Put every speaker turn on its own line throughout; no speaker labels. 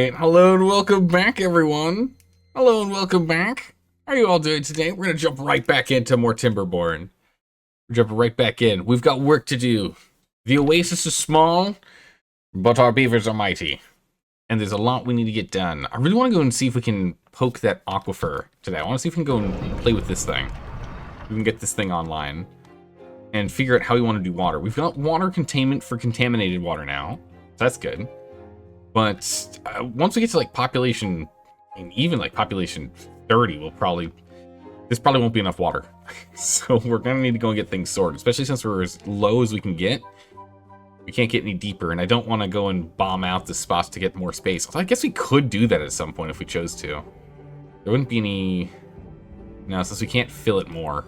Alright, hello and welcome back, everyone. Hello and welcome back. How are you all doing today? We're going to jump right back into more Timberborn. We're jumping right back in. We've got work to do. The oasis is small, but our beavers are mighty. And there's a lot we need to get done. I really want to go and see if we can poke that aquifer today. I want to see if we can go and play with this thing. We can get this thing online and figure out how we want to do water. We've got water containment for contaminated water now. So that's good. But once we get to like population, and even like population 30, this probably won't be enough water. So we're gonna need to go and get things sorted, especially since we're as low as we can get. We can't get any deeper, and I don't want to go and bomb out the spots to get more space. I guess we could do that at some point if we chose to. There wouldn't be any... No, since we can't fill it more.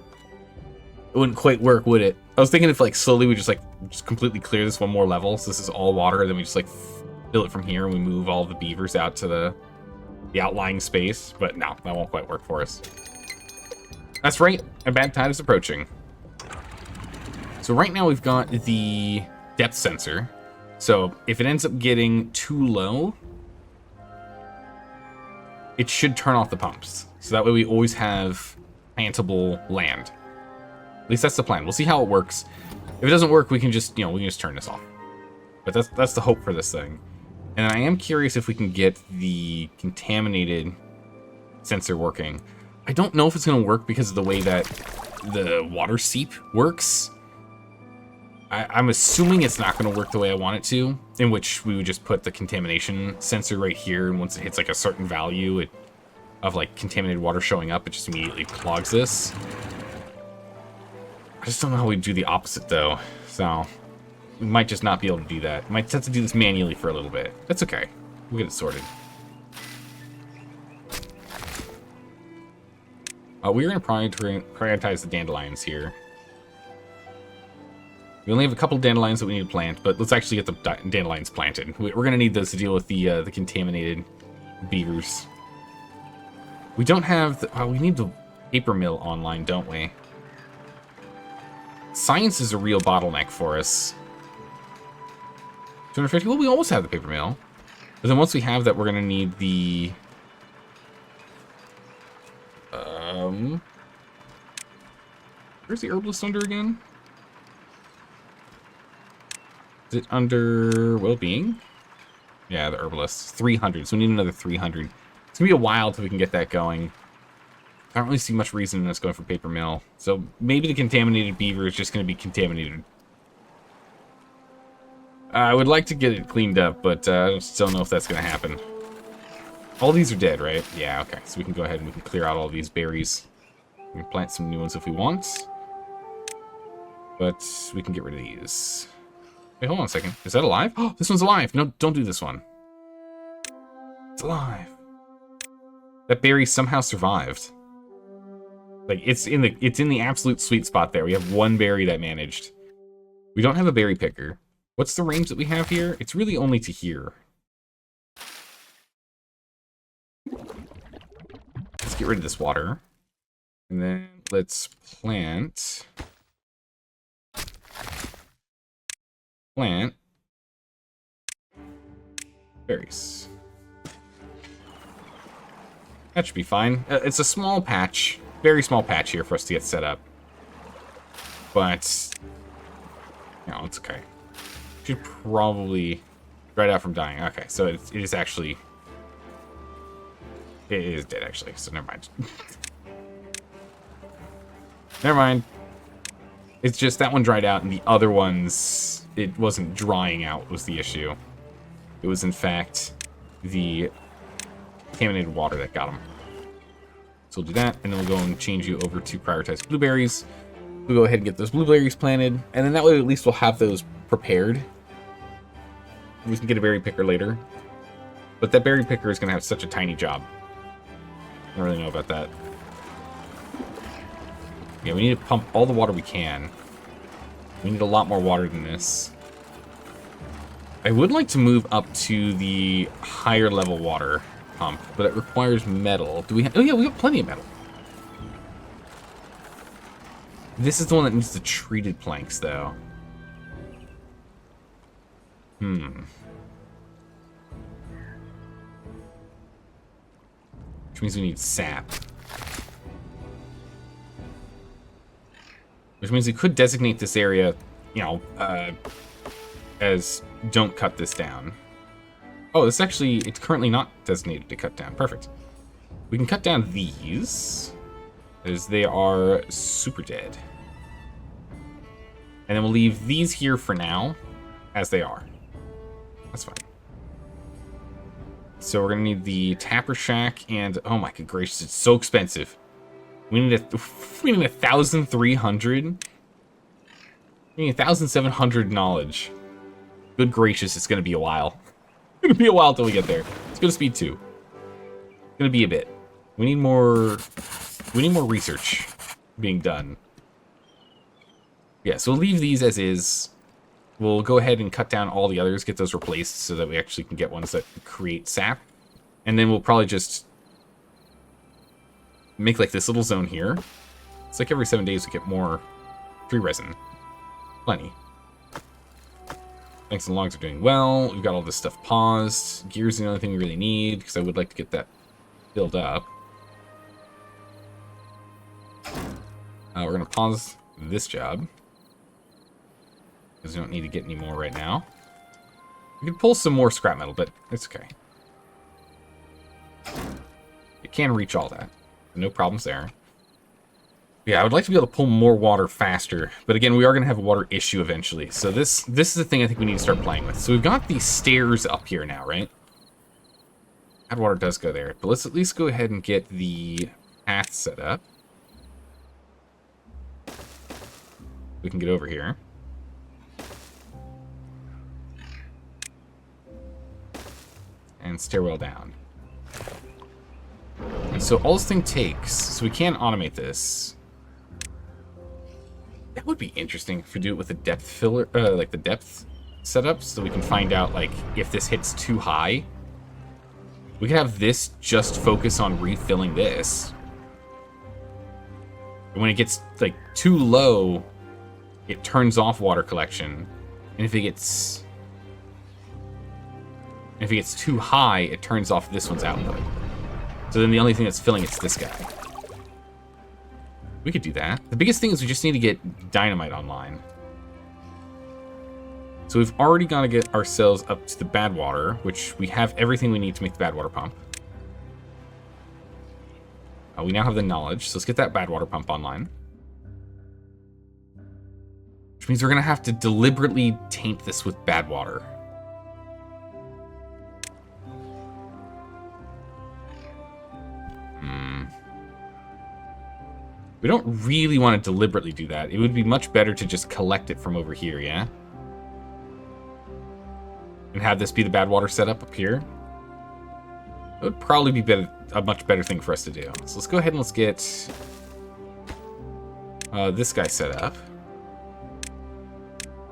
It wouldn't quite work, would it? I was thinking if like slowly we just completely clear this one more level, so this is all water, then we just like fill it from here and we move all the beavers out to the outlying space. But no, that won't quite work for us. That's right, a bad tide is approaching. So right now we've got the depth sensor. So if it ends up getting too low, it should turn off the pumps. So that way we always have plantable land. At least that's the plan. We'll see how it works. If it doesn't work, we can just, we can just turn this off. But that's the hope for this thing. And I am curious if we can get the contaminated sensor working. I don't know if it's going to work because of the way that the water seep works. I'm assuming it's not going to work the way I want it to, in which we would just put the contamination sensor right here, and once it hits like a certain value of like contaminated water showing up, it just immediately clogs this. I just don't know how we do the opposite though, so we might just not be able to do that. Might have to do this manually for a little bit. That's okay. We'll get it sorted. We're going to prioritize the dandelions here. We only have a couple of dandelions that we need to plant, but let's actually get the dandelions planted. We're going to need those to deal with the contaminated beavers. We don't have we need the paper mill online, don't we? Science is a real bottleneck for us. 250, well, we almost have the paper mill. But then once we have that, we're going to need the... Where's the herbalist under again? Is it under well-being? Yeah, the herbalist. 300, so we need another 300. It's going to be a while till we can get that going. I don't really see much reason in us going for paper mill. So maybe the contaminated beaver is just going to be contaminated. I would like to get it cleaned up, but I just don't know if that's going to happen. All these are dead, right? Yeah, okay. So we can go ahead and we can clear out all these berries. We can plant some new ones if we want. But we can get rid of these. Wait, hold on a second. Is that alive? Oh, this one's alive. No, don't do this one. It's alive. That berry somehow survived. Like it's in the absolute sweet spot there. We have one berry that managed. We don't have a berry picker. What's the range that we have here? It's really only to here. Let's get rid of this water. And then let's plant berries. That should be fine. It's a small patch, very small patch here for us to get set up. But, it's okay. Should probably dry it out from dying. Okay, so it is actually... It is dead, actually, so never mind. Never mind. It's just that one dried out, and the other ones, it wasn't drying out was the issue. It was, in fact, the contaminated water that got them. So we'll do that, and then we'll go and change you over to prioritize blueberries. We'll go ahead and get those blueberries planted, and then that way at least we'll have those prepared. We can get a berry picker later. But that berry picker is going to have such a tiny job. I don't really know about that. Yeah, we need to pump all the water we can. We need a lot more water than this. I would like to move up to the higher level water pump, but it requires metal. Do we have... Oh yeah, we have plenty of metal. This is the one that needs the treated planks, though. which means we need sap. Which means we could designate this area, you know, as don't cut this down. Oh, this actually, it's currently not designated to cut down. Perfect. We can cut down these, as they are super dead. And then we'll leave these here for now, as they are. That's fine. So we're gonna need the tapper shack, and oh my good gracious, it's so expensive. We need 1,300. We need 1,700 knowledge. Good gracious, it's gonna be a while. It's gonna be a while till we get there. Let's go to speed 2. It's gonna be a bit. We need more research being done. Yeah, so we'll leave these as is. We'll go ahead and cut down all the others, get those replaced so that we actually can get ones that create sap. And then we'll probably just make like this little zone here. It's like every 7 days we get more tree resin. Plenty. Thanks, the logs are doing well. We've got all this stuff paused. Gear's the only thing we really need, because I would like to get that filled up. We're going to pause this job, because we don't need to get any more right now. We can pull some more scrap metal, but it's okay. It can reach all that. No problems there. Yeah, I would like to be able to pull more water faster, but again, we are going to have a water issue eventually. So this is the thing I think we need to start playing with. So we've got these stairs up here now, right? That water does go there, but let's at least go ahead and get the path set up. We can get over here. And stairwell down. And so all this thing takes, so we can automate this. That would be interesting if we do it with a depth filler, like the depth setup, so we can find out like if this hits too high. We could have this just focus on refilling this. And when it gets like too low, it turns off water collection. And if it gets too high, it turns off this one's output. So then the only thing that's filling it's this guy. We could do that. The biggest thing is we just need to get dynamite online. So we've already got to get ourselves up to the bad water, which we have everything we need to make the bad water pump. We now have the knowledge, so let's get that bad water pump online. Which means we're going to have to deliberately taint this with bad water. We don't really want to deliberately do that. It would be much better to just collect it from over here, yeah? And have this be the bad water setup up here. That would probably be a much better thing for us to do. So let's go ahead and let's get this guy set up.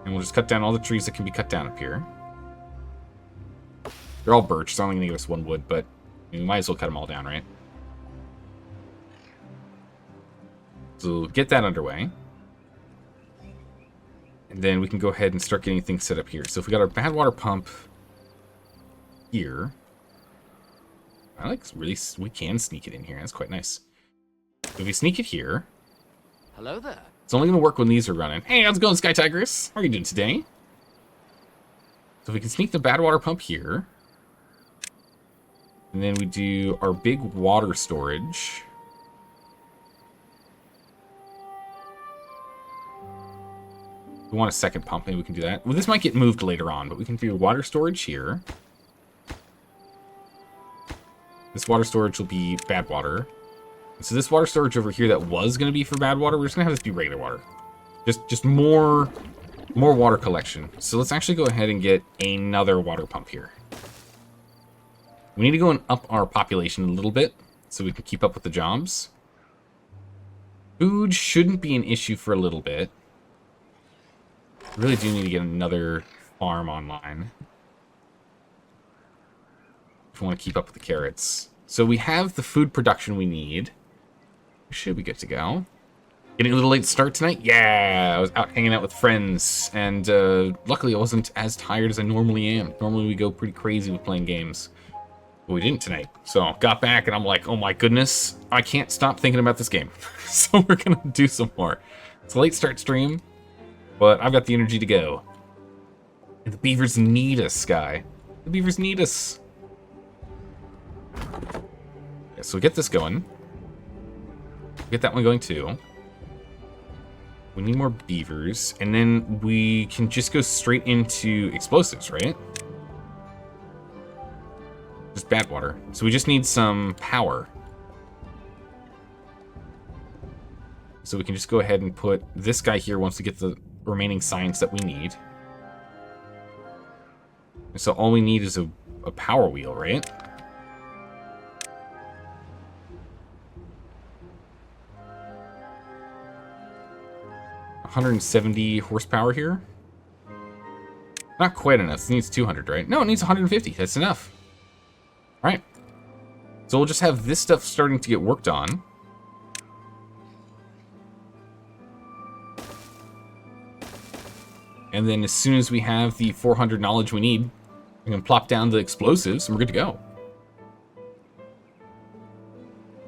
And we'll just cut down all the trees that can be cut down up here. They're all birch, so only going to give us 1 wood, but we might as well cut them all down, right? So get that underway. And then we can go ahead and start getting things set up here. So if we got our bad water pump here. We can sneak it in here. That's quite nice. If we sneak it here.
Hello there.
It's only going to work when these are running. Hey, how's it going, Sky Tigress? How are you doing today? So we can sneak the bad water pump here. And then we do our big water storage. We want a second pump, maybe we can do that. Well, this might get moved later on, but we can do water storage here. This water storage will be bad water. And so this water storage over here that was going to be for bad water, we're just going to have this be regular water. Just more water collection. So let's actually go ahead and get another water pump here. We need to go and up our population a little bit so we can keep up with the jobs. Food shouldn't be an issue for a little bit. I really do need to get another farm online. If we want to keep up with the carrots. So we have the food production we need. Should we get to go? Getting a little late start tonight? Yeah, I was out hanging out with friends. And luckily I wasn't as tired as I normally am. Normally we go pretty crazy with playing games. We didn't tonight. So got back and I'm like, oh my goodness, I can't stop thinking about this game. So we're gonna do some more. It's a late start stream, but I've got the energy to go. And the beavers need us, Sky. The beavers need us. Okay, so we get this going. Get that one going too. We need more beavers, and then we can just go straight into explosives, right? Just bad water. So we just need some power. So we can just go ahead and put this guy here once we get the remaining science that we need. And so all we need is a power wheel, right? $170 horsepower here. Not quite enough. It needs 200, right? No, it needs 150. That's enough. All right. So we'll just have this stuff starting to get worked on. And then as soon as we have the 400 knowledge we need, we can plop down the explosives and we're good to go.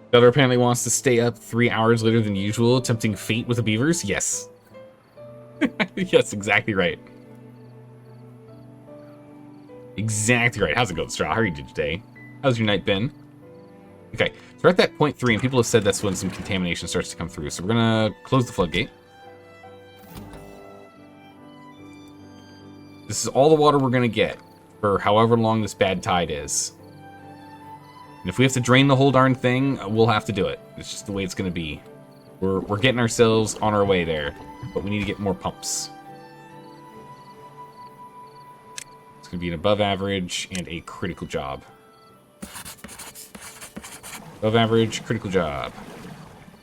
The other apparently wants to stay up 3 hours later than usual, attempting fate with the beavers. Yes. Yes, exactly right. Exactly right. How's it going, Straw? How are you doing today? How's your night been? Okay, so we're at that point 3, and people have said that's when some contamination starts to come through. So we're gonna close the floodgate. This is all the water we're gonna get for however long this bad tide is. And if we have to drain the whole darn thing, we'll have to do it. It's just the way it's gonna be. We're getting ourselves on our way there, but we need to get more pumps. It's gonna be an above average and a critical job. Above average, critical job.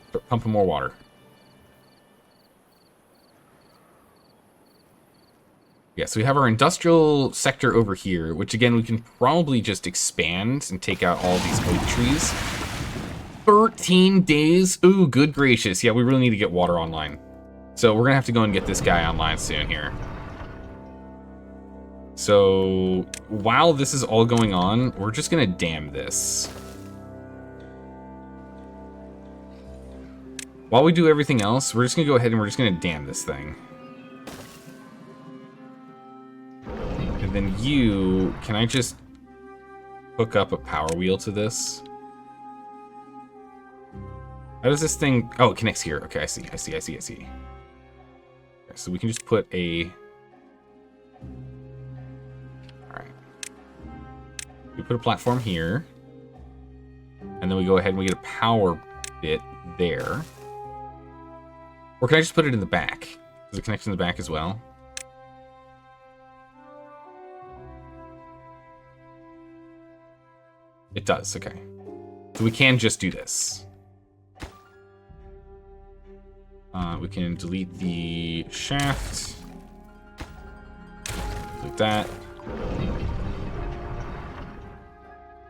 Start pumping more water. Yeah, so we have our industrial sector over here, which again, we can probably just expand and take out all these oak trees. 13 days? Ooh, good gracious. Yeah, we really need to get water online. So we're gonna have to go and get this guy online soon here. So while this is all going on, we're just gonna dam this. While we do everything else, we're just gonna go ahead and we're just gonna dam this thing. And then you, can I just hook up a power wheel to this? How does this thing, oh, it connects here. Okay, I see. Okay, so we can just put a, all right. We put a platform here. And then we go ahead and we get a power bit there. Or can I just put it in the back? Does it connect in the back as well? It does, okay. So we can just do this. We can delete the shaft. Delete that.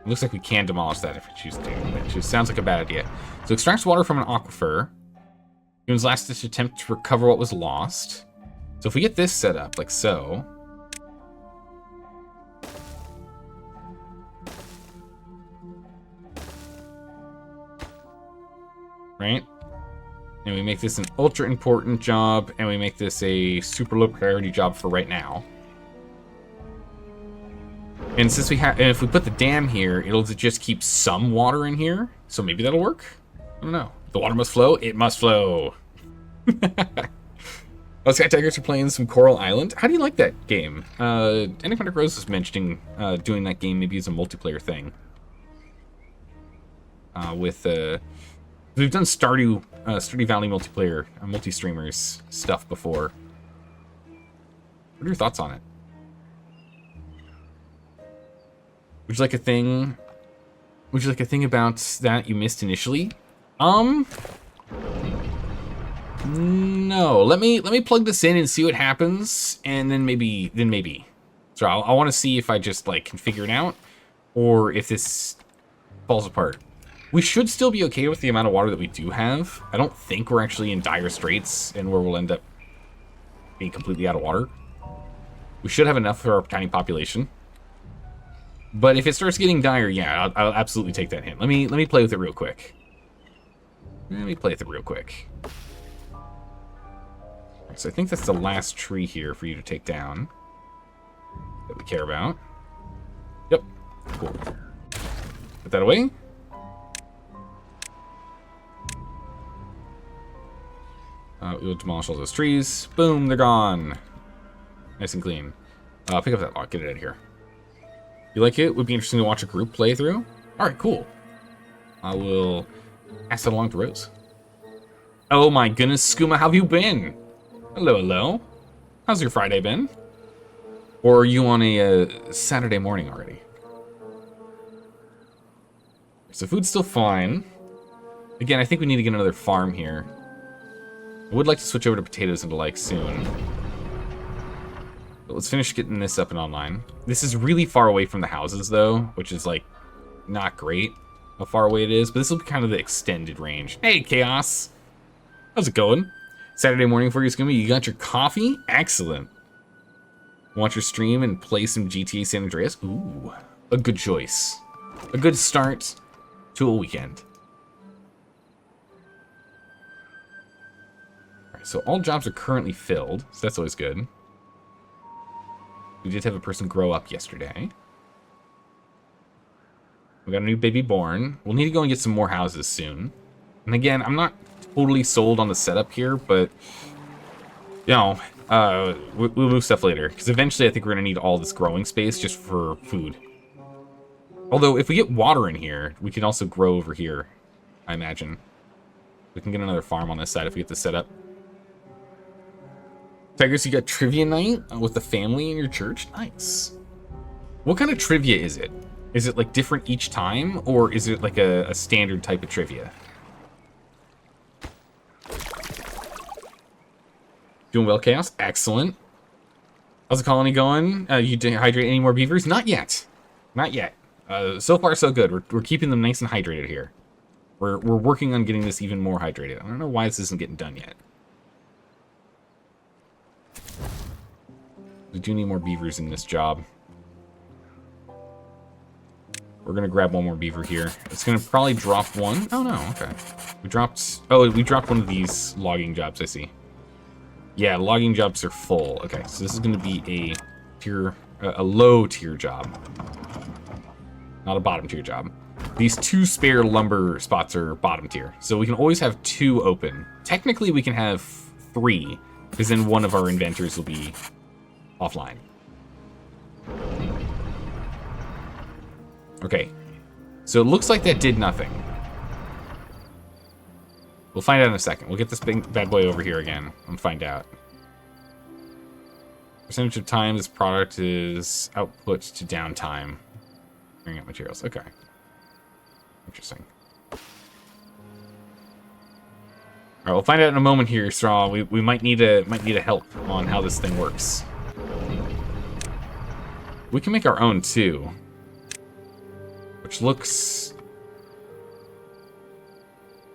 It looks like we can demolish that if we choose to, which sounds like a bad idea. So extracts water from an aquifer. Humans last ditch attempt to recover what was lost. So if we get this set up like so. Right? And we make this an ultra important job, and we make this a super low priority job for right now. And since we have, and if we put the dam here, it'll just keep some water in here. So maybe that'll work. I don't know. The water must flow. It must flow. Oh, Sky Tigers are playing some Coral Island. How do you like that game? Anaconda Rose was mentioning doing that game maybe as a multiplayer thing. We've done Stardew Valley multiplayer, multi-streamers stuff before. What are your thoughts on it? Would you like a thing? Would you like a thing about that you missed initially? No. Let me plug this in and see what happens, and then maybe. So I want to see if I just like can figure it out, or if this falls apart. We should still be okay with the amount of water that we do have. I don't think we're actually in dire straits and where we'll end up being completely out of water. We should have enough for our tiny population. But if it starts getting dire, yeah, I'll absolutely take that hint. Let me play with it real quick. So I think that's the last tree here for you to take down that we care about. Yep, cool. Put that away. We'll demolish all those trees. Boom, they're gone. Nice and clean. Pick up that log. Get it out of here. You like it? Would be interesting to watch a group play through. All right, cool. I will pass it along to Rose. Oh my goodness, Skooma, how have you been? Hello, hello. How's your Friday been? Or are you on a Saturday morning already? So food's still fine. Again, I think we need to get another farm here. I would like to switch over to potatoes and the like soon. But let's finish getting this up and online. This is really far away from the houses, though, which is, like, not great how far away it is. But this will be kind of the extended range. Hey, Chaos! How's it going? Saturday morning for you, Skooma. You got your coffee? Excellent. Watch your stream and play some GTA San Andreas? Ooh, a good choice. A good start to a weekend. Alright, so all jobs are currently filled, so that's always good. We did have a person grow up yesterday. We got a new baby born. We'll need to go and get some more houses soon. And again, I'm not totally sold on the setup here, but, you know, we'll move stuff later. Because eventually I think we're going to need all this growing space just for food. Although, if we get water in here, we can also grow over here, I imagine. We can get another farm on this side if we get this set up. Tigers, you got trivia night with the family in your church? Nice. What kind of trivia is it? Is it, like, different each time? Or is it, like, a standard type of trivia? Doing well, Chaos? Excellent. How's the colony going? You dehydrate any more beavers? Not yet. Not yet. So far, so good. We're keeping them nice and hydrated here. We're working on getting this even more hydrated. I don't know why this isn't getting done yet. We do need more beavers in this job. We're gonna grab one more beaver here. It's gonna probably drop one. Oh no, okay. We dropped one of these logging jobs, I see. Yeah, logging jobs are full. Okay, so this is gonna be a low tier job. Not a bottom tier job. These 2 spare lumber spots are bottom tier. So we can always have 2 open. Technically we can have 3, because then one of our inventors will be offline. Okay, so it looks like that did nothing. We'll find out in a second. We'll get this bad boy over here again and find out. Percentage of time this product is output to downtime. Bring up materials. Okay. Interesting. Alright, we'll find out in a moment here, Straw. We might need a help on how this thing works. We can make our own too. Which looks...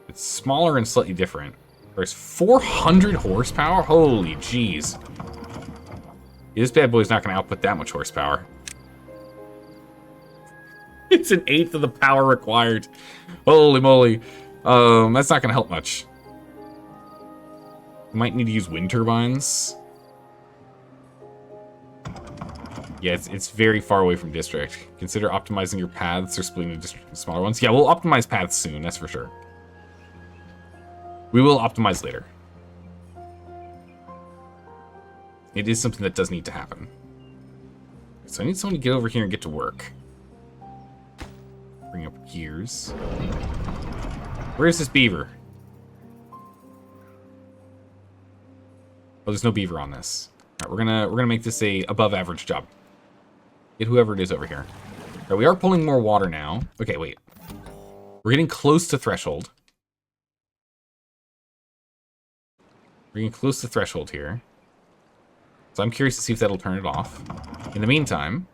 It's smaller and slightly different. There's 400 horsepower? Holy jeez. Yeah, this bad boy's not going to output that much horsepower. It's an 1/8 of the power required. Holy moly. That's not going to help much. We might need to use wind turbines. Yeah, it's very far away from district. Consider optimizing your paths or splitting the district into smaller ones. Yeah, we'll optimize paths soon, that's for sure. We will optimize later. It is something that does need to happen. So I need someone to get over here and get to work. Bring up gears. Where's this beaver? Oh, there's no beaver on this. All right, we're gonna make this a above average job. Get whoever it is over here. All right, we are pulling more water now. Okay, wait. We're getting close to threshold. We're getting close to threshold here. So I'm curious to see if that'll turn it off. In the meantime...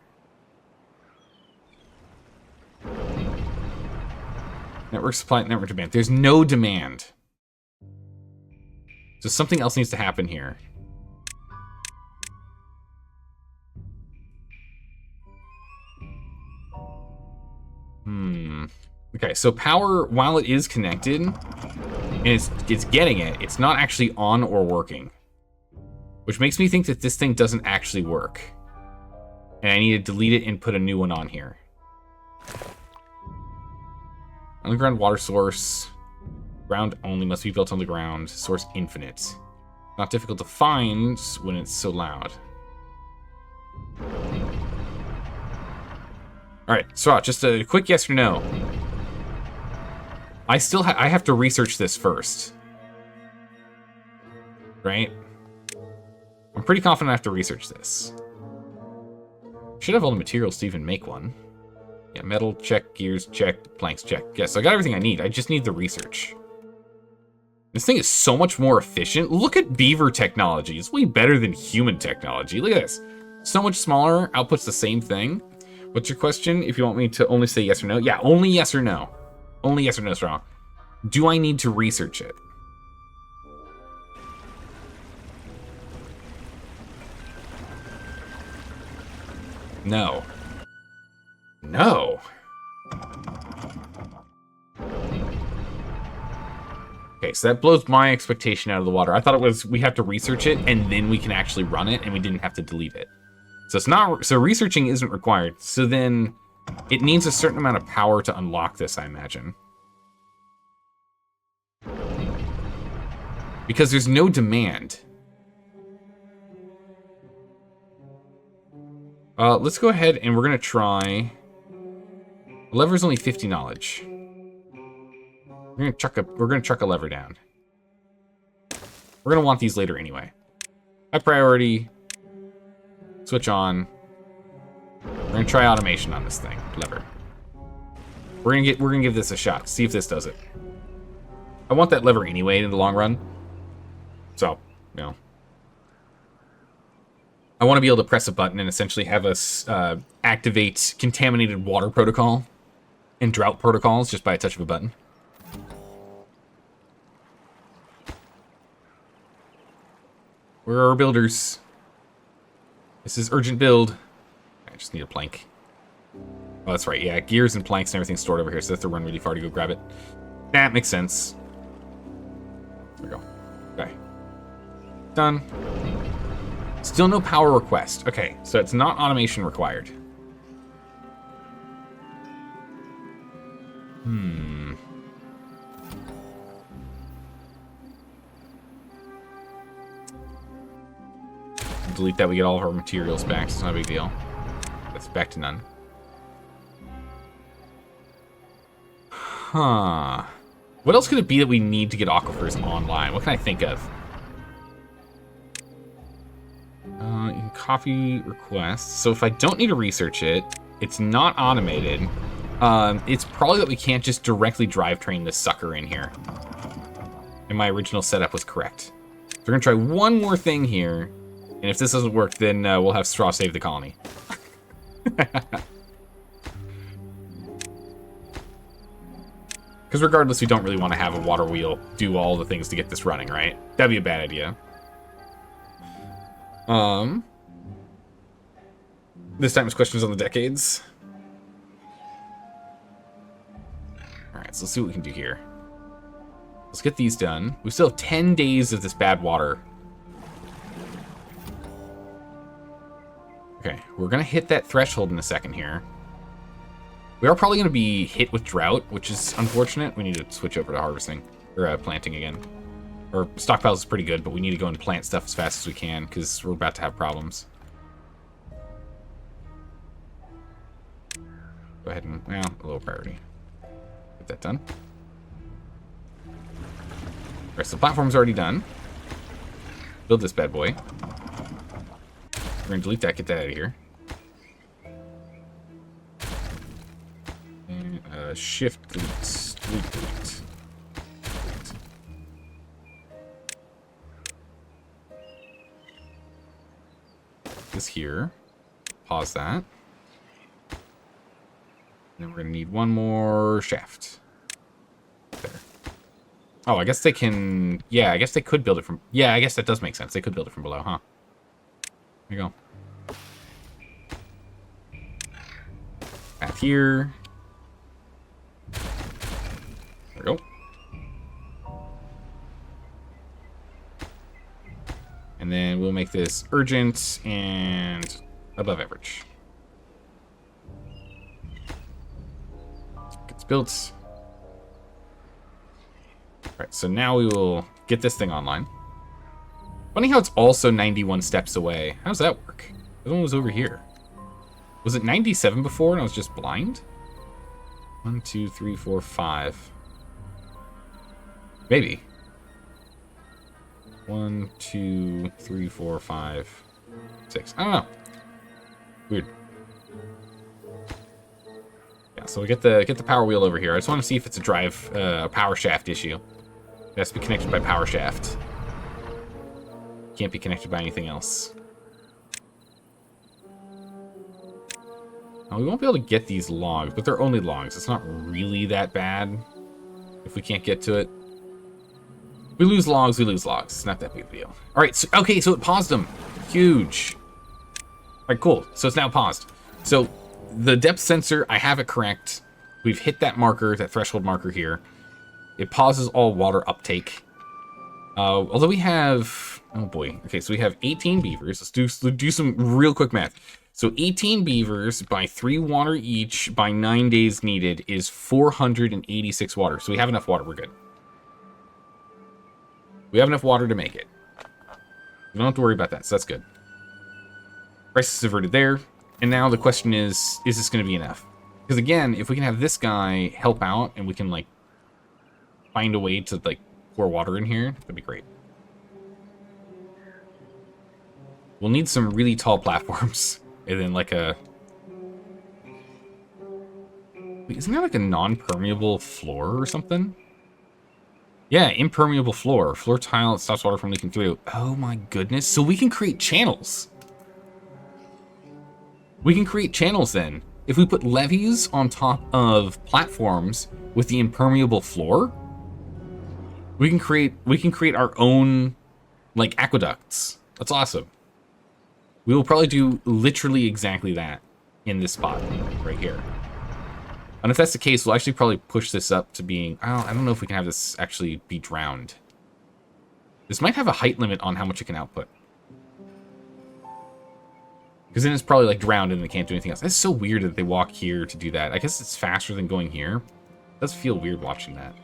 Network supply, network demand. There's no demand. So something else needs to happen here. Okay, so power, while it is connected, and it's getting it, it's not actually on or working. Which makes me think that this thing doesn't actually work. And I need to delete it and put a new one on here. Underground water source. Ground only, must be built on the ground. Source infinite. Not difficult to find when it's so loud. Alright, so just a quick yes or no. I have to research this first. Right? I'm pretty confident I have to research this. Should have all the materials to even make one. Yeah, metal, check. Gears, check. Planks, check. Yes, I got everything I need. I just need the research. This thing is so much more efficient. Look at beaver technology. It's way better than human technology. Look at this. So much smaller. Outputs the same thing. What's your question? If you want me to only say yes or no. Yeah, only yes or no. Only yes or no is wrong. Do I need to research it? No. No. Okay, so that blows my expectation out of the water. I thought it was we have to research it and then we can actually run it and we didn't have to delete it. So it's not, so researching isn't required. So then it needs a certain amount of power to unlock this, I imagine. Because there's no demand. Let's go ahead and we're gonna try. The lever's only 50 knowledge. We're gonna chuck a lever down. We're gonna want these later anyway. High priority. Switch on. We're gonna try automation on this thing. Lever. We're gonna give this a shot. See if this does it. I want that lever anyway in the long run. So, you know. I want to be able to press a button and essentially have us activate contaminated water protocol and drought protocols just by a touch of a button. Where are our builders? This is urgent build. I just need a plank. Oh, that's right. Yeah, gears and planks and everything stored over here, so I have to run really far to go grab it. That makes sense. There we go. Okay. Done. Still no power request. Okay, so it's not automation required. Delete that, we get all of our materials back, so it's not a big deal. That's back to none. Huh. What else could it be that we need to get aquifers online? What can I think of? You can copy requests. So if I don't need to research it, it's not automated. It's probably that we can't just directly drivetrain this sucker in here. And my original setup was correct. So we're gonna try one more thing here. And if this doesn't work, then we'll have Straw save the colony. Because regardless, we don't really want to have a water wheel do all the things to get this running, right? That'd be a bad idea. This time it's questions on the decades. Alright, so let's see what we can do here. Let's get these done. We still have 10 days of this bad water. Okay, we're gonna hit that threshold in a second here. We are probably gonna be hit with drought, which is unfortunate. We need to switch over to harvesting, or planting again. Or stockpiles is pretty good, but we need to go and plant stuff as fast as we can, because we're about to have problems. Go ahead and, well, a low priority. Get that done. Alright, so the platform's already done. Build this bad boy. We're gonna delete that, get that out of here. And, shift, delete, delete. This here. Pause that. And then we're gonna need one more shaft. There. Oh, I guess they can... Yeah, I guess they could build it from... Yeah, I guess that does make sense. They could build it from below, huh? There you go. Path here. There we go. And then we'll make this urgent and above average. Gets built. Alright, so now we will get this thing online. Funny how it's also 91 steps away. How does that work? The one was over here. Was it 97 before and I was just blind? 1, 2, 3, 4, 5. Maybe. 1, 2, 3, 4, 5, 6. I don't know. Weird. Yeah, so we get the power wheel over here. I just want to see if it's a drive, power shaft issue. It has to be connected by power shaft. Can't be connected by anything else. Now, we won't be able to get these logs, but they're only logs. It's not really that bad if we can't get to it. We lose logs, we lose logs. It's not that big of a deal. All right, so, okay, so it paused them. Huge. All right, cool. So it's now paused. So the depth sensor, I have it correct. We've hit that marker, that threshold marker here. It pauses all water uptake. Although we have, oh boy. Okay, so we have 18 beavers. Let's do some real quick math. So 18 beavers by 3 water each by 9 days needed is 486 water. So we have enough water, we're good. We have enough water to make it. We don't have to worry about that, so that's good. Crisis averted there. And now the question is this going to be enough? Because again, if we can have this guy help out and we can, like, find a way to, like, pour water in here, that'd be great. We'll need some really tall platforms. And then, like, a... Wait, isn't there, like, a non-permeable floor or something? Yeah, impermeable floor. Floor tile that stops water from leaking through. Oh my goodness. So we can create channels. We can create channels then. If we put levees on top of platforms with the impermeable floor, we can create our own, like, aqueducts. That's awesome. We will probably do literally exactly that in this spot right here. And if that's the case, we'll actually probably push this up to being... I don't know if we can have this actually be drowned. This might have a height limit on how much it can output. Because then it's probably, like, drowned and they can't do anything else. It's so weird that they walk here to do that. I guess it's faster than going here. It does feel weird watching that.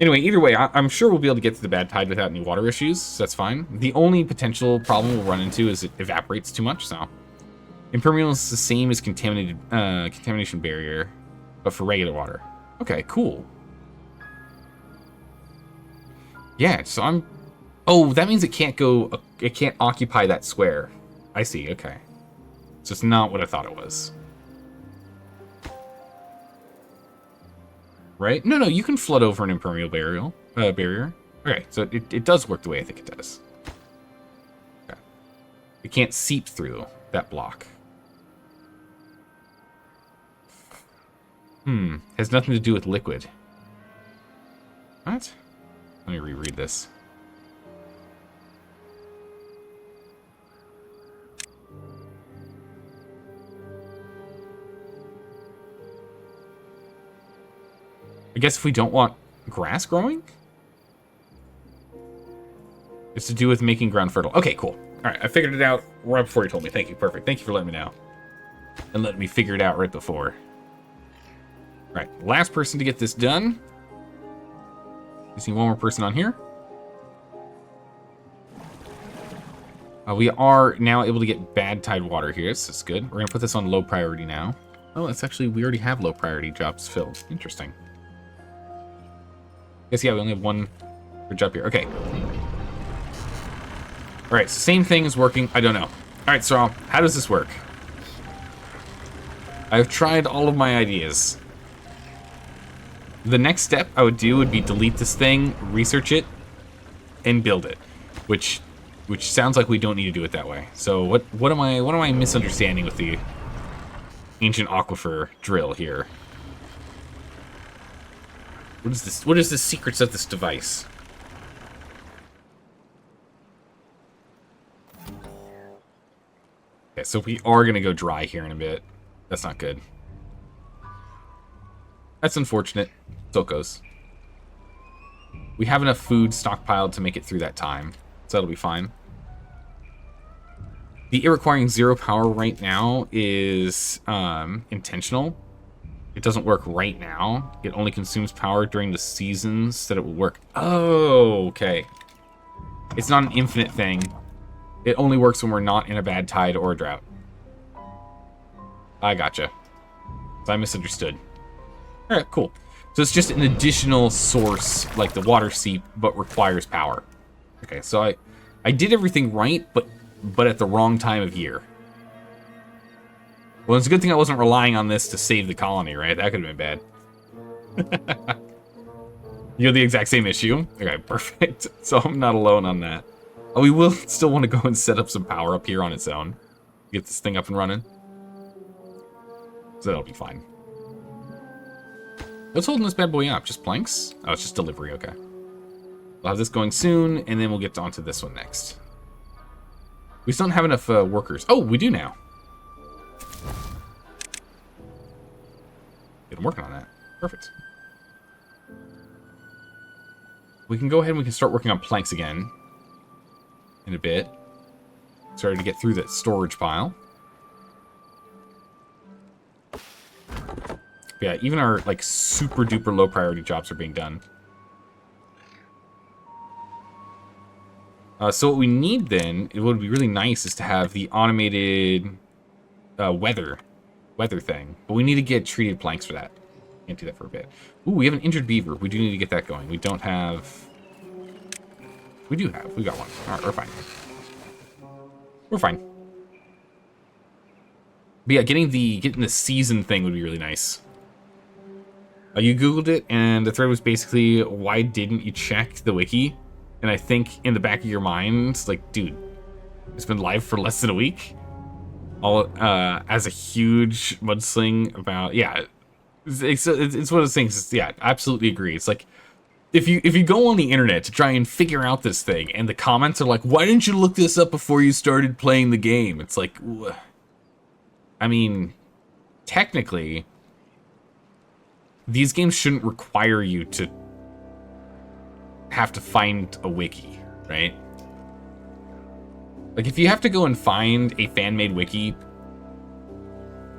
Anyway, either way, I'm sure we'll be able to get to the bad tide without any water issues, so that's fine. The only potential problem we'll run into is it evaporates too much, so... Impermeable is the same as contamination barrier, but for regular water. Okay, cool. Yeah, so I'm... Oh, that means it can't go... It can't occupy that square. I see, okay. So it's not what I thought it was. Right? No, you can flood over an impermeable barrier. Okay, so it does work the way I think it does. Okay. It can't seep through that block. Has nothing to do with liquid. What? Let me reread this. I guess if we don't want grass growing? It's to do with making ground fertile. Okay, cool. All right, I figured it out right before you told me. Thank you, perfect. Thank you for letting me know. And letting me figure it out right before. All right, last person to get this done. You see one more person on here. We are now able to get bad tide water here, so it's good. We're gonna put this on low priority now. Oh, it's actually, we already have low priority jobs filled. Interesting. Guess, yeah, we only have one job here. Okay. All right, so same thing is working. I don't know. All right, so how does this work? I've tried all of my ideas. The next step I would do would be delete this thing, research it, and build it, which sounds like we don't need to do it that way. So what am I misunderstanding with the ancient aquifer drill here? What is this? What is the secrets of this device? Okay, so we are gonna go dry here in a bit. That's not good. That's unfortunate. So it goes. We have enough food stockpiled to make it through that time, so that'll be fine. The it requiring 0 power right now is intentional. It doesn't work right now. It only consumes power during the seasons that it will work. Oh, okay. It's not an infinite thing. It only works when we're not in a bad tide or a drought. I gotcha. So I misunderstood. Alright, cool. So it's just an additional source, like the water seep, but requires power. Okay, so I did everything right, but at the wrong time of year. Well, it's a good thing I wasn't relying on this to save the colony, right? That could have been bad. You have the exact same issue? Okay, perfect. So I'm not alone on that. Oh, we will still want to go and set up some power up here on its own. Get this thing up and running. So that'll be fine. What's holding this bad boy up? Just planks? Oh, it's just delivery, okay. We'll have this going soon, and then we'll get onto this one next. We still don't have enough workers. Oh, we do now. Been working on that. Perfect. We can go ahead and we can start working on planks again in a bit. Starting to get through that storage pile. But yeah, even our like super duper low priority jobs are being done. So what we need then, it would be really nice, is to have the automated weather thing. But we need to get treated planks for that. Can't do that for a bit. Ooh, we have an injured beaver. We do need to get that going. We don't have... We do have. We got one. Alright, we're fine. We're fine. But yeah, getting the season thing would be really nice. You Googled it, and the thread was basically, why didn't you check the wiki? And I think in the back of your mind, like, dude, it's been live for less than a week. All as a huge mudsling about, yeah, it's one of those things. Yeah, absolutely agree. It's like if you go on the internet to try and figure out this thing, and the comments are like, why didn't you look this up before you started playing the game? It's like, I mean, technically, these games shouldn't require you to have to find a wiki, right? Like, if you have to go and find a fan-made wiki,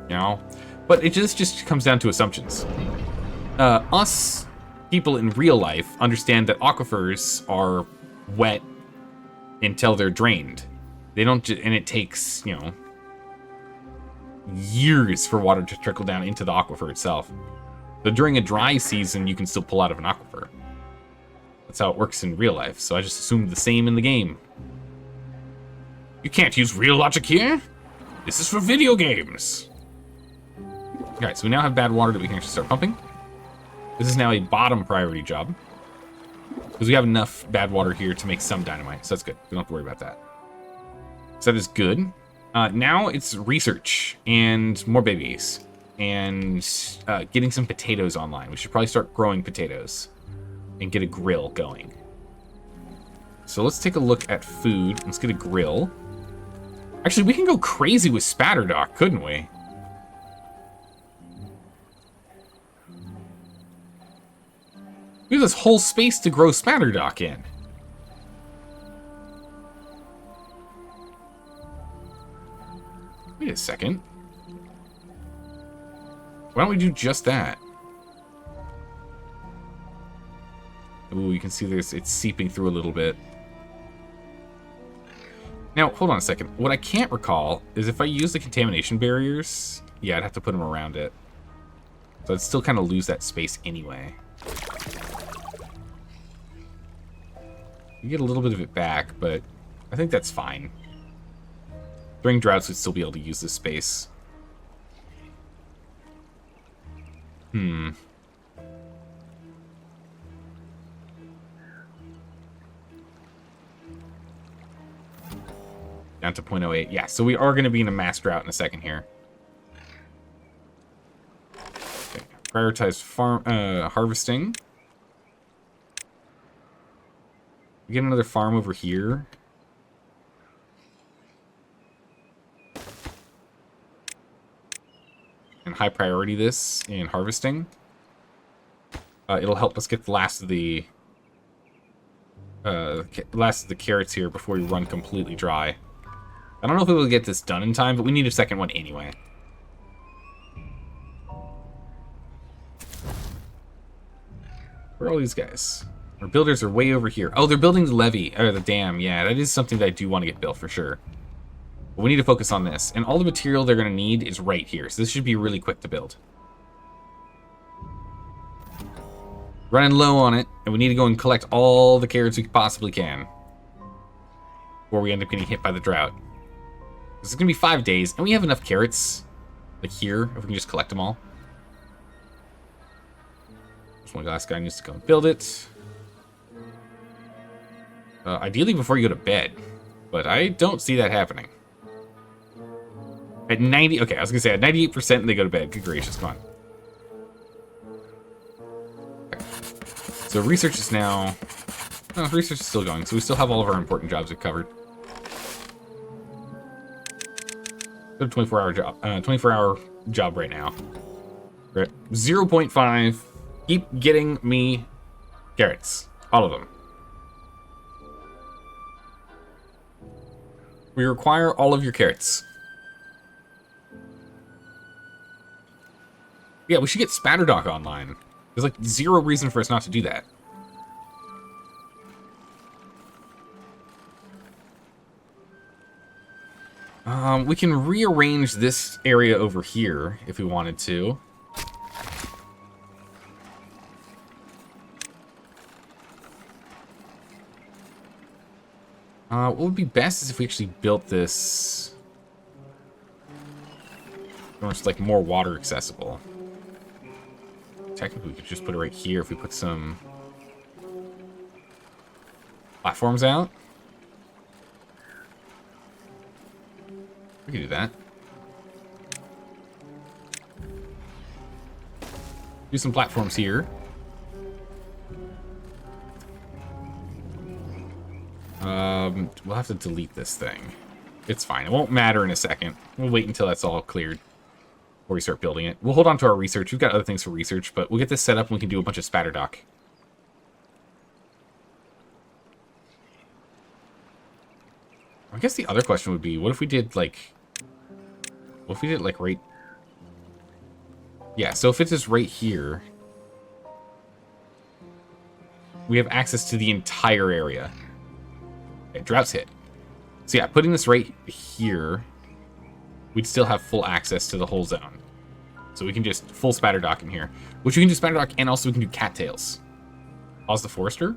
you know, but it just comes down to assumptions. Us people in real life understand that aquifers are wet until they're drained. They don't, and it takes, you know, years for water to trickle down into the aquifer itself. So during a dry season, you can still pull out of an aquifer. That's how it works in real life, so I just assumed the same in the game. You can't use real logic here. This is for video games. Alright, so we now have bad water that we can actually start pumping. This is now a bottom priority job. Because we have enough bad water here to make some dynamite, so that's good. We don't have to worry about that. So that is good. Now it's research and more babies. And getting some potatoes online. We should probably start growing potatoes. And get a grill going. So let's take a look at food. Let's get a grill. Actually, we can go crazy with Spatterdock, couldn't we? We have this whole space to grow Spatterdock in. Wait a second. Why don't we do just that? Ooh, you can see this, it's seeping through a little bit. Now, hold on a second. What I can't recall is if I use the contamination barriers, yeah, I'd have to put them around it. So I'd still kind of lose that space anyway. You get a little bit of it back, but I think that's fine. During droughts, we'd still be able to use this space. Down to 0.08. Yeah, so we are going to be in a mass drought in a second here. Okay. Prioritize farm harvesting. We get another farm over here. And high priority this in harvesting. It'll help us get the last of the carrots here before we run completely dry. I don't know if we will get this done in time, but we need a second one anyway. Where are all these guys? Our builders are way over here. Oh, they're building the levee, or the dam. Yeah, that is something that I do want to get built for sure. But we need to focus on this. And all the material they're going to need is right here. So this should be really quick to build. Running low on it, and we need to go and collect all the carrots we possibly can before we end up getting hit by the drought. This is going to be 5 days, and we have enough carrots, like here, if we can just collect them all. This one last guy needs to go and build it. Ideally before you go to bed, but I don't see that happening. At 90, okay, I was gonna say at 98% they go to bed. Good gracious, come on. Okay. So research is now, oh, research is still going, so we still have all of our important jobs we've covered. Got a 24-hour job, 24-hour job right now. We're at 0.5. Keep getting me carrots, all of them. We require all of your carrots. Yeah, we should get Spatterdock online. There's like zero reason for us not to do that. We can rearrange this area over here if we wanted to. What would be best is if we actually built this where it's like more water accessible. Technically, we could just put it right here if we put some platforms out. We can do that. Do some platforms here. We'll have to delete this thing. It's fine. It won't matter in a second. We'll wait until that's all cleared before we start building it. We'll hold on to our research. We've got other things for research, but we'll get this set up and we can do a bunch of Spatterdock. I guess the other question would be, what if we did like... What if we did like right... Yeah, so if it's just right here, we have access to the entire area. Okay, drought's hit. So yeah, putting this right here, we'd still have full access to the whole zone. So we can just full Spatterdock in here. Which we can do Spatterdock, and also we can do cattails. Pause the forester.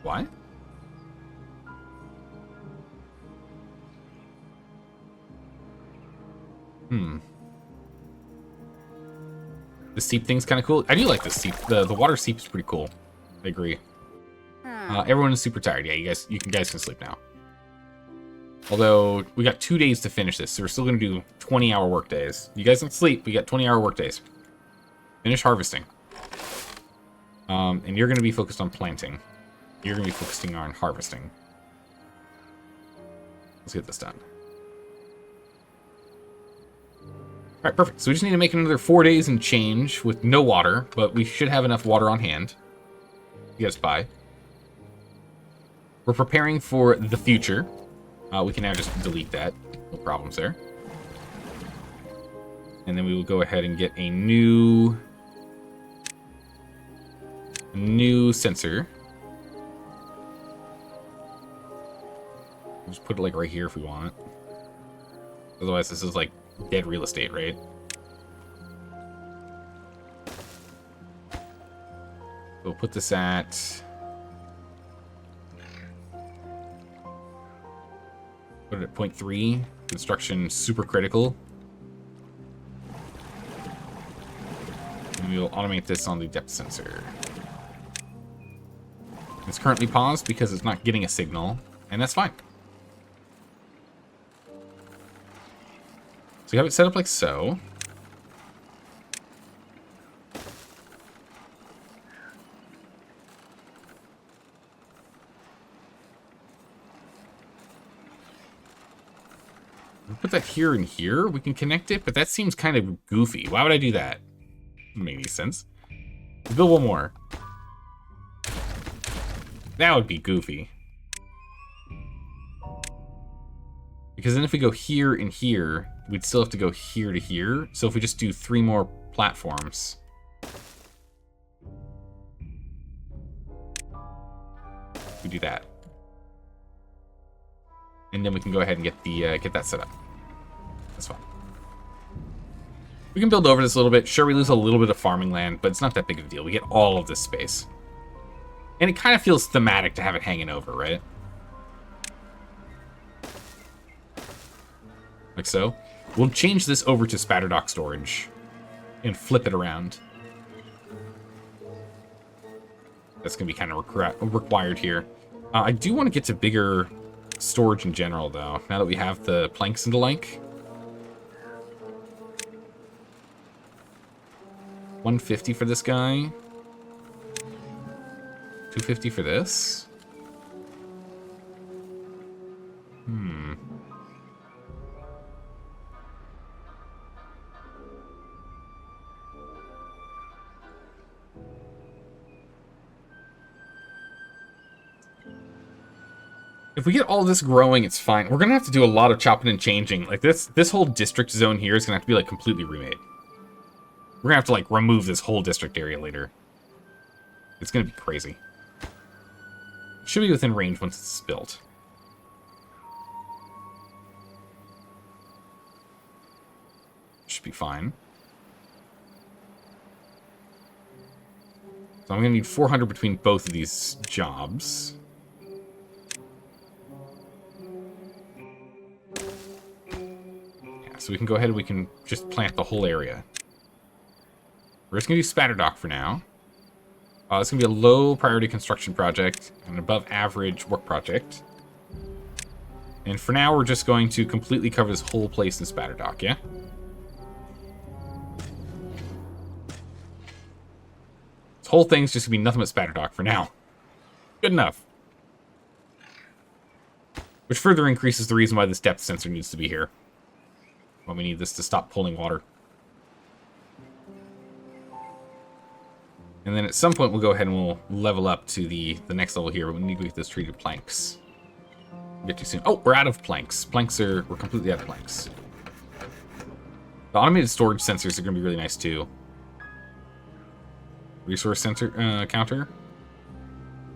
Why? The seep thing's kind of cool. I do like this seep. The water seep is pretty cool. I agree. Everyone is super tired. Yeah, you guys can sleep now. Although we got 2 days to finish this, so we're still gonna do 20-hour work days. You guys can sleep. We got 20-hour work days. Finish harvesting. And you're gonna be focused on planting. You're gonna be focusing on harvesting. Let's get this done. All right, perfect. So we just need to make another 4 days and change with no water, but we should have enough water on hand to get us by. We're preparing for the future. We can now just delete that. No problems there. And then we will go ahead and get a new sensor. We'll just put it like right here if we want it. Otherwise, this is like dead real estate, right? We'll put this at... Put it at 0.3. Construction super critical. And we'll automate this on the depth sensor. It's currently paused because it's not getting a signal, and that's fine. So you have it set up like so. We'll put that here and here. We can connect it, but that seems kind of goofy. Why would I do that? Doesn't make any sense. Build one more. That would be goofy. Because then if we go here and here, we'd still have to go here to here. So if we just do 3 more platforms. We do that. And then we can go ahead and get that set up. That's fine. We can build over this a little bit. Sure, we lose a little bit of farming land, but it's not that big of a deal. We get all of this space. And it kind of feels thematic to have it hanging over, right? Like so. We'll change this over to spatterdock storage and flip it around. That's going to be kind of required here. I do want to get to bigger storage in general, though, now that we have the planks and the like. 150 for this guy. 250 for this. If we get all this growing, it's fine. We're gonna have to do a lot of chopping and changing. Like this whole district zone here is gonna have to be like completely remade. We're gonna have to like remove this whole district area later. It's gonna be crazy. It should be within range once it's built. Should be fine. So I'm gonna need 400 between both of these jobs. So we can go ahead and we can just plant the whole area. We're just going to do spatterdock for now. It's going to be a low priority construction project, an above average work project. And for now, we're just going to completely cover this whole place in spatterdock, yeah? This whole thing's just going to be nothing but spatterdock for now. Good enough. Which further increases the reason why this depth sensor needs to be here. Well, we need this to stop pulling water. And then at some point, we'll go ahead and we'll level up to the next level here. But we need to get those treated planks. A bit too soon. Oh, we're out of planks. We're completely out of planks. The automated storage sensors are going to be really nice, too. Resource sensor counter.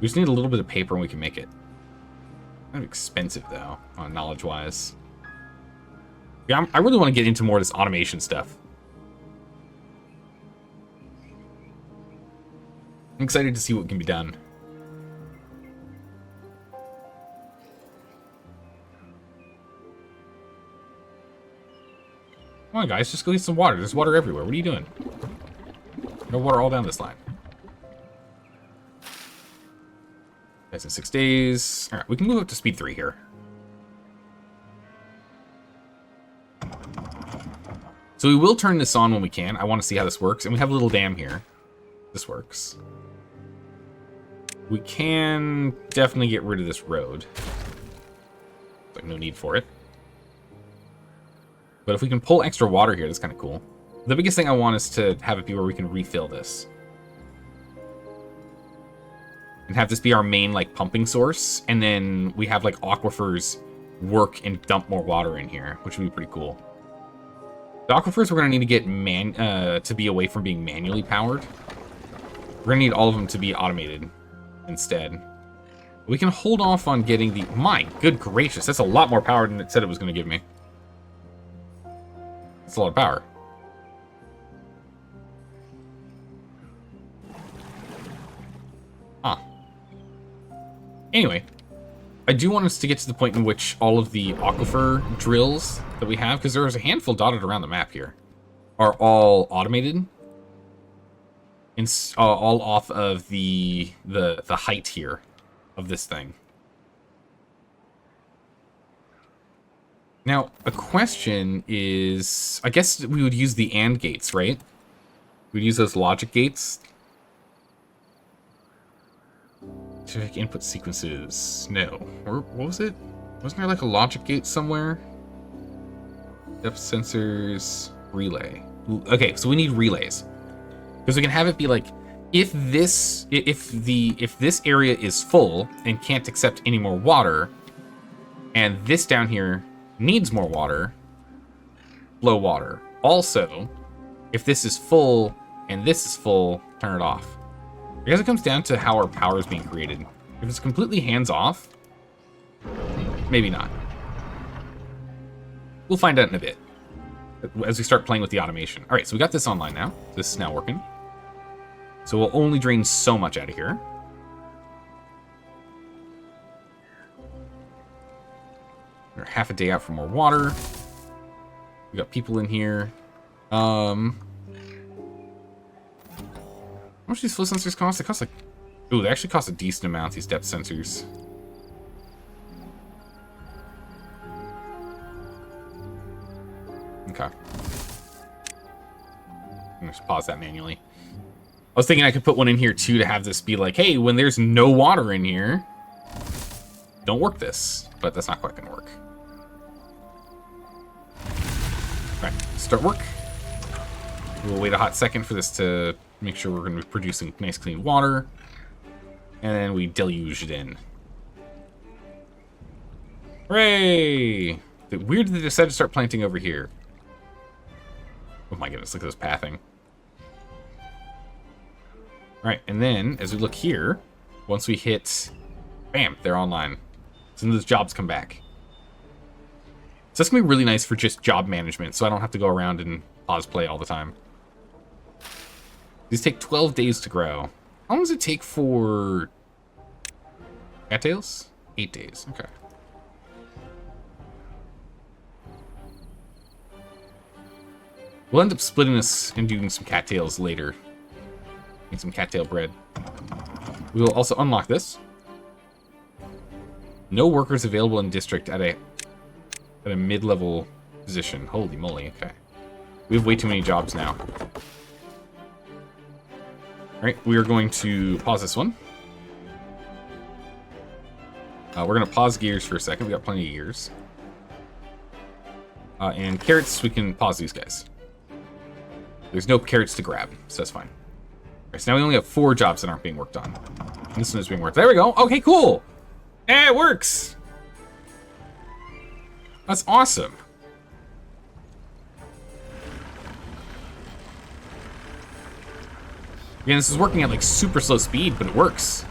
We just need a little bit of paper and we can make it. Kind of expensive, though, knowledge-wise. Yeah, I really want to get into more of this automation stuff. I'm excited to see what can be done. Come on, guys, just go get some water. There's water everywhere. What are you doing? No water all down this line. That's in 6 days. All right, we can move up to speed 3 here. So we will turn this on when we can. I want to see how this works. And we have a little dam here. This works. We can definitely get rid of this road. Like, no need for it. But if we can pull extra water here, that's kind of cool. The biggest thing I want is to have it be where we can refill this. And have this be our main, like, pumping source. And then we have, like, aquifers work and dump more water in here, which would be pretty cool. The aquifers we're going to need to get to be away from being manually powered. We're going to need all of them to be automated instead. We can hold off on getting the... My good gracious, that's a lot more power than it said it was going to give me. That's a lot of power. Huh. Anyway, I do want us to get to the point in which all of the aquifer drills that we have, because there's a handful dotted around the map here, are all automated. And all off of the height here of this thing. Now, a question is, I guess we would use the AND gates, right? We'd use those logic gates. Specific input sequences. No. What was it? Wasn't there like a logic gate somewhere? Depth sensors, relay. Okay, so we need relays. Because we can have it be like if this area is full and can't accept any more water, and this down here needs more water, flow water. Also, if this is full and this is full, turn it off. I guess it comes down to how our power is being created. If it's completely hands-off, maybe not. We'll find out in a bit as we start playing with the automation. All right, so we got this online now. This is now working. So we'll only drain so much out of here. We're half a day out for more water. We got people in here. How much do these flow sensors cost? They cost like... Ooh, they actually cost a decent amount, these depth sensors. Okay. I'm gonna just pause that manually. I was thinking I could put one in here too to have this be like, hey, when there's no water in here, don't work this. But that's not quite gonna work. Alright, start work. We'll wait a hot second for this to make sure we're gonna be producing nice clean water. And then we deluge it in. Hooray! Weird that they decided to start planting over here. Oh my goodness, look at this pathing. Alright, and then, as we look here, once we hit... Bam, they're online. So those jobs come back. So that's going to be really nice for just job management, so I don't have to go around and pause play all the time. These take 12 days to grow. How long does it take for... cattails? 8 days, okay. We'll end up splitting this and doing some cattails later. Make some cattail bread. We will also unlock this. No workers available in district at a mid-level position. Holy moly, okay. We have way too many jobs now. Alright, we are going to pause this one. We're going to pause gears for a second. We got plenty of gears. And carrots, we can pause these guys. There's no carrots to grab, so that's fine. Alright, so now we only have 4 jobs that aren't being worked on. And this one is being worked. There we go. Okay, cool. Hey, it works. That's awesome. Again, this is working at like super slow speed, but it works.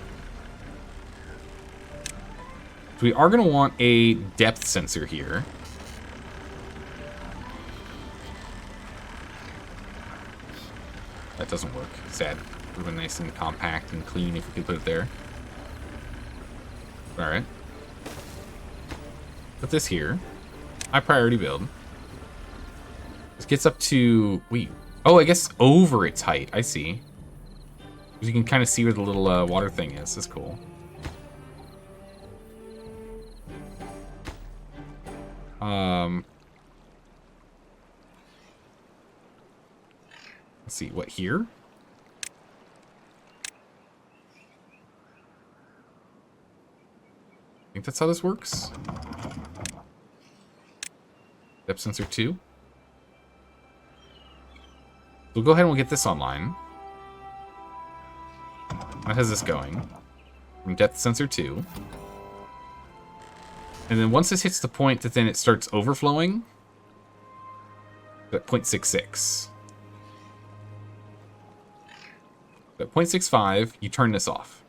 So we are going to want a depth sensor here. That doesn't work. Sad. It would have been nice and compact and clean if we could put it there. Alright. Put this here. High priority build. This gets up to... Wait. Oh, I guess over its height. I see. You can kind of see where the little water thing is. That's cool. Let's see, what, here? I think that's how this works. Depth sensor 2. We'll go ahead and we'll get this online. That has this going. From depth sensor 2. And then once this hits the point that then it starts overflowing, at 0.66. At 0.65, you turn this off.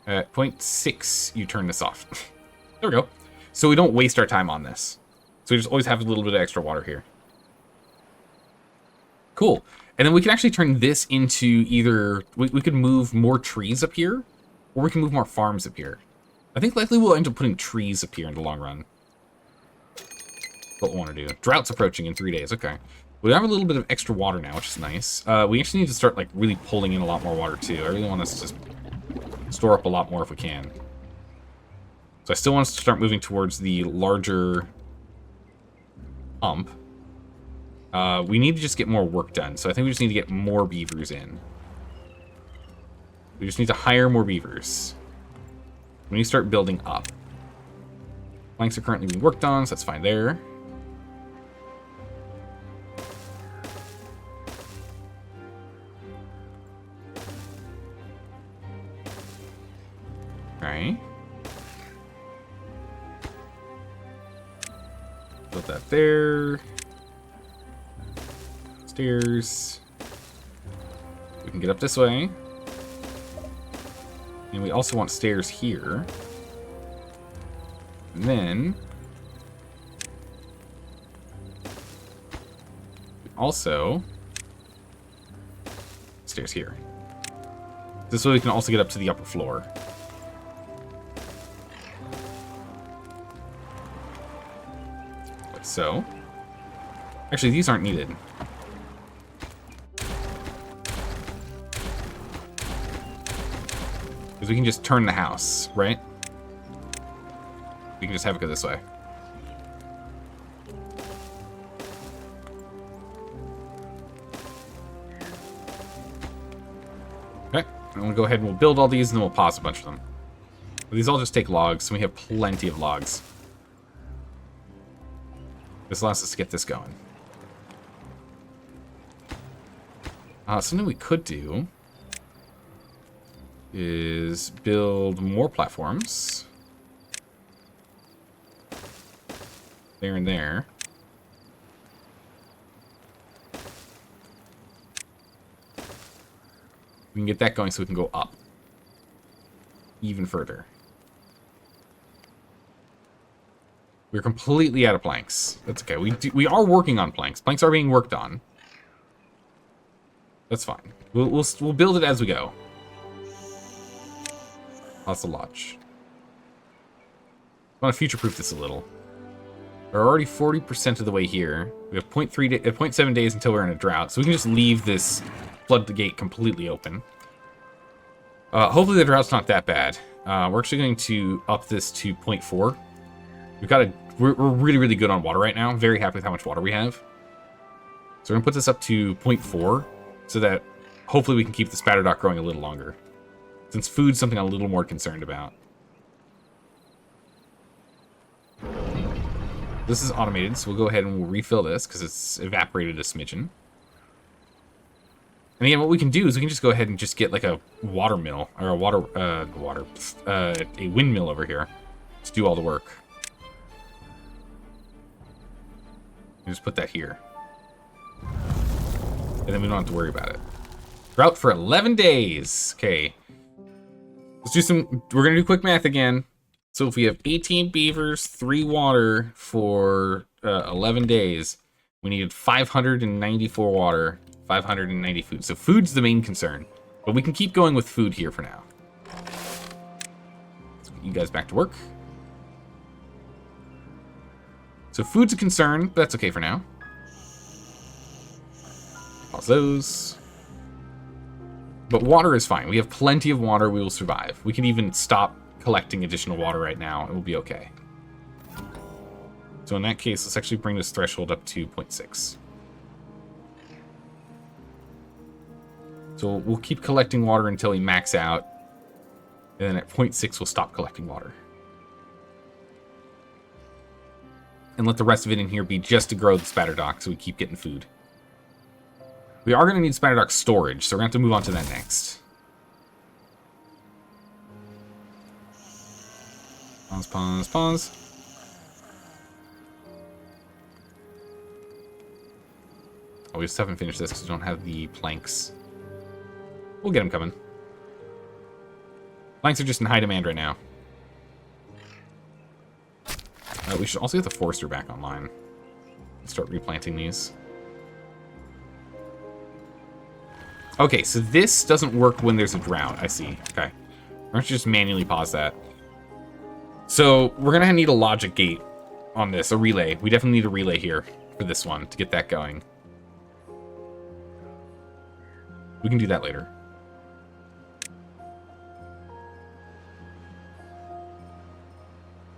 At 0.6, you turn this off. There we go. So we don't waste our time on this. So we just always have a little bit of extra water here. Cool. And then we can actually turn this into either... We could move more trees up here, or we can move more farms up here. I think likely we'll end up putting trees up here in the long run. What we want to do. Drought's approaching in 3 days. Okay. We have a little bit of extra water now, which is nice. We actually need to start like really pulling in a lot more water too. I really want us to just store up a lot more if we can. So I still want us to start moving towards the larger pump. We need to just get more work done. So I think we just need to get more beavers in. We just need to hire more beavers. We need to start building up. Planks are currently being worked on, so that's fine there. Build that there. Stairs. We can get up this way. And we also want stairs here. And then... also... stairs here. This way we can also get up to the upper floor. Like so. Actually, these aren't needed. Because we can just turn the house, right? We can just have it go this way. Okay, I'm going to go ahead and we'll build all these and then we'll pause a bunch of them. But these all just take logs, so we have plenty of logs. This allows us to get this going. Something we could do is build more platforms. There and there. We can get that going so we can go up even further. We're completely out of planks. That's okay. We are working on planks. Planks are being worked on. That's fine. We'll build it as we go. Lots of lodge. I want to future-proof this a little. We're already 40% of the way here. We have 0.7 days until we're in a drought, so we can just leave this flood the gate completely open. Hopefully the drought's not that bad. We're actually going to up this to 0.4. We're really, really good on water right now. I'm very happy with how much water we have. So we're going to put this up to 0.4 so that hopefully we can keep the spatter dock growing a little longer. Since food's something I'm a little more concerned about. This is automated, so we'll go ahead and we'll refill this because it's evaporated a smidgen. And again, what we can do is we can just go ahead and just get like a water mill, or a windmill over here to do all the work. And just put that here. And then we don't have to worry about it. Drought for 11 days. Okay. We're going to do quick math again. So if we have 18 beavers, 3 water for 11 days, we needed 594 water, 590 food. So food's the main concern. But we can keep going with food here for now. Let's get you guys back to work. So food's a concern, but that's okay for now. Pause those. But water is fine. We have plenty of water. We will survive. We can even stop collecting additional water right now. It will be okay. So in that case, let's actually bring this threshold up to 0.6. So we'll keep collecting water until we max out. And then at 0.6, we'll stop collecting water. And let the rest of it in here be just to grow the spatter dock so we keep getting food. We are going to need spatter dock storage, so we're going to have to move on to that next. Pause. Oh, we just haven't finished this because we don't have the planks. We'll get them coming. Planks are just in high demand right now. We should also get the forester back online. Start replanting these. Okay, so this doesn't work when there's a drought. I see. Okay. We're going to just manually pause that. So we're going to need a logic gate on this, a relay. We definitely need a relay here for this one to get that going. We can do that later.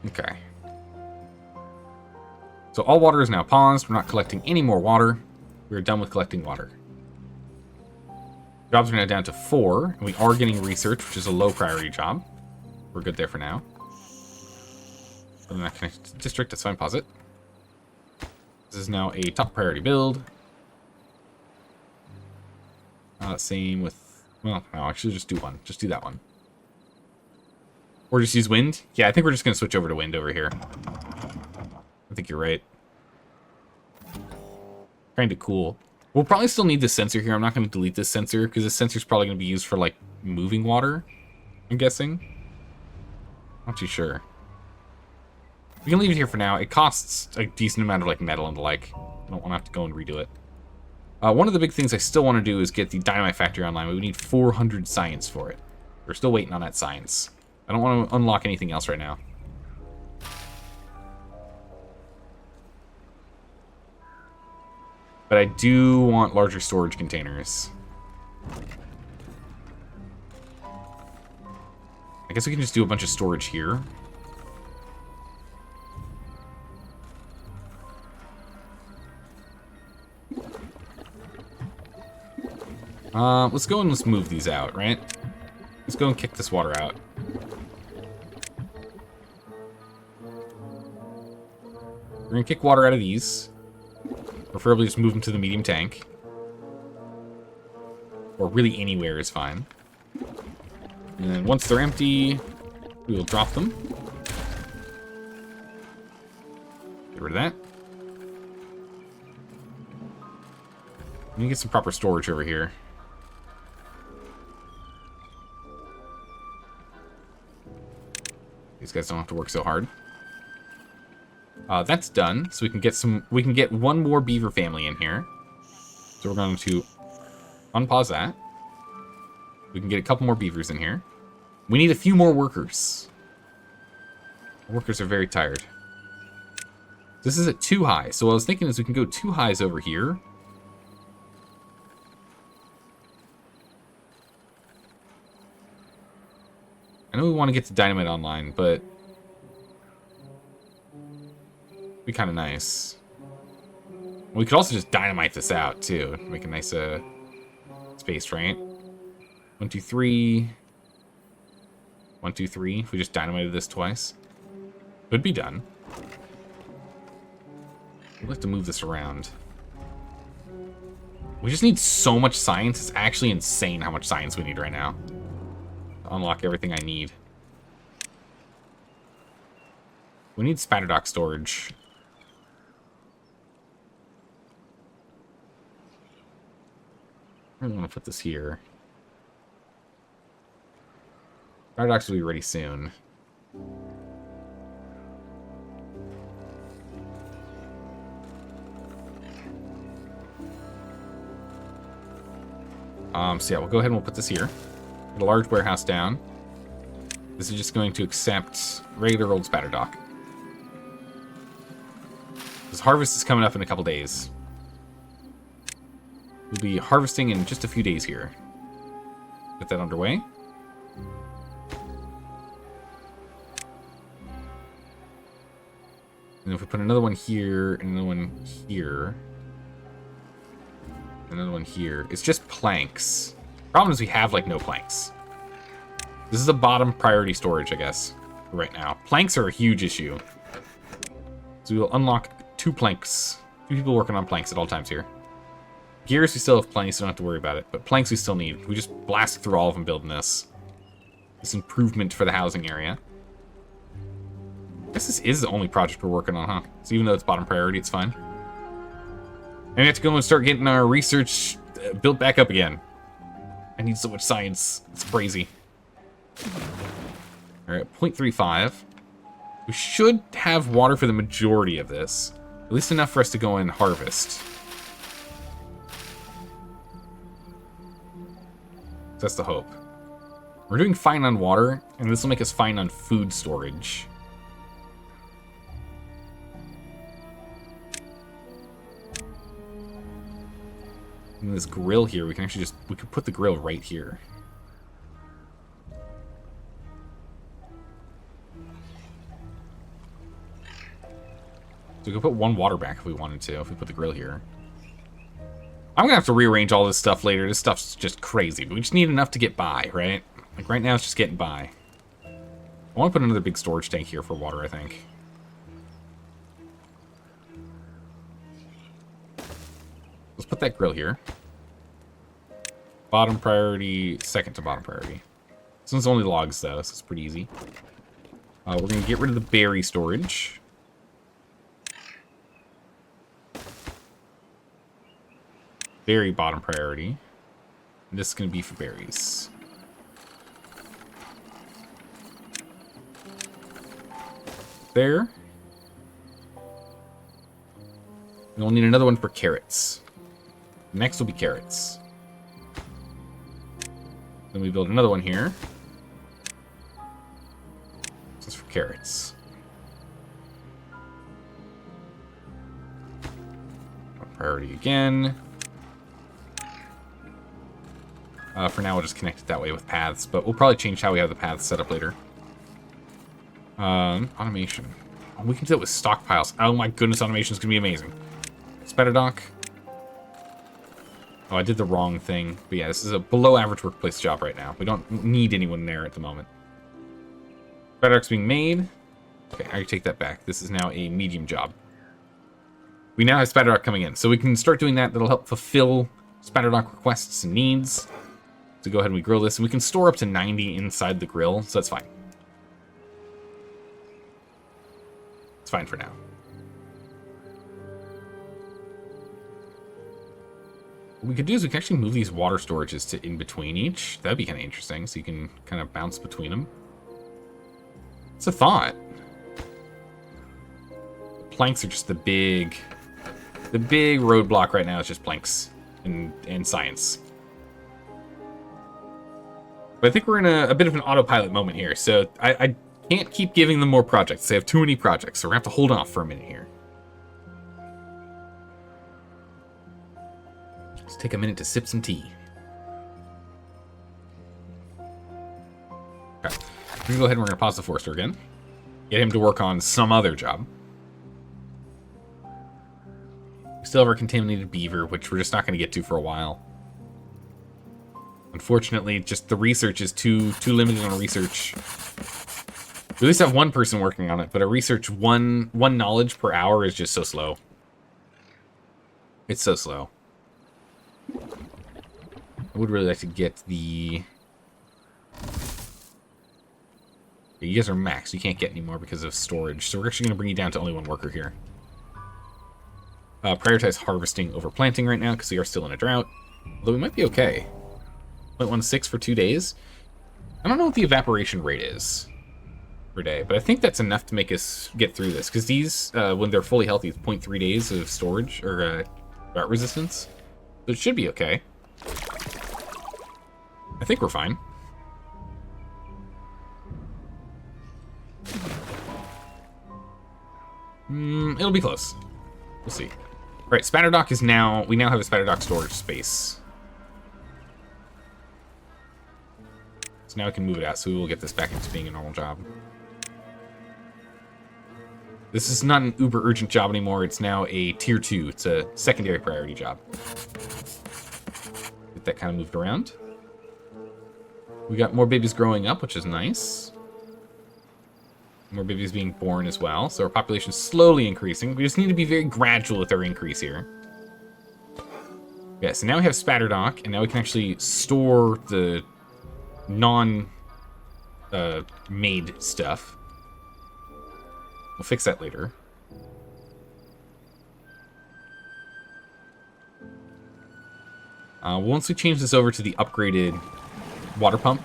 Okay. So all water is now paused. We're not collecting any more water. We're done with collecting water. Jobs are now down to 4, and we are getting research, which is a low priority job. We're good there for now. I'm not connected to the district, that's fine, pause it. This is now a top priority build. Same with, well, no, actually just do one. Just do that one. Or just use wind? Yeah, I think we're just going to switch over to wind over here. I think you're right. Kind of cool. We'll probably still need this sensor here. I'm not going to delete this sensor because this sensor is probably going to be used for, like, moving water, I'm guessing. Not too sure. We can leave it here for now. It costs a decent amount of, like, metal and the like. I don't want to have to go and redo it. One of the big things I still want to do is get the dynamite factory online. We need 400 science for it. We're still waiting on that science. I don't want to unlock anything else right now. But I do want larger storage containers. I guess we can just do a bunch of storage here. Let's go and let's move these out, right? Let's go and kick this water out. We're gonna kick water out of these. Preferably just move them to the medium tank. Or really anywhere is fine. And then once they're empty, we will drop them. Get rid of that. Let me get some proper storage over here. These guys don't have to work so hard. That's done, so we can get one more beaver family in here. So we're going to unpause that. We can get a couple more beavers in here. We need a few more workers. The workers are very tired. This is at 2 high, so what I was thinking is we can go 2 highs over here. I know we want to get the dynamite online, but it'd be kind of nice. We could also just dynamite this out too, make a nice space, right? 1, 2, 3. 1, 2, 3. If we just dynamited this twice, could be done. We'll have to move this around. We just need so much science. It's actually insane how much science we need right now. Unlock everything I need. We need spatter dock storage. I really want to put this here. Spatter docks will be ready soon. So yeah, we'll go ahead and we'll put this here. Put a large warehouse down. This is just going to accept regular old spatter dock. This harvest is coming up in a couple days. We'll be harvesting in just a few days here. Get that underway. And if we put another one here, and another one here, another one here, it's just planks. Problem is we have, like, no planks. This is a bottom priority storage, I guess, right now. Planks are a huge issue. So we'll unlock 2 planks. 2 people working on planks at all times here. Gears, we still have plenty, so don't have to worry about it. But planks we still need. We just blast through all of them building this. This improvement for the housing area. I guess this is the only project we're working on, huh? So even though it's bottom priority, it's fine. And we have to go and start getting our research built back up again. I need so much science. It's crazy. Alright, 0.35. We should have water for the majority of this. At least enough for us to go and harvest. That's the hope. We're doing fine on water, and this will make us fine on food storage. And this grill here, we can actually we could put the grill right here. So we could put 1 water back if we wanted to, if we put the grill here. I'm gonna have to rearrange all this stuff later. This stuff's just crazy, but we just need enough to get by, right? Like right now, it's just getting by. I want to put another big storage tank here for water, I think. Let's put that grill here. Bottom priority, second to bottom priority. This one's only logs, though, so it's pretty easy. We're going to get rid of the berry storage. very bottom priority. And this is going to be for berries. There. And we'll need another one for carrots. Next will be carrots. Then we build another one here. This is for carrots. Priority again. For now, we'll just connect it that way with paths, but we'll probably change how we have the paths set up later. Automation. Oh, we can do it with stockpiles. Oh my goodness, automation is going to be amazing. Spider dock. Oh, I did the wrong thing. But yeah, this is a below average workplace job right now. We don't need anyone there at the moment. Spider dock's being made. Okay, I take that back. This is now a medium job. We now have spider dock coming in, so we can start doing that. That'll help fulfill spider dock requests and needs. So go ahead and we grill this, and we can store up to 90 inside the grill, so that's fine. It's fine for now. What we could do is we can actually move these water storages to in between each. That'd be kind of interesting, so you can kind of bounce between them. It's a thought. Planks are just the big roadblock right now is just planks and science. But I think we're in a bit of an autopilot moment here, so I can't keep giving them more projects. They have too many projects, so we're going to have to hold off for a minute here. Let's take a minute to sip some tea. Okay. We're going to go ahead and we're going to pause the forester again. Get him to work on some other job. We still have our contaminated beaver, which we're just not going to get to for a while. Unfortunately, just the research is too limited on research. We at least have one person working on it, but a research one knowledge per hour is just so slow. It's so slow. I would really like to get the... You guys are maxed. You can't get any more because of storage. So we're actually going to bring you down to only one worker here. Prioritize harvesting over planting right now because we are still in a drought. Although we might be okay. 0.16 for 2 days. I don't know what the evaporation rate is per day, but I think that's enough to make us get through this. Because these, when they're fully healthy, it's 0.3 days of storage or drought resistance. So it should be okay. I think we're fine. It'll be close. We'll see. All right, Spatter Dock is now... We now have a Spatter Dock storage space. So now we can move it out, so we will get this back into being a normal job. This is not an uber urgent job anymore. It's now a tier 2. It's a secondary priority job. Get that kind of moved around. We got more babies growing up, which is nice. More babies being born as well, so our population is slowly increasing. We just need to be very gradual with our increase here. Yeah, so now we have Spatter Dock, and now we can actually store the non-made stuff. We'll fix that later. Once we change this over to the upgraded water pump,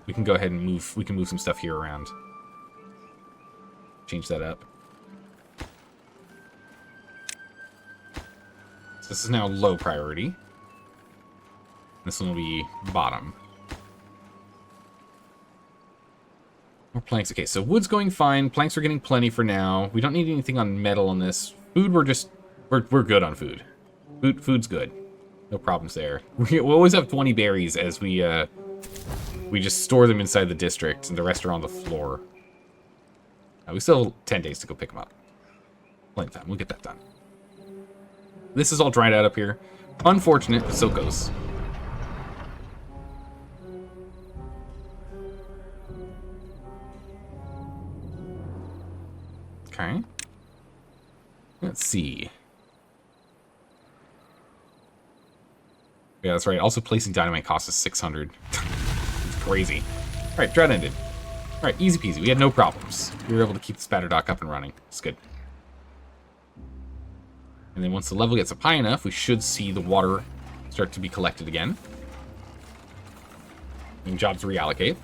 we can go ahead and move. We can move some stuff here around. Change that up. So this is now low priority. This one will be bottom. More planks. Okay, so wood's going fine. Planks are getting plenty for now. We don't need anything on metal on this. Food, we're good on food. Food's good. No problems there. We always have 20 berries as we just store them inside the district, and the rest are on the floor. We still have 10 days to go pick them up. Plenty of time. We'll get that done. This is all dried out up here. Unfortunate, but so goes. Okay. Let's see. Yeah, that's right. Also, placing dynamite costs us 600. It's crazy. All right, drought ended. All right, easy peasy. We had no problems. We were able to keep the Spatter Dock up and running. It's good. And then once the level gets up high enough, we should see the water start to be collected again. And jobs reallocate.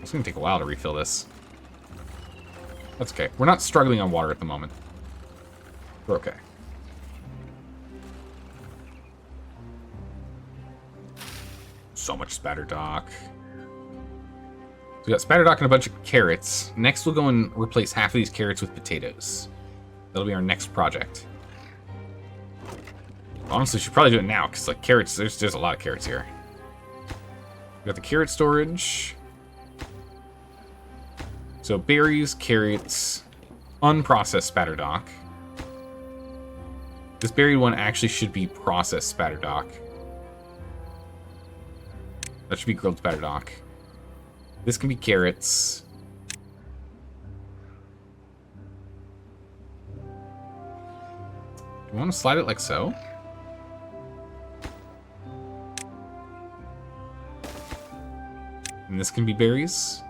It's going to take a while to refill this. That's okay. We're not struggling on water at the moment. We're okay. So much spatter dock. So we got spatter dock and a bunch of carrots. Next, we'll go and replace half of these carrots with potatoes. That'll be our next project. Honestly, we should probably do it now, because like carrots, there's a lot of carrots here. We got the carrot storage. So berries, carrots, unprocessed spatter dock. This buried one actually should be processed spatter dock. That should be grilled spatter dock. This can be carrots. Do you want to slide it like so? And this can be berries.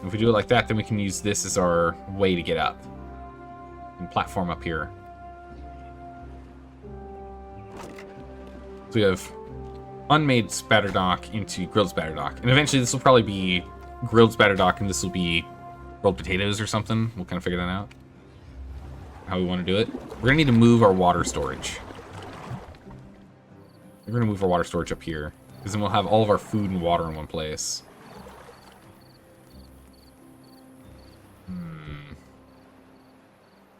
If we do it like that, then we can use this as our way to get up. And platform up here. So we have unmade spatter dock into grilled spatter dock. And eventually this will probably be grilled spatter dock and this will be grilled potatoes or something. We'll kind of figure that out. How we want to do it. We're going to need to move our water storage. We're going to move our water storage up here. Because then we'll have all of our food and water in one place.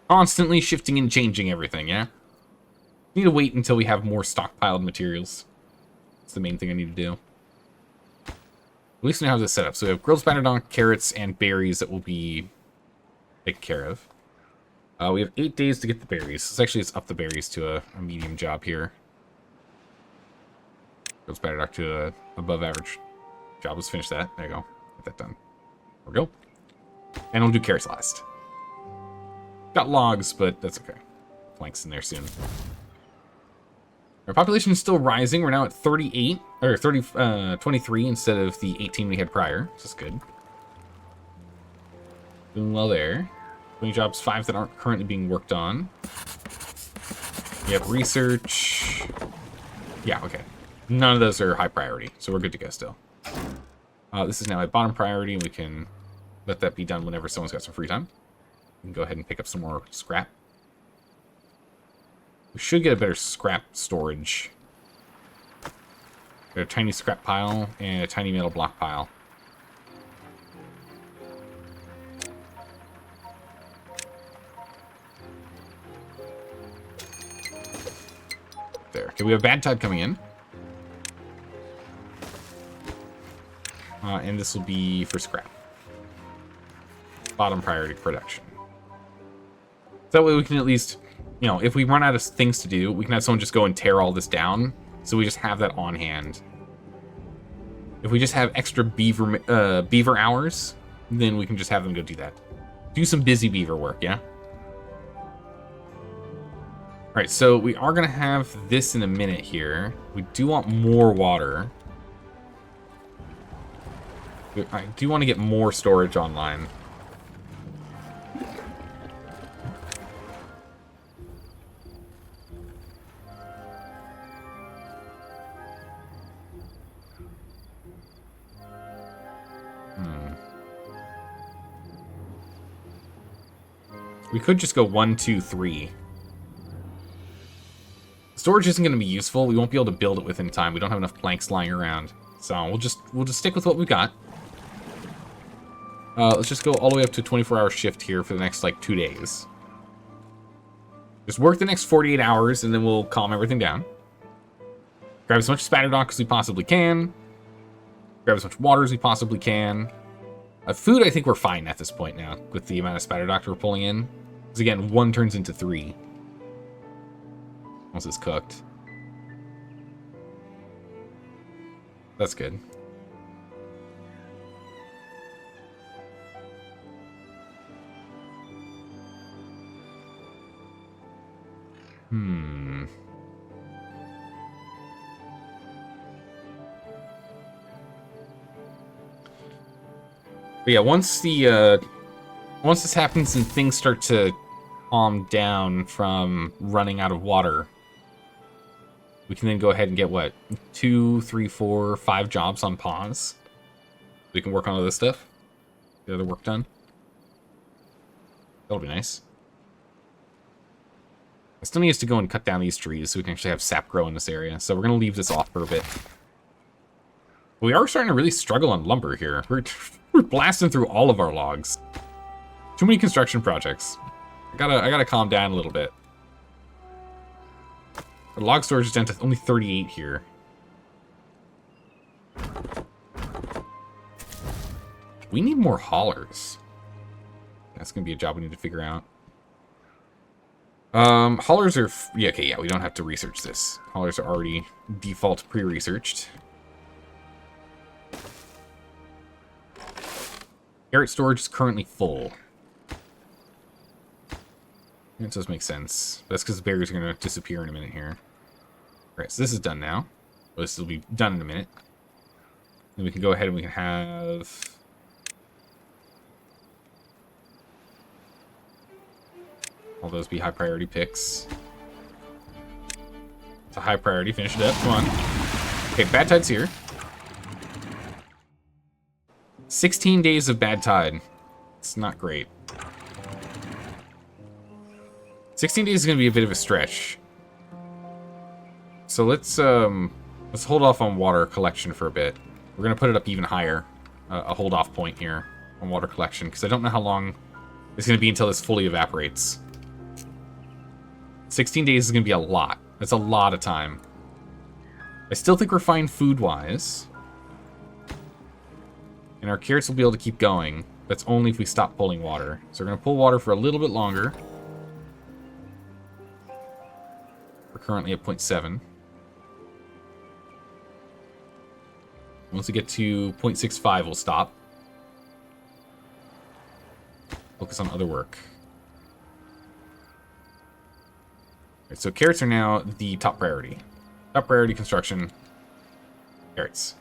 Constantly shifting and changing everything, yeah? Need to wait until we have more stockpiled materials. That's the main thing I need to do. At least we know how this set up. So we have grilled spatter dock, carrots, and berries that will be taken care of. We have 8 days to get the berries. It's up the berries to a medium job here. Grilled spatter dock to a above average job. Let's finish that. There you go. Get that done. There we go. And we'll do carrots last. Got logs, but that's okay. Planks in there soon. Our population is still rising. We're now at 38, or 23 instead of the 18 we had prior, which is good. Doing well there. 20 jobs, 5 that aren't currently being worked on. We have research. Yeah, okay. None of those are high priority, so we're good to go still. This is now at bottom priority, and we can let that be done whenever someone's got some free time. We can go ahead and pick up some more scrap. We should get a better scrap storage. Got a tiny scrap pile and a tiny metal block pile. There. Okay, we have bad tide coming in. And this will be for scrap. Bottom priority production. That way we can at least, you know, if we run out of things to do, we can have someone just go and tear all this down. So we just have that on hand. If we just have extra beaver hours, then we can just have them go do that. Do some busy beaver work, yeah? Alright, so we are going to have this in a minute here. We do want more water. I do want to get more storage online. We could just go 1, 2, 3. Storage isn't going to be useful. We won't be able to build it within time. We don't have enough planks lying around. So we'll just stick with what we've got. Let's just go all the way up to a 24-hour shift here for the next, like, 2 days. Just work the next 48 hours, and then we'll calm everything down. Grab as much spatter dock as we possibly can. Grab as much water as we possibly can. Food, I think we're fine at this point now, with the amount of spatter dock we're pulling in. Because, again, 1 turns into 3. Once it's cooked. That's good. But yeah, once this happens and things start to calm down from running out of water, we can then go ahead and get, what, 2, 3, 4, 5 jobs on pause. We can work on all this stuff. Get other work done. That'll be nice. I still need us to go and cut down these trees so we can actually have sap grow in this area. So we're going to leave this off for a bit. We are starting to really struggle on lumber here. We're blasting through all of our logs. Too many construction projects. I gotta calm down a little bit. Our log storage is down to only 38 here. We need more haulers. That's gonna be a job we need to figure out. Haulers are... yeah, okay, yeah, we don't have to research this. Haulers are already default pre-researched. Carrot storage is currently full. It does make sense. That's because the berries are going to disappear in a minute here. Alright, so this is done now. Well, this will be done in a minute. Then we can go ahead and we can have... all those be high priority picks. It's a high priority. Finish it up. Come on. Okay, bad tide's here. 16 days of bad tide. It's not great. 16 days is going to be a bit of a stretch. So let's hold off on water collection for a bit. We're going to put it up even higher. A hold off point here on water collection, because I don't know how long it's going to be until this fully evaporates. 16 days is going to be a lot. That's a lot of time. I still think we're fine food-wise. And our carrots will be able to keep going. That's only if we stop pulling water. So we're going to pull water for a little bit longer. We're currently at 0.7. Once we get to 0.65, we'll stop. Focus on other work. Right, so carrots are now the top priority. Top priority construction. Carrots.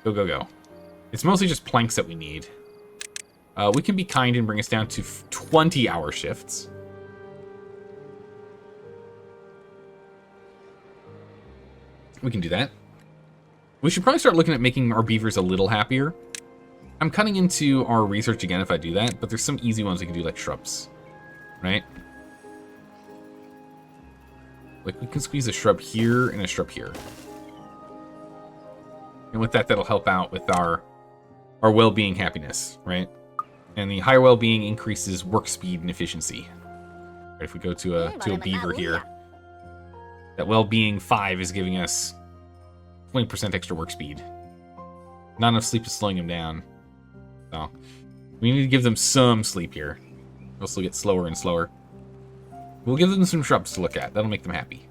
Go, go, go. It's mostly just planks that we need. We can be kind and bring us down to 20-hour shifts. We can do that. We should probably start looking at making our beavers a little happier. I'm cutting into our research again if I do that, but there's some easy ones we can do, like shrubs. Right? Like, we can squeeze a shrub here and a shrub here. And with that, that'll help out with our well-being happiness, right? And the higher well-being increases work speed and efficiency. Right, if we go to a beaver here, that well-being 5 is giving us 20% extra work speed. Not enough sleep is slowing them down. So, we need to give them some sleep here. They'll still get slower and slower. We'll give them some shrubs to look at. That'll make them happy.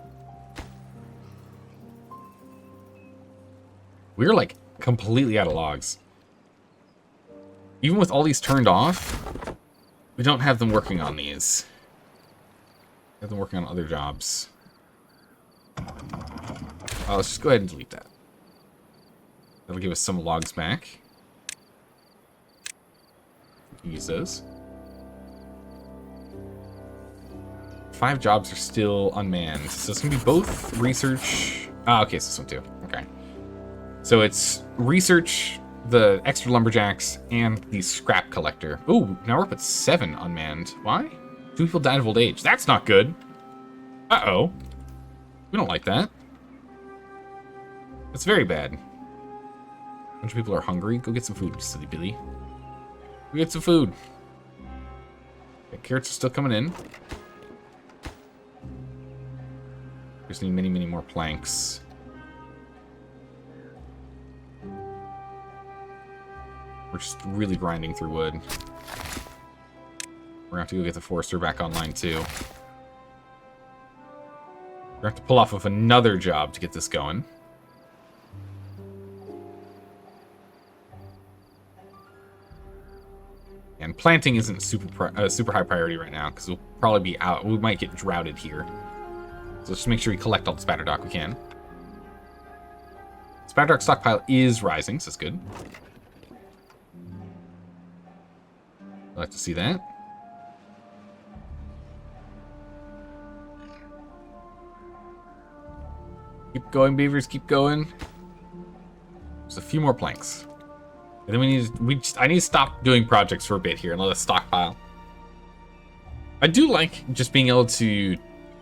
We're, like, completely out of logs. Even with all these turned off, we don't have them working on these. We have them working on other jobs. Let's just go ahead and delete that. That'll give us some logs back. We can use those. 5 jobs are still unmanned. So it's going to be both research... okay, so this one too. Okay. So it's research, the extra lumberjacks, and the scrap collector. Ooh, now we're up at 7 unmanned. Why? 2 people died of old age. That's not good. Uh-oh. We don't like that. That's very bad. A bunch of people are hungry. Go get some food, silly Billy. Go get some food. Okay, carrots are still coming in. Just need many, many more planks. We're just really grinding through wood. We're gonna have to go get the forester back online too. We're gonna have to pull off of another job to get this going. And planting isn't super high priority right now because we'll probably be out. We might get droughted here. So let's just make sure we collect all the spatterdock we can. Spatterdock stockpile is rising, so that's good. I'd like to see that. Keep going, beavers. Keep going. There's a few more planks. And then I need to stop doing projects for a bit here and let us stockpile. I do like just being able to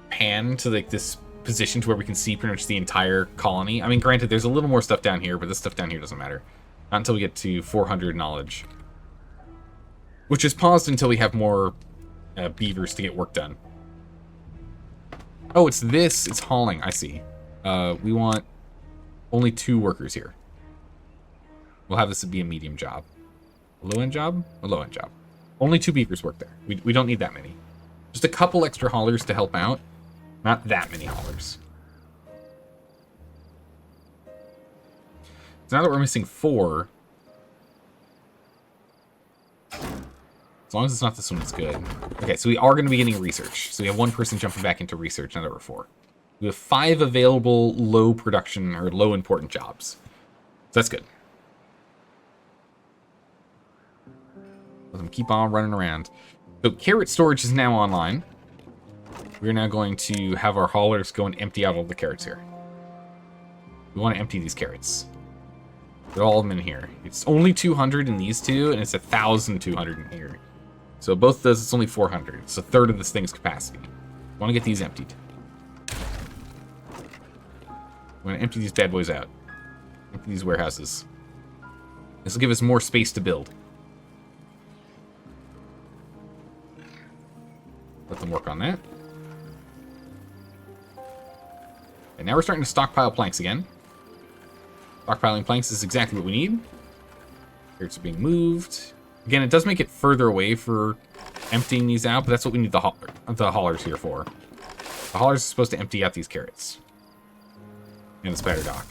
pan to like this position to where we can see pretty much the entire colony. I mean, granted, there's a little more stuff down here, but this stuff down here doesn't matter. Not until we get to 400 knowledge. Which is paused until we have more beavers to get work done. Oh, it's this. It's hauling. I see. We want only 2 workers here. We'll have this be a medium job. A low-end job? A low-end job. Only 2 beavers work there. We don't need that many. Just a couple extra haulers to help out. Not that many haulers. So now that we're missing 4... As long as it's not this one, it's good. Okay, so we are going to be getting research. So we have 1 person jumping back into research now that we're 4. We have 5 available low production or low important jobs. So that's good. Let them keep on running around. So carrot storage is now online. We're now going to have our haulers go and empty out all the carrots here. We want to empty these carrots. They're all of them in here. It's only 200 in these 2, and it's 1,200 in here. So both of those, it's only 400. It's a third of this thing's capacity. We want to get these emptied. We're going to empty these bad boys out. Empty these warehouses. This will give us more space to build. Let them work on that. And now we're starting to stockpile planks again. Stockpiling planks is exactly what we need. Carrots are being moved. Again, it does make it further away for emptying these out, but that's what we need the haulers here for. The haulers are supposed to empty out these carrots. And the spider dock.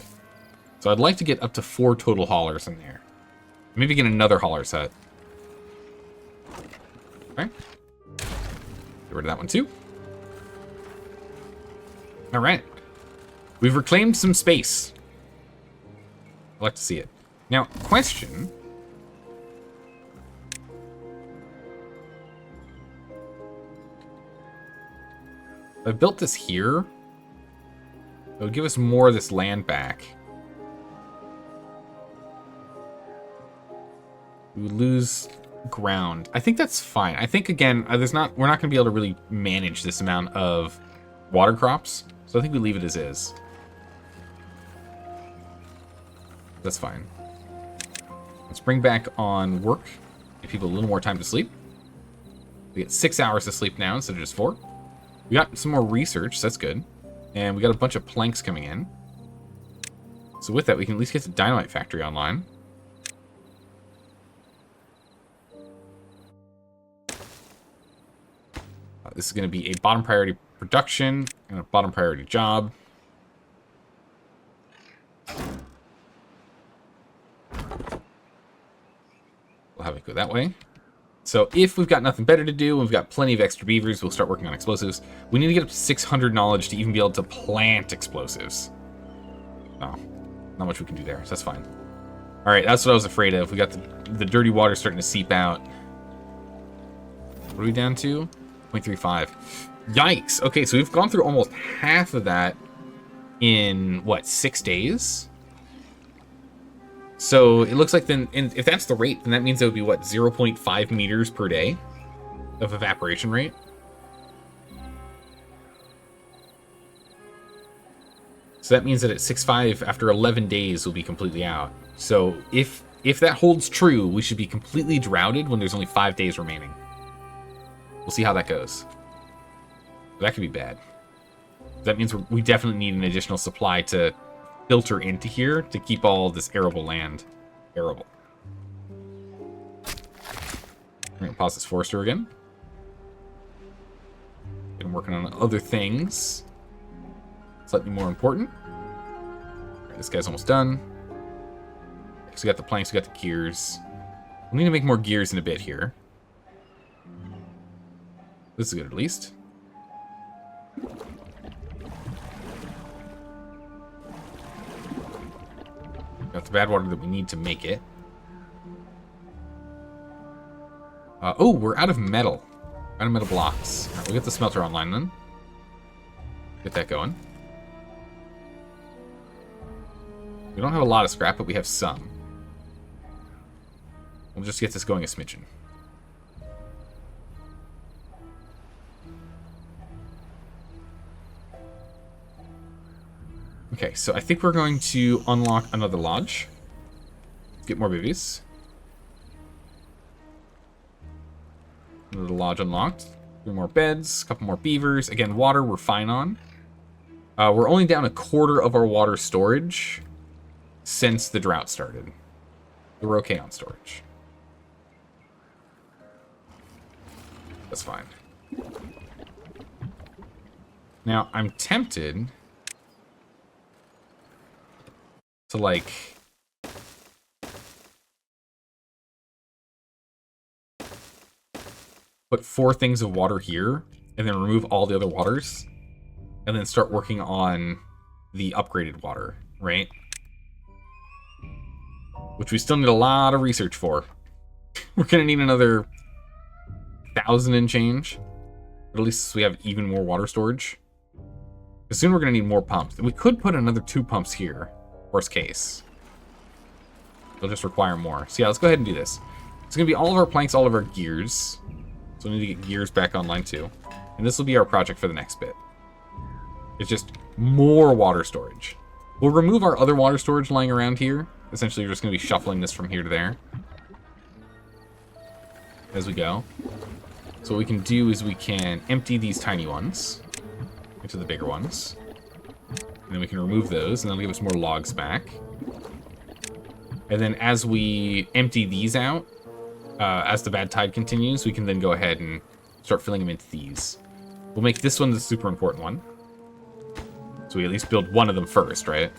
So I'd like to get up to 4 total haulers in there. Maybe get another hauler set. Okay. Get rid of that one too. Alright. We've reclaimed some space. I'd like to see it. Now, question. If I built this here, it would give us more of this land back. We would lose ground. I think that's fine. I think, again, we're not going to be able to really manage this amount of water crops. So I think we leave it as is. That's fine. Let's bring back on work. Give people a little more time to sleep. We get 6 hours of sleep now instead of just 4. We got some more research, so that's good. And we got a bunch of planks coming in. So with that, we can at least get the dynamite factory online. This is going to be a bottom priority production and a bottom priority job. We'll have it go that way. So if we've got nothing better to do, and we've got plenty of extra beavers, we'll start working on explosives. We need to get up to 600 knowledge to even be able to plant explosives. No, not much we can do there, so that's fine. All right, that's what I was afraid of. We got the dirty water starting to seep out. What are we down to? 0.35. Yikes. Okay, so we've gone through almost half of that in, what, 6 days? So it looks like then, and if that's the rate, then that means it would be, what, 0.5 meters per day of evaporation rate? So that means that at 6.5, after 11 days, we'll be completely out. So if that holds true, we should be completely droughted when there's only 5 days remaining. We'll see how that goes. That could be bad. That means we definitely need an additional supply to filter into here to keep all this arable land arable. We're going to pause this forester again. Get him working on other things. Slightly more important. Right, this guy's almost done. So we got the planks, we got the gears. We need to make more gears in a bit here. This is good at least. Got the bad water that we need to make it. Oh, we're out of metal. Out of metal blocks. All right, we'll get the smelter online then. Get that going. We don't have a lot of scrap, but we have some. We'll just get this going a smidgen. Okay, so I think we're going to unlock another lodge. Get more babies. Another lodge unlocked. 3 more beds, a couple more beavers. Again, water we're fine on. We're only down a quarter of our water storage since the drought started. We're okay on storage. That's fine. Now, I'm tempted to, like, put 4 things of water here, and then remove all the other waters, and then start working on the upgraded water, right? Which we still need a lot of research for. We're gonna need another 1,000 and change. But at least we have even more water storage. Because soon we're gonna need more pumps. And we could put another 2 pumps here, worst case. They'll just require more. So yeah, let's go ahead and do this. It's gonna be all of our planks, all of our gears. So we need to get gears back online too. And this will be our project for the next bit. It's just more water storage. We'll remove our other water storage lying around here. Essentially, we're just going to be shuffling this from here to there as we go. So what we can do is we can empty these tiny ones into the bigger ones. And then we can remove those, and that'll give us more logs back. And then as we empty these out, as the bad tide continues, we can then go ahead and start filling them into these. We'll make this one the super important one. So we at least build one of them first, right?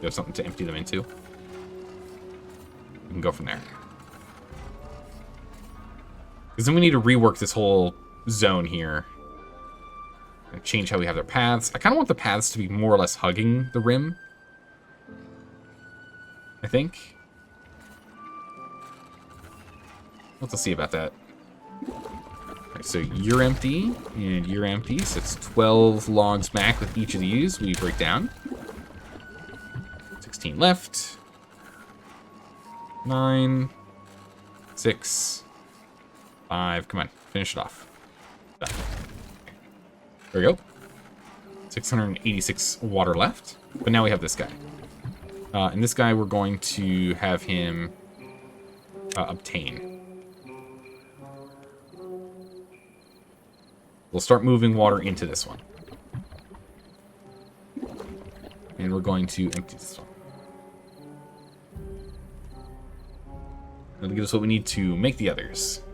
We have something to empty them into. We can go from there. Because then we need to rework this whole zone here. And change how we have their paths. I kind of want the paths to be more or less hugging the rim. I think. Let's see about that. Alright, so you're empty, and you're empty. So it's 12 logs back with each of these. We break down. 16 left. 9. 6. 5. Come on, finish it off. Done. There we go. 686 water left. But now we have this guy. And this guy, we're going to have him obtain. We'll start moving water into this one. And we're going to empty this one. That'll give us what we need to make the others.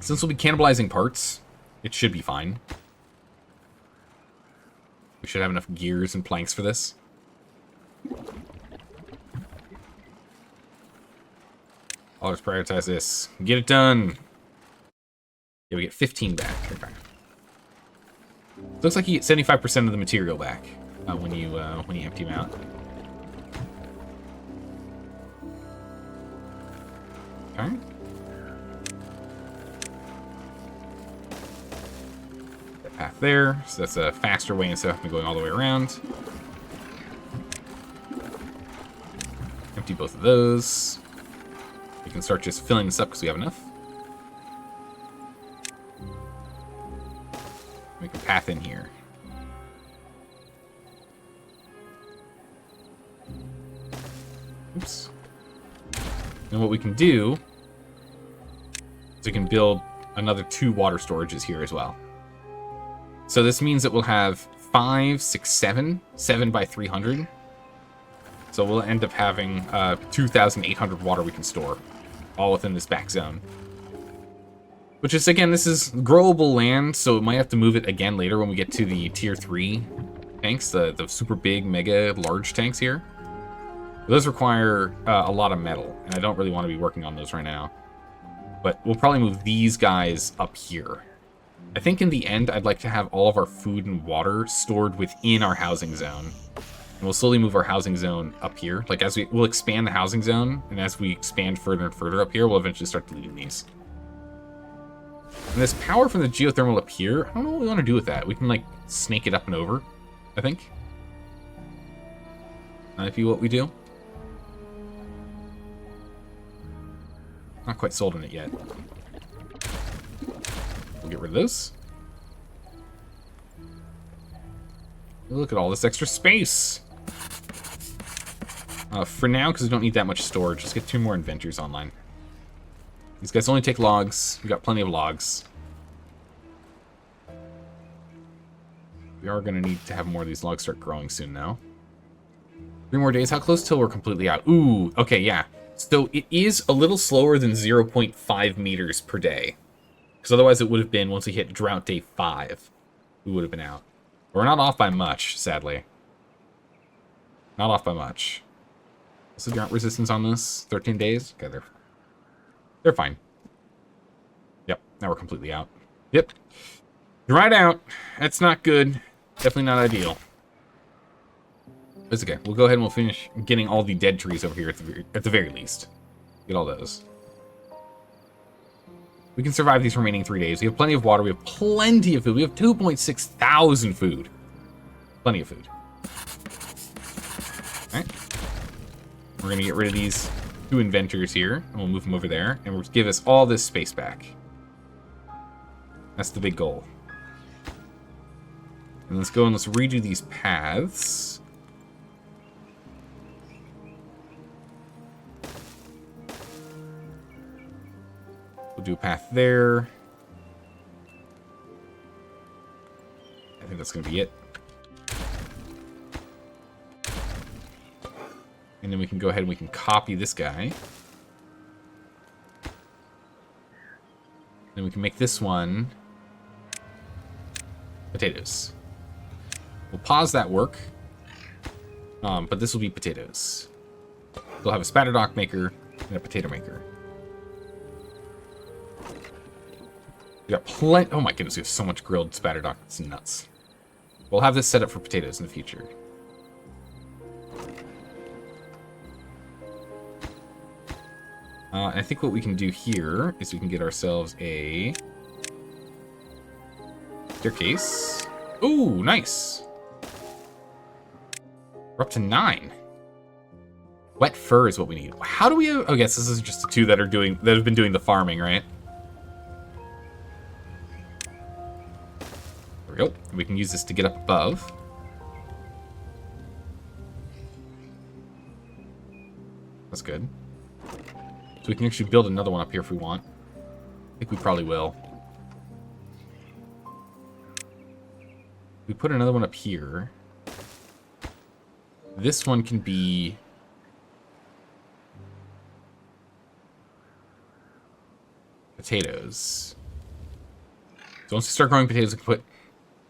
Since we'll be cannibalizing parts, it should be fine. We should have enough gears and planks for this. I'll just prioritize this. Get it done. Yeah, we get 15 back. Okay. Looks like you get 75% of the material back when you empty them out. Okay. That path there, so that's a faster way instead of going all the way around. Empty both of those. We can start just filling this up because we have enough. Make a path in here. Oops. And what we can do is we can build another 2 water storages here as well. So this means that we'll have 5, 6, 7 by 300. So we'll end up having 2,800 water we can store, all within this back zone. Which is, again, this is growable land, so we might have to move it again later when we get to the tier 3 tanks, the super big, mega large tanks here. Those require a lot of metal, and I don't really want to be working on those right now. But we'll probably move these guys up here. I think in the end, I'd like to have all of our food and water stored within our housing zone. And we'll slowly move our housing zone up here. Like, we'll expand the housing zone, and as we expand further and further up here, we'll eventually start deleting these. And this power from the geothermal up here, I don't know what we want to do with that. We can, like, snake it up and over, I think. That might be what we do. Not quite sold on it yet. We'll get rid of those. Look at all this extra space. For now, because we don't need that much storage, let's get 2 more inventors online. These guys only take logs. We got plenty of logs. We are going to need to have more of these logs start growing soon now. 3 more days. How close till we're completely out? Ooh, okay, yeah. So it is a little slower than 0.5 meters per day. Because otherwise it would have been, once we hit drought day 5, we would have been out. But we're not off by much, sadly. Not off by much. What's the drought resistance on this? 13 days? Okay, they're fine. Yep, now we're completely out. Yep. Dried out. That's not good. Definitely not ideal. It's okay. We'll go ahead and we'll finish getting all the dead trees over here at the very least. Get all those. We can survive these remaining 3 days. We have plenty of water. We have plenty of food. We have 2.6 thousand food. Plenty of food. All right. We're going to get rid of these 2 inventors here, and we'll move them over there, and we'll give us all this space back. That's the big goal. And let's go and let's redo these paths. We'll do a path there. I think that's going to be it. And then we can go ahead and we can copy this guy. Then we can make this one potatoes. We'll pause that work. But this will be potatoes. We'll have a spatter dock maker and a potato maker. We got plenty. Oh my goodness, we have so much grilled spatter dock. It's nuts. We'll have this set up for potatoes in the future. I think what we can do here is we can get ourselves a staircase. Ooh, nice. We're up to 9. Wet fur is what we need. How do we have... Oh, yes, this is just the 2 that have been doing the farming, right? There we go. We can use this to get up above. That's good. So we can actually build another one up here if we want. I think we probably will. We put another one up here. This one can be... potatoes. So once we start growing potatoes, we can put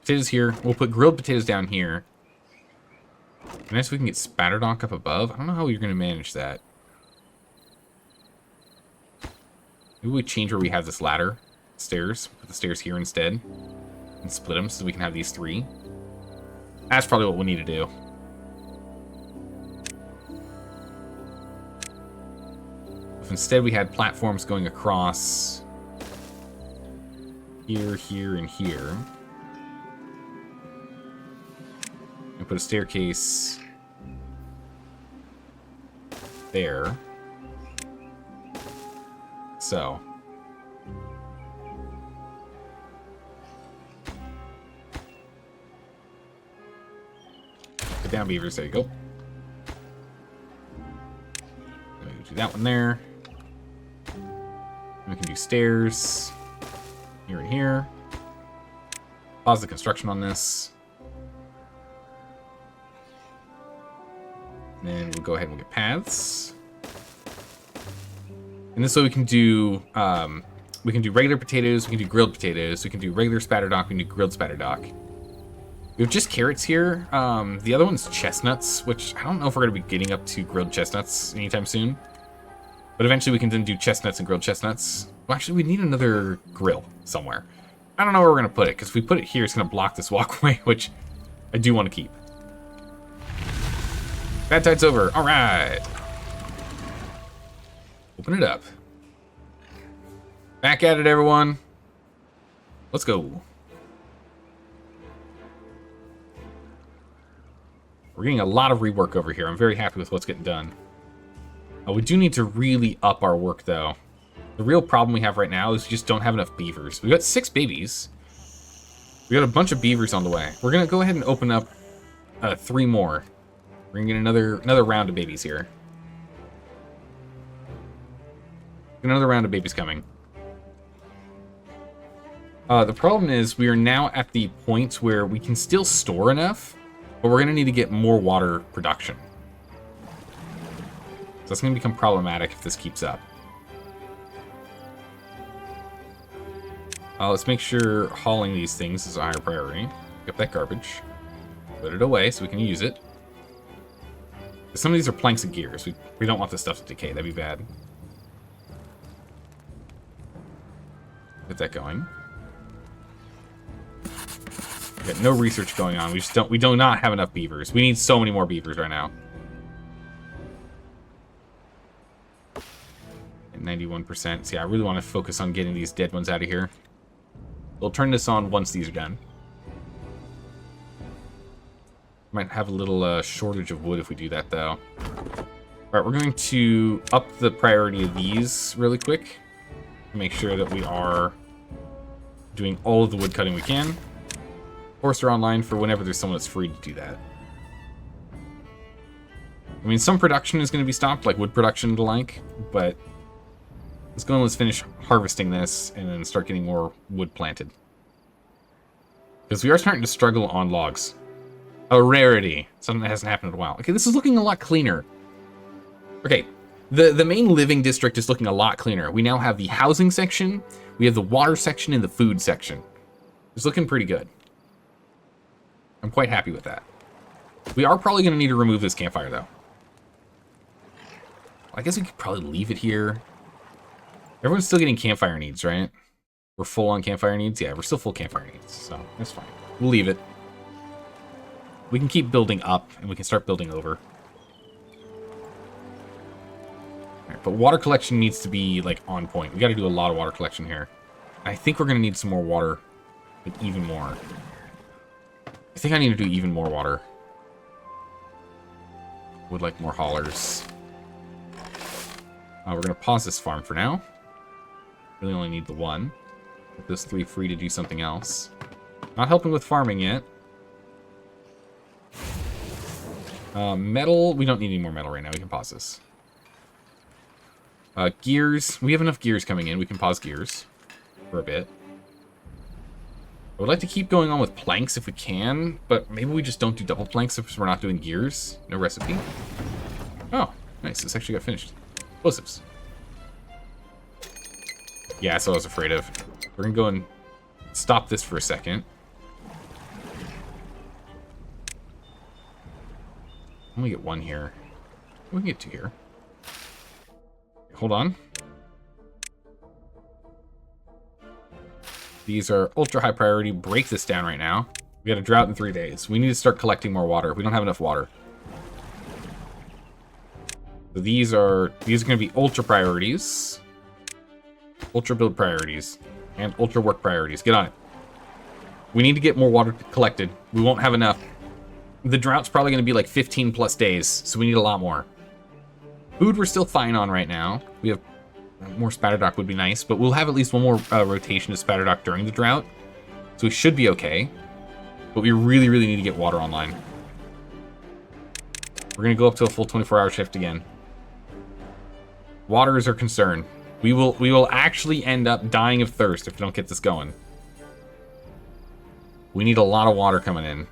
potatoes here. We'll put grilled potatoes down here. And next we can get spatter dock up above. I don't know how you're going to manage that. Maybe we change where we have this ladder. Stairs. Put the stairs here instead. And split them so we can have these 3. That's probably what we need to do. If instead we had platforms going across here, here, and here. And put a staircase there. So. Get down, beavers. There you go. Do that one there. And we can do stairs here and here. Pause the construction on this. And then we'll go ahead and get paths. And this way we can do regular potatoes, we can do grilled potatoes, we can do regular spatter dock, we can do grilled spatter dock. We have just carrots here. The other one's chestnuts, which I don't know if we're going to be getting up to grilled chestnuts anytime soon. But eventually we can then do chestnuts and grilled chestnuts. Well, actually, we need another grill somewhere. I don't know where we're going to put it, because if we put it here, it's going to block this walkway, which I do want to keep. Bad tide's over. All right. Open it up. Back at it, everyone. Let's go. We're getting a lot of rework over here. I'm very happy with what's getting done. We do need to really up our work, though. The real problem we have right now is we just don't have enough beavers. We've got 6 babies. We got a bunch of beavers on the way. We're going to go ahead and open up 3 more. We're going to get another round of babies here. Another round of babies coming. The problem is we are now at the point where we can still store enough, but we're going to need to get more water production. So that's going to become problematic if this keeps up. Let's make sure hauling these things is a higher priority. Pick up that garbage. Put it away so we can use it. Some of these are planks and gears. We don't want this stuff to decay. That'd be bad. Get that going. We got no research going on. We do not have enough beavers. We need so many more beavers right now. At 91%. So yeah, I really want to focus on getting these dead ones out of here. We'll turn this on once these are done. Might have a little shortage of wood if we do that, though. Alright, we're going to up the priority of these really quick. Make sure that we are doing all of the wood cutting we can. Forster online for whenever there's someone that's free to do that. I mean, some production is going to be stopped, like wood production and the like, but let's go and let's finish harvesting this and then start getting more wood planted. Because we are starting to struggle on logs. A rarity. Something that hasn't happened in a while. Okay, this is looking a lot cleaner. Okay, the main living district is looking a lot cleaner. We now have the housing section, we have the water section, and the food section. It's looking pretty good. I'm quite happy with that. We are probably going to need to remove this campfire, though. I guess we could probably leave it here. Everyone's still getting campfire needs, right? We're full on campfire needs? Yeah, we're still full campfire needs, so that's fine. We'll leave it. We can keep building up, and we can start building over. Alright, but water collection needs to be, like, on point. We gotta do a lot of water collection here. I think we're gonna need some more water. Like, even more. I think I need to do even more water. Would like more haulers. We're gonna pause this farm for now. Really only need the one. Put those 3 free to do something else. Not helping with farming yet. Metal, we don't need any more metal right now. We can pause this. Gears, we have enough gears coming in. We can pause gears for a bit. I would like to keep going on with planks if we can, but maybe we just don't do double planks if we're not doing gears. No recipe. Oh, nice. This actually got finished. Explosives. Yeah, that's what I was afraid of. We're going to go and stop this for a second. I'm going to get 1 here. We can get 2 here. Hold on. These are ultra high priority. Break this down right now. We got a drought in 3 days. We need to start collecting more water. We don't have enough water. So these are going to be ultra priorities. Ultra build priorities. And ultra work priorities. Get on it. We need to get more water collected. We won't have enough. The drought's probably going to be like 15 plus days, so we need a lot more. Food we're still fine on right now. We have more spatterdock would be nice, but we'll have at least one more rotation of spatterdock during the drought. So we should be okay. But we really, really need to get water online. We're going to go up to a full 24-hour shift again. Water is our concern. We will actually end up dying of thirst if we don't get this going. We need a lot of water coming in.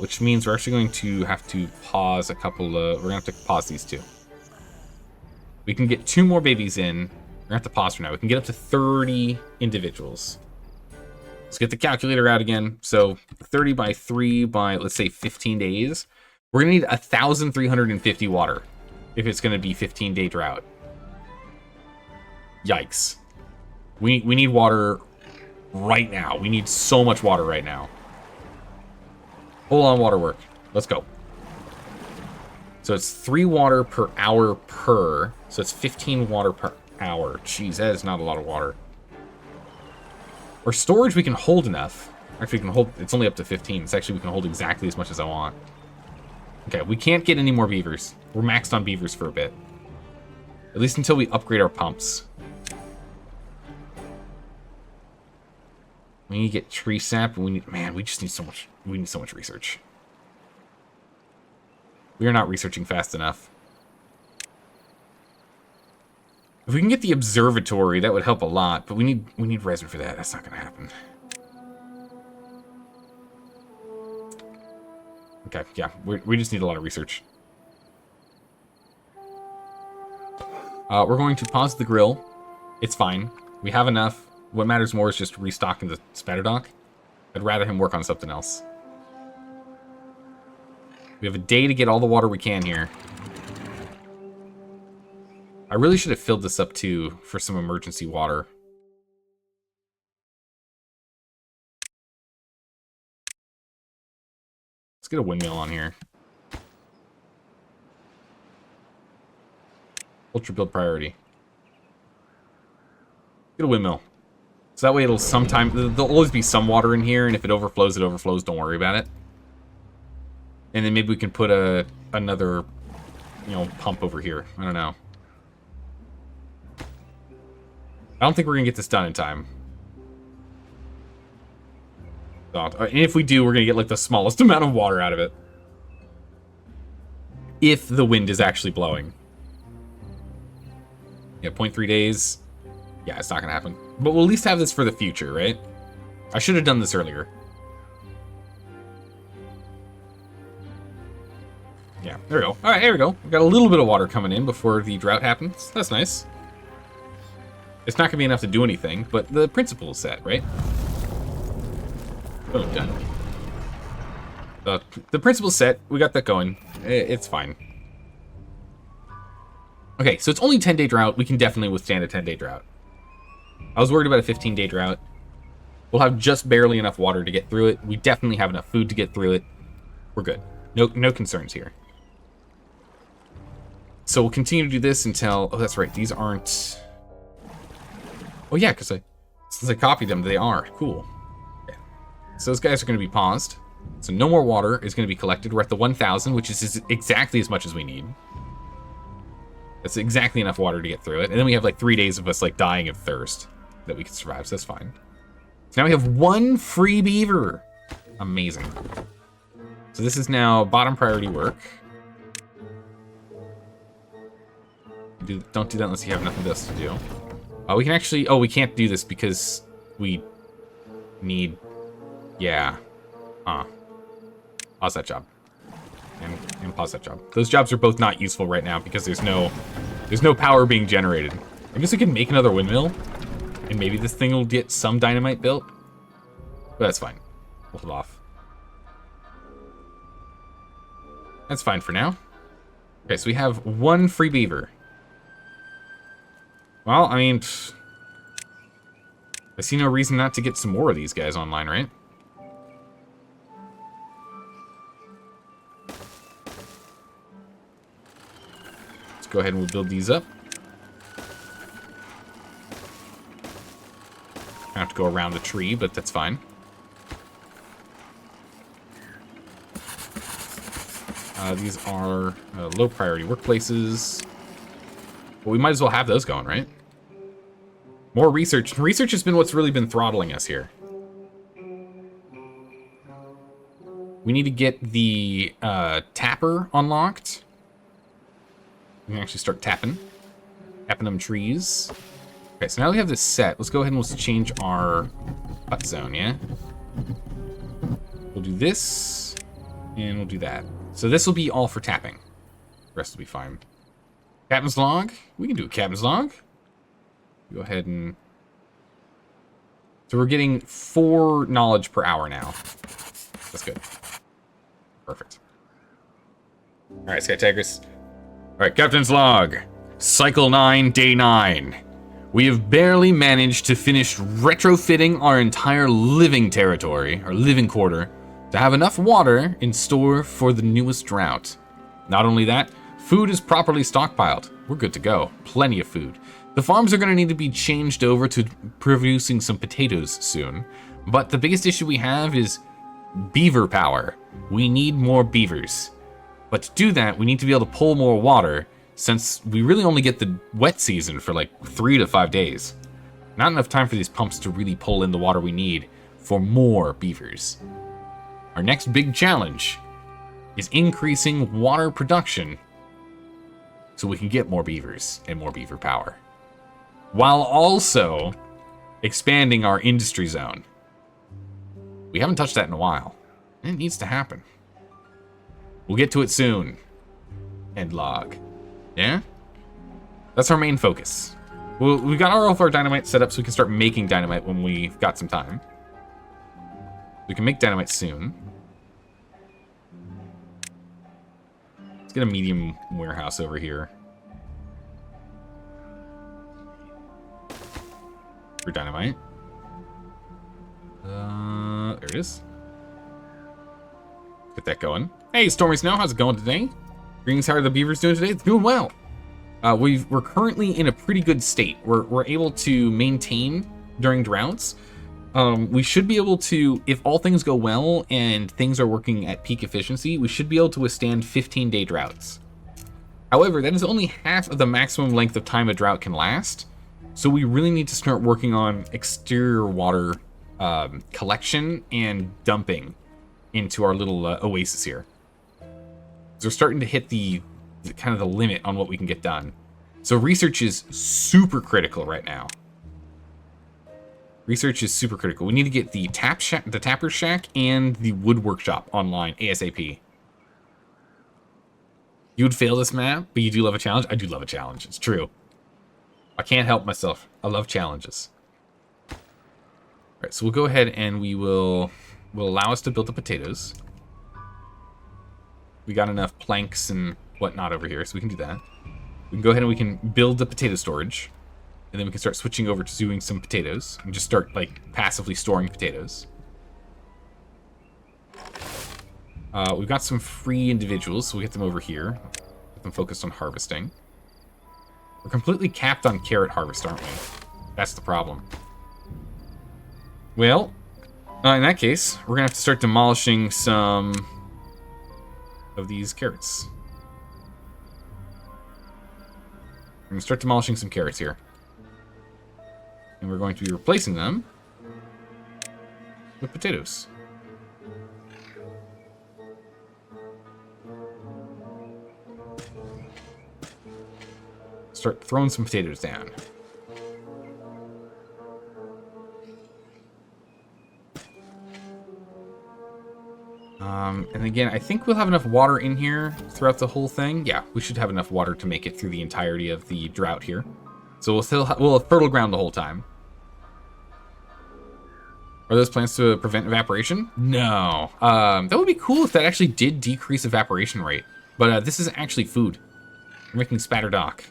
Which means we're actually going to have to pause a couple of... We're going to have to pause these 2. We can get 2 more babies in. We're going to have to pause for now. We can get up to 30 individuals. Let's get the calculator out again. So 30 by 3 by, let's say, 15 days. We're going to need 1,350 water if it's going to be 15-day drought. Yikes. We need water right now. We need so much water right now. Full on water work. Let's go. So it's 3 water per hour per. So it's 15 water per hour. Jeez, that is not a lot of water. Or storage, we can hold enough. Actually, we can hold. It's only up to 15. It's actually, we can hold exactly as much as I want. Okay, we can't get any more beavers. We're maxed on beavers for a bit. At least until we upgrade our pumps. We need to get tree sap, and we need, man, we just need so much, we need so much research. We are not researching fast enough. If we can get the observatory, that would help a lot, but we need resin for that. That's not gonna happen. Okay, yeah, we just need a lot of research. We're going to pause the grill. It's fine. We have enough. What matters more is just restocking the spatter dock. I'd rather him work on something else. We have a day to get all the water we can here. I really should have filled this up too for some emergency water. Let's get a windmill on here. Ultra build priority. Get a windmill. So that way it'll there'll always be some water in here, and if it overflows, it overflows. Don't worry about it. And then maybe we can put another, pump over here. I don't know. I don't think we're gonna get this done in time. And if we do, we're gonna get like the smallest amount of water out of it. If the wind is actually blowing. Yeah, 0.3 days. Yeah, it's not gonna happen. But we'll at least have this for the future, right? I should have done this earlier. Yeah, there we go. Alright, here we go. We've got a little bit of water coming in before the drought happens. That's nice. It's not gonna be enough to do anything, but the principle is set, right? Oh, done. The principle's set. We got that going. It's fine. Okay, so it's only 10-day drought. We can definitely withstand a 10-day drought. I was worried about a 15-day drought. We'll have just barely enough water to get through it. We definitely have enough food to get through it. We're good. No concerns here. So we'll continue to do this until... Oh, that's right. These aren't... Oh, yeah, because since I copied them, they are. Cool. Yeah. So those guys are going to be paused. So no more water is going to be collected. We're at the 1,000, which is exactly as much as we need. That's exactly enough water to get through it. And then we have like 3 days of us like dying of thirst that we can survive, so that's fine. So now we have 1 free beaver. Amazing. So this is now bottom priority work. Don't do that unless you have nothing else to do. We can actually... Oh, we can't do this because we need... Yeah. Pause that job. And pause that job. Those jobs are both not useful right now because there's no power being generated. I guess we can make another windmill, and maybe this thing will get some dynamite built. But that's fine. We'll hold off. That's fine for now. Okay, so we have 1 free beaver. Well, I mean, I see no reason not to get some more of these guys online, right? Go ahead and we'll build these up. I have to go around the tree, but that's fine. These are low priority workplaces. Well, we might as well have those going, right? More research. Research has been what's really been throttling us here. We need to get the tapper unlocked. We can actually start tapping them trees. Okay, so now we have this set. Let's go ahead and let's change our cut zone, yeah? We'll do this, and we'll do that. So this will be all for tapping. The rest will be fine. Captain's log. We can do a captain's log. Go ahead and... So we're getting 4 knowledge per hour now. That's good. Perfect. All right, Sky Tigress. All right, Captain's log. Cycle 9, day 9. We have barely managed to finish retrofitting our entire living territory, our living quarter, to have enough water in store for the newest drought. Not only that, food is properly stockpiled. We're good to go. Plenty of food. The farms are going to need to be changed over to producing some potatoes soon. But the biggest issue we have is beaver power. We need more beavers. But to do that, we need to be able to pull more water, since we really only get the wet season for like 3 to 5 days. Not enough time for these pumps to really pull in the water we need for more beavers. Our next big challenge is increasing water production so we can get more beavers and more beaver power, while also expanding our industry zone. We haven't touched that in a while, and it needs to happen. We'll get to it soon. End log. Yeah? That's our main focus. Well, we got all of our dynamite set up so we can start making dynamite when we've got some time. We can make dynamite soon. Let's get a medium warehouse over here for dynamite. There it is. Get that going. Hey, Stormy Snow, how's it going today? Greetings, how are the beavers doing today? It's doing well. We're currently in a pretty good state. We're able to maintain during droughts. We should be able to, if all things go well and things are working at peak efficiency, we should be able to withstand 15-day droughts. However, that is only half of the maximum length of time a drought can last. So we really need to start working on exterior water collection and dumping into our little oasis here. So we're starting to hit the kind of the limit on what we can get done. So research is super critical right now. Research is super critical. We need to get the tapper shack and the wood workshop online ASAP. You would fail this map, but you do love a challenge. I do love a challenge. It's true. I can't help myself. I love challenges. All right, so we'll go ahead and will allow us to build the potatoes. We got enough planks and whatnot over here, so we can do that. We can go ahead and we can build the potato storage, and then we can start switching over to doing some potatoes and just start like passively storing potatoes. We've got some free individuals, so we'll get them over here. Get them focused on harvesting. We're completely capped on carrot harvest, aren't we? That's the problem. Well, in that case, we're gonna have to start demolishing some of these carrots. We're gonna start demolishing some carrots here. And we're going to be replacing them with potatoes. Start throwing some potatoes down. And again, I think we'll have enough water in here throughout the whole thing. Yeah, we should have enough water to make it through the entirety of the drought here. So we'll have fertile ground the whole time. Are those plants to prevent evaporation? No. That would be cool if that actually did decrease evaporation rate. But this is actually food. We're making spatterdock,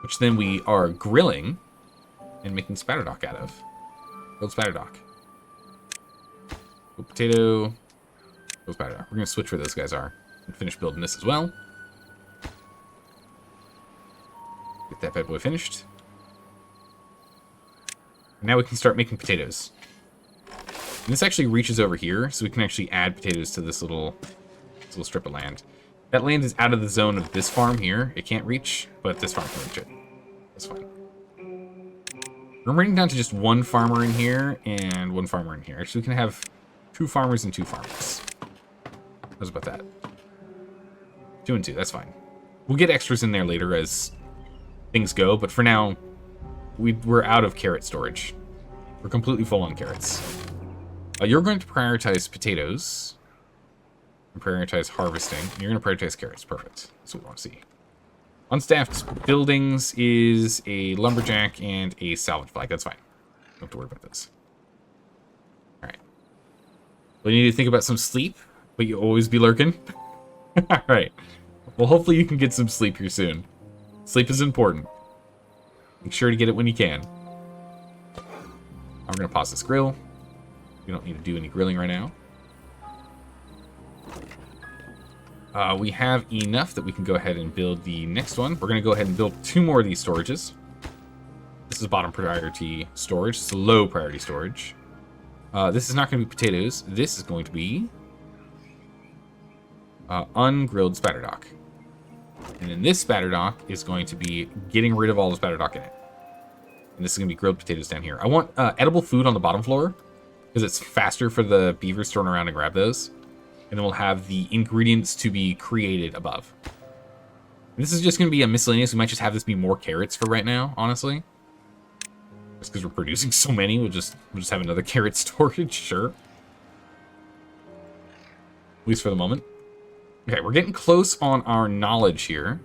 which then we are grilling and making spatterdock out of. Grilled spatterdock. Potato. Grilled spatterdock. We're going to switch where those guys are and finish building this as well. Get that bad boy finished. And now we can start making potatoes. And this actually reaches over here, so we can actually add potatoes to this little strip of land. That land is out of the zone of this farm here. It can't reach, but this farm can reach it. That's fine. We're bringing down to just one farmer in here and one farmer in here. Actually, we can have 2 farmers and 2 farmers. How's about that? 2 and 2, that's fine. We'll get extras in there later as things go, but for now, we're out of carrot storage. We're completely full on carrots. You're going to prioritize potatoes. And prioritize harvesting. And you're going to prioritize carrots. Perfect. That's what we want to see. Unstaffed buildings is a lumberjack and a salvage flag. That's fine. Don't have to worry about this. Alright. Well, you need to think about some sleep, but you'll always be lurking. Alright. Well, hopefully you can get some sleep here soon. Sleep is important. Make sure to get it when you can. I'm going to pause this grill. We don't need to do any grilling right now. We have enough that we can go ahead and build the next one. We're going to go ahead and build 2 more of these storages. This is bottom priority storage. It's a low priority storage. This is not going to be potatoes. This is going to be ungrilled spatter dock. And then this spatter dock is going to be getting rid of all the spatter dock in it. And this is going to be grilled potatoes down here. I want edible food on the bottom floor because it's faster for the beavers to run around and grab those. And then we'll have the ingredients to be created above. And this is just going to be a miscellaneous. We might just have this be more carrots for right now, honestly. Just because we're producing so many, we'll just have another carrot storage, sure. At least for the moment. Okay, we're getting close on our knowledge here.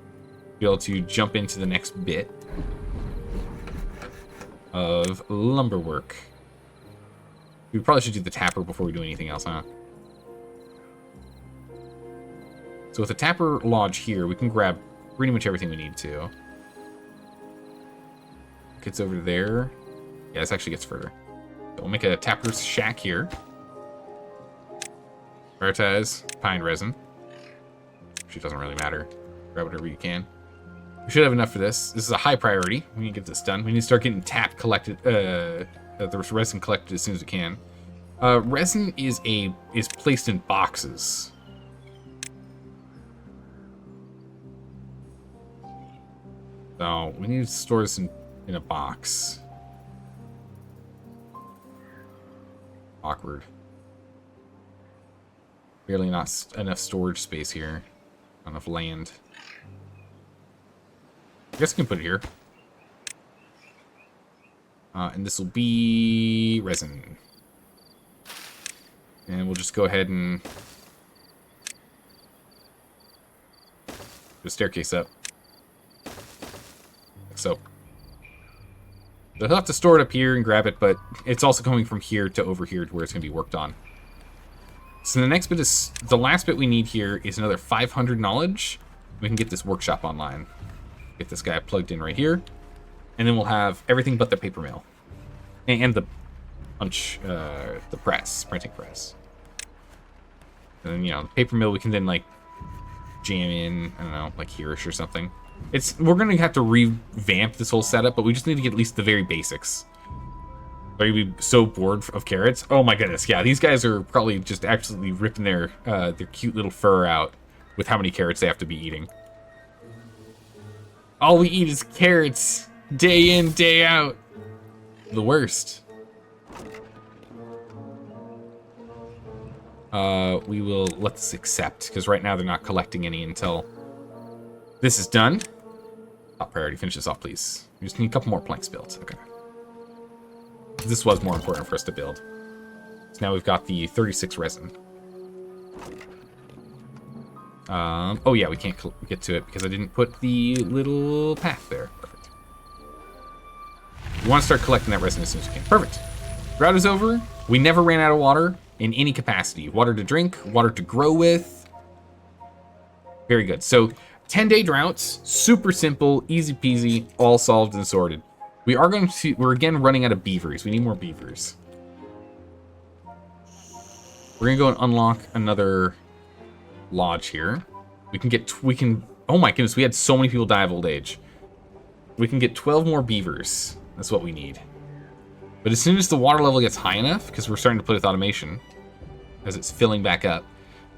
Be able to jump into the next bit of lumber work. We probably should do the tapper before we do anything else, huh? So with the tapper lodge here, we can grab pretty much everything we need to. Gets over there. Yeah, this actually gets further. So we'll make a tapper's shack here. Prioritize pine resin. Actually, doesn't really matter. Grab whatever you can. We should have enough for this. This is a high priority. We need to get this done. We need to start getting collected, the resin collected as soon as we can. Resin is placed in boxes. So we need to store this in a box. Awkward. Barely not enough storage space here. Not enough land. I guess I can put it here. And this will be resin. And we'll just go ahead and put a staircase up. So they'll have to store it up here and grab it, but it's also coming from here to over here to where it's going to be worked on. So the next bit is, the last bit we need here is another 500 knowledge. We can get this workshop online. Get this guy plugged in right here. And then we'll have everything but the paper mill. And the punch, the press, printing press. And then, you know, the paper mill we can then, like, jam in, I don't know, like here-ish or something. We're going to have to revamp this whole setup, but we just need to get at least the very basics. Are you so bored of carrots? Oh my goodness, yeah, these guys are probably just absolutely ripping their cute little fur out with how many carrots they have to be eating. All we eat is carrots, day in, day out. The worst. We will let this accept, because right now they're not collecting any until this is done. Top priority, finish this off, please. We just need a couple more planks built. Okay. This was more important for us to build. So now we've got the 36 resin. Oh yeah, we can't get to it because I didn't put the little path there. Perfect. We want to start collecting that resin as soon as we can. Perfect. Drought is over. We never ran out of water in any capacity. Water to drink, water to grow with. Very good. So 10-day droughts, super simple, easy peasy, all solved and sorted. We're again running out of beavers. We need more beavers. We're gonna go and unlock another lodge here. Oh my goodness, we had so many people die of old age. We can get 12 more beavers. That's what we need. But as soon as the water level gets high enough, because we're starting to play with automation, as it's filling back up,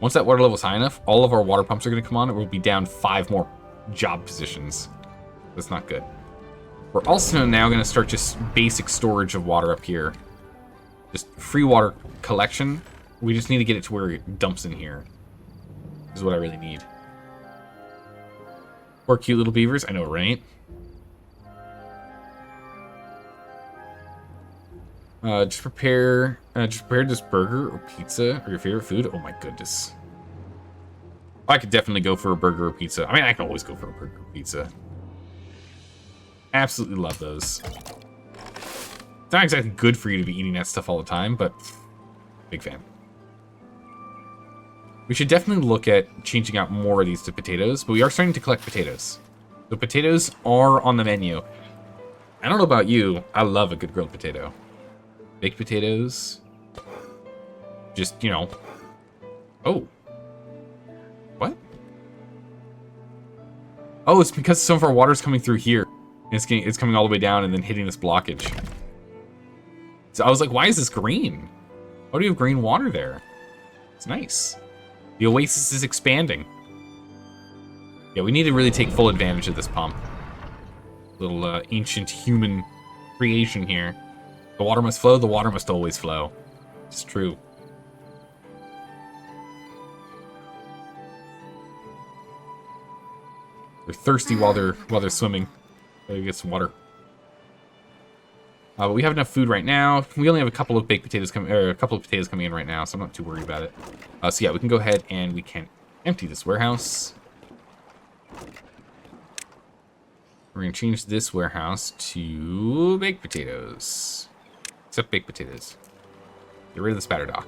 once that water level is high enough, all of our water pumps are going to come on, and we'll be down 5 more job positions. That's not good. We're also now going to start just basic storage of water up here. Just free water collection. We just need to get it to where it dumps in here. This is what I really need. Poor cute little beavers. I know, right? Just prepare this burger or pizza or your favorite food. Oh my goodness. I could definitely go for a burger or pizza. I mean, I can always go for a burger or pizza. Absolutely love those. It's not exactly good for you to be eating that stuff all the time, but big fan. We should definitely look at changing out more of these to potatoes, but we are starting to collect potatoes. The potatoes are on the menu. I don't know about you, I love a good grilled potato. Baked potatoes. Just, you know. Oh. What? Oh, it's because some of our water's coming through here. And it's coming all the way down and then hitting this blockage. So I was like, why is this green? Why do you have green water there? It's nice. The oasis is expanding. Yeah, we need to really take full advantage of this pump. Little ancient human creation here. The water must flow, the water must always flow. It's true. They're thirsty while they're swimming. Gotta get some water. But we have enough food right now. We only have a couple of baked potatoes coming, or a couple of potatoes coming in right now, so I'm not too worried about it. So yeah, we can go ahead and we can empty this warehouse. We're gonna change this warehouse to baked potatoes. Except baked potatoes. Get rid of the spatter dock.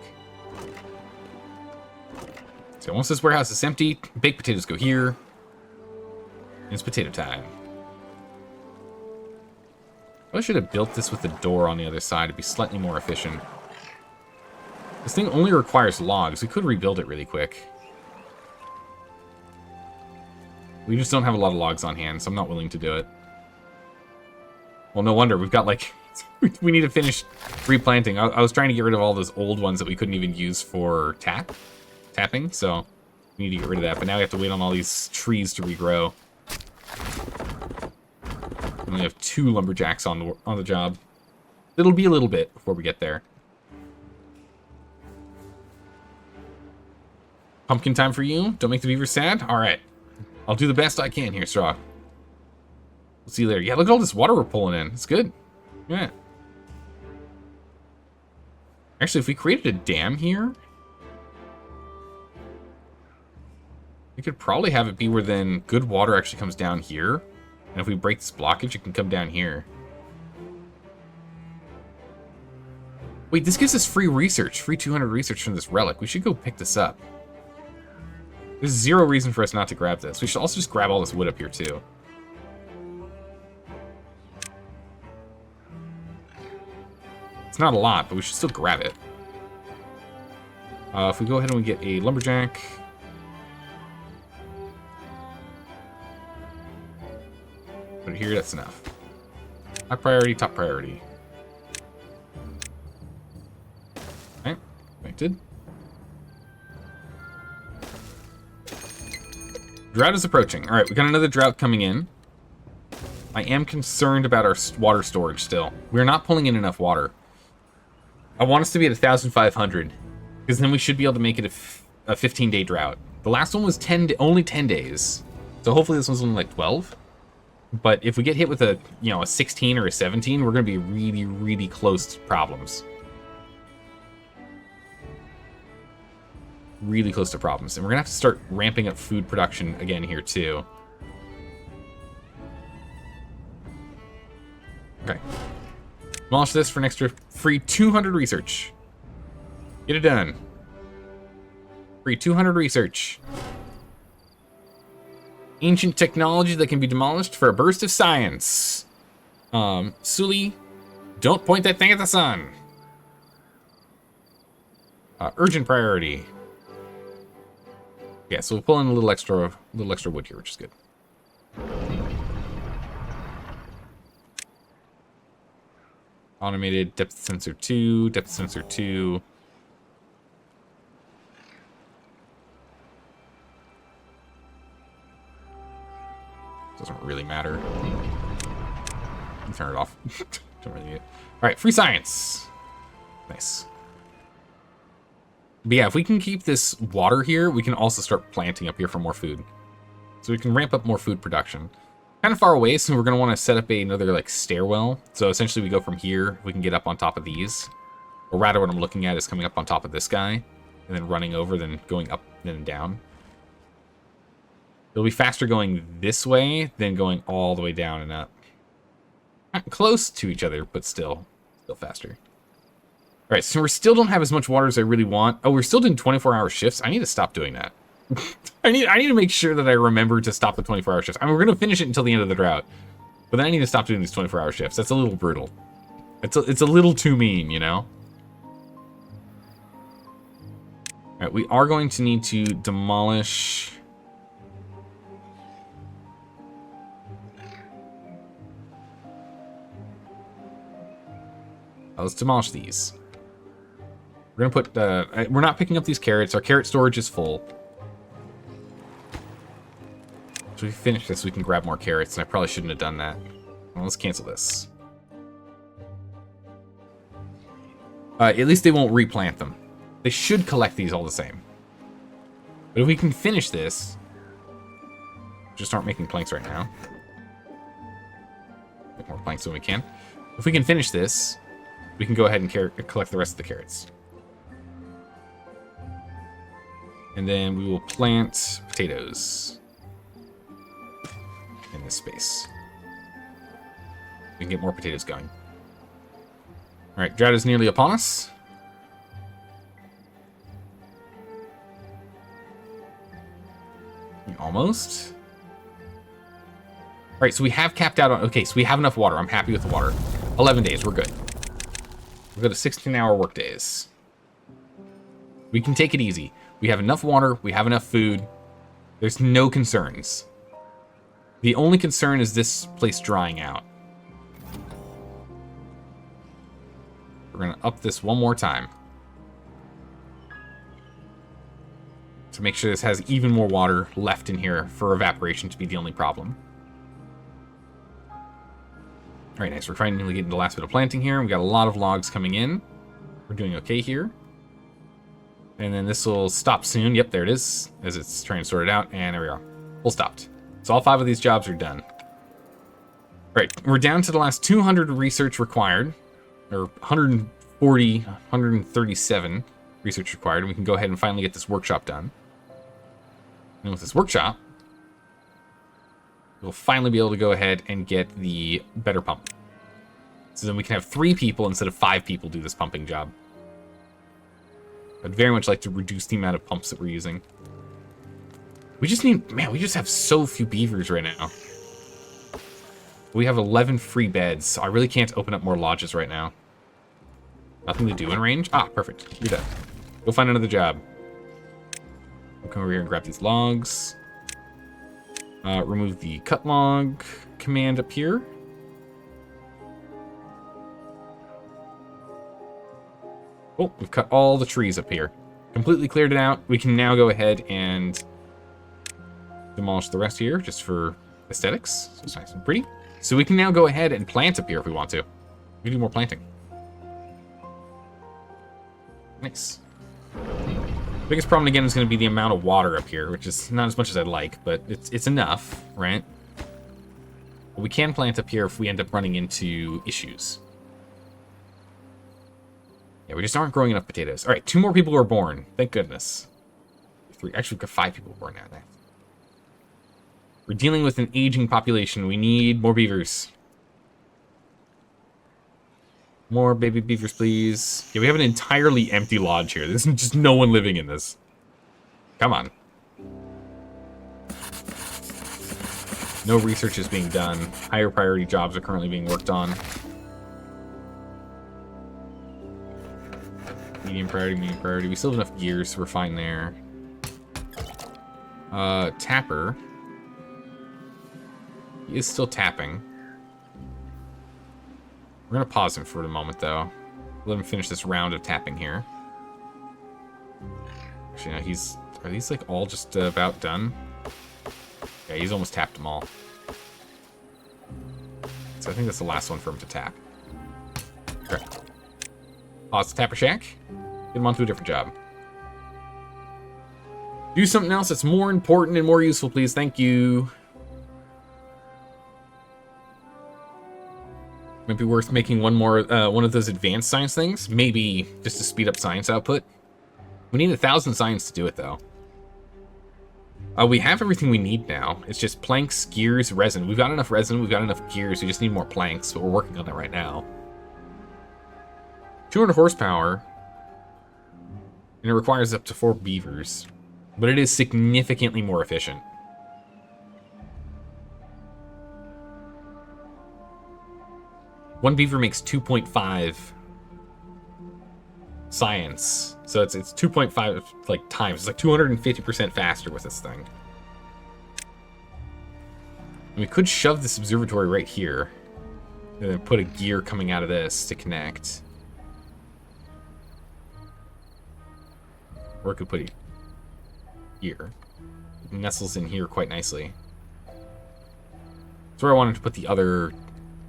So once this warehouse is empty, baked potatoes go here. And it's potato time. I should have built this with a door on the other side to be slightly more efficient. This thing only requires logs. We could rebuild it really quick. We just don't have a lot of logs on hand, so I'm not willing to do it. Well, no wonder. We've got, like... we need to finish replanting. I was trying to get rid of all those old ones that we couldn't even use for tapping, so we need to get rid of that. But now we have to wait on all these trees to regrow. We only have 2 lumberjacks on the job. It'll be a little bit before we get there. Pumpkin time for you. Don't make the beavers sad. All right. I'll do the best I can here, Straw. We'll see you later. Yeah, look at all this water we're pulling in. It's good. Yeah. Actually, if we created a dam here, we could probably have it be where then good water actually comes down here. And if we break this blockage, it can come down here. Wait, this gives us free research. Free 200 research from this relic. We should go pick this up. There's 0 reason for us not to grab this. We should also just grab all this wood up here, too. It's not a lot, but we should still grab it. If we go ahead and we get a lumberjack... Put it here, that's enough. High priority, top priority. Alright, connected. Drought is approaching. Alright, we got another drought coming in. I am concerned about our water storage still. We're not pulling in enough water. I want us to be at 1,500, because then we should be able to make it a 15-day drought. The last one was only 10 days. So hopefully this one's only like 12. But if we get hit with a 16 or a 17, we're going to be really, really close to problems. Really close to problems. And we're going to have to start ramping up food production again here, too. Okay. Demolish this for an extra free 200 research. Get it done. Free 200 research. Ancient technology that can be demolished for a burst of science. Sully, don't point that thing at the sun. Urgent priority. Yeah, so we'll pull in a little extra wood here, which is good. Automated depth sensor 2, depth sensor 2. Doesn't really matter. Turn it off. Don't really need it. All right, free science. Nice. But yeah, if we can keep this water here, we can also start planting up here for more food. So we can ramp up more food production. Kind of far away, so we're going to want to set up another like stairwell. So essentially we go from here, we can get up on top of these. Or rather what I'm looking at is coming up on top of this guy, and then running over, then going up, then down. It'll be faster going this way than going all the way down and up. Not close to each other, but still faster. All right, so we still don't have as much water as I really want. Oh, we're still doing 24-hour shifts. I need to stop doing that. I need to make sure that I remember to stop the 24-hour shifts. I mean, we're going to finish it until the end of the drought. But then I need to stop doing these 24-hour shifts. That's a little brutal. It's a little too mean, you know? All right, we are going to need to demolish Let's demolish these. We're gonna put, we're not picking up these carrots. Our carrot storage is full. So we finish this, we can grab more carrots, and I probably shouldn't have done that. Well, let's cancel this. At least they won't replant them. They should collect these all the same. But if we can finish this... Just aren't making planks right now. Make more planks when we can. If we can finish this, we can go ahead and collect the rest of the carrots. And then we will plant potatoes in this space. We can get more potatoes going. Alright, drought is nearly upon us. Almost. Alright, so we have capped out on... Okay, so we have enough water. I'm happy with the water. 11 days, we're good. We're good to 16-hour work days. We can take it easy. We have enough water. We have enough food. There's no concerns. The only concern is this place drying out. We're going to up this one more time. To make sure this has even more water left in here for evaporation to be the only problem. Alright, nice. We're trying to get into the last bit of planting here. We've got a lot of logs coming in. We're doing okay here. And then this will stop soon. Yep, there it is. As it's trying to sort it out. And there we are. Full stopped. So all 5 of these jobs are done. Alright, we're down to the last 200 research required. Or 140, 137 research required. And we can go ahead and finally get this workshop done. And with this workshop, we'll finally be able to go ahead and get the better pump. So then we can have 3 people instead of 5 people do this pumping job. I'd very much like to reduce the amount of pumps that we're using. We just need... Man, we just have so few beavers right now. We have 11 free beds, so I really can't open up more lodges right now. Nothing to do in range? Ah, perfect. You're done. Go find another job. We'll come over here and grab these logs. Remove the cut log command up here. Oh, we've cut all the trees up here. Completely cleared it out. We can now go ahead and demolish the rest here just for aesthetics. So it's nice and pretty. So we can now go ahead and plant up here if we want to. We can do more planting. Nice. Biggest problem again is going to be the amount of water up here, which is not as much as I'd like, but it's enough, right? But we can plant up here if we end up running into issues. Yeah, we just aren't growing enough potatoes. All right, 2 more people are born. Thank goodness. 3. Actually, we've got 5 people born now. We're dealing with an aging population. We need more beavers. More baby beavers, please. Yeah, we have an entirely empty lodge here. There's just no one living in this. Come on. No research is being done. Higher priority jobs are currently being worked on. Medium priority, medium priority. We still have enough gears, so we're fine there. Tapper. He is still tapping. We're going to pause him for the moment, though. Let him finish this round of tapping here. Actually, no, are these, like, all just about done? Yeah, he's almost tapped them all. So I think that's the last one for him to tap. Okay. Pause the Tapper Shack. Get him on to a different job. Do something else that's more important and more useful, please. Thank you. Might be worth making one more, one of those advanced science things. Maybe just to speed up science output. We need 1,000 science to do it, though. We have everything we need now. It's just planks, gears, resin. We've got enough resin, we've got enough gears. We just need more planks, but we're working on that right now. 200 horsepower. And it requires up to 4 beavers. But it is significantly more efficient. One beaver makes 2.5 science. So it's 2.5 like times. It's like 250% faster with this thing. And we could shove this observatory right here. And then put a gear coming out of this to connect. Or we could put it here. It nestles in here quite nicely. That's where I wanted to put the other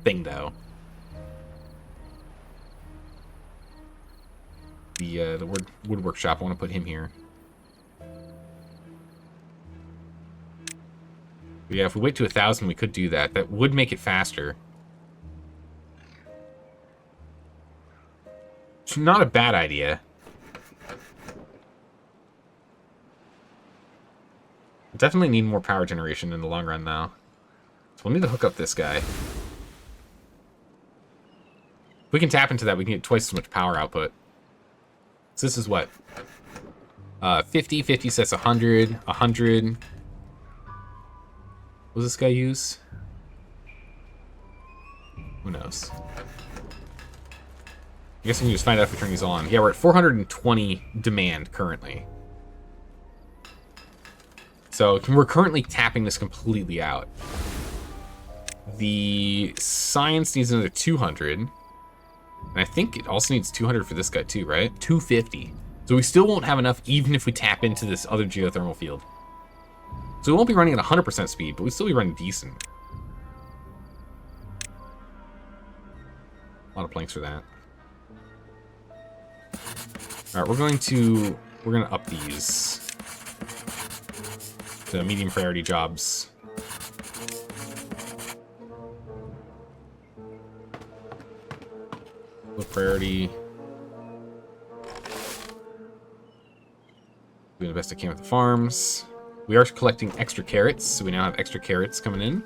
thing, though. The wood workshop, I want to put him here. But yeah, if we wait to 1,000, we could do that. That would make it faster. It's not a bad idea. Definitely need more power generation in the long run, though. So we'll need to hook up this guy. If we can tap into that, we can get twice as much power output. So this is what? 50, 50 sets 100, 100. What does this guy use? Who knows? I guess we can just find out if we turn these on. Yeah, we're at 420 demand currently. So we're currently tapping this completely out. The science needs another 200. And I think it also needs 200 for this guy too, right? 250. So we still won't have enough even if we tap into this other geothermal field. So we won't be running at 100% speed, but we'll still be running decent. A lot of planks for that. Alright, we're gonna up these to medium priority jobs. Low priority. Doing the best I can with the farms. We are collecting extra carrots, so we now have extra carrots coming in.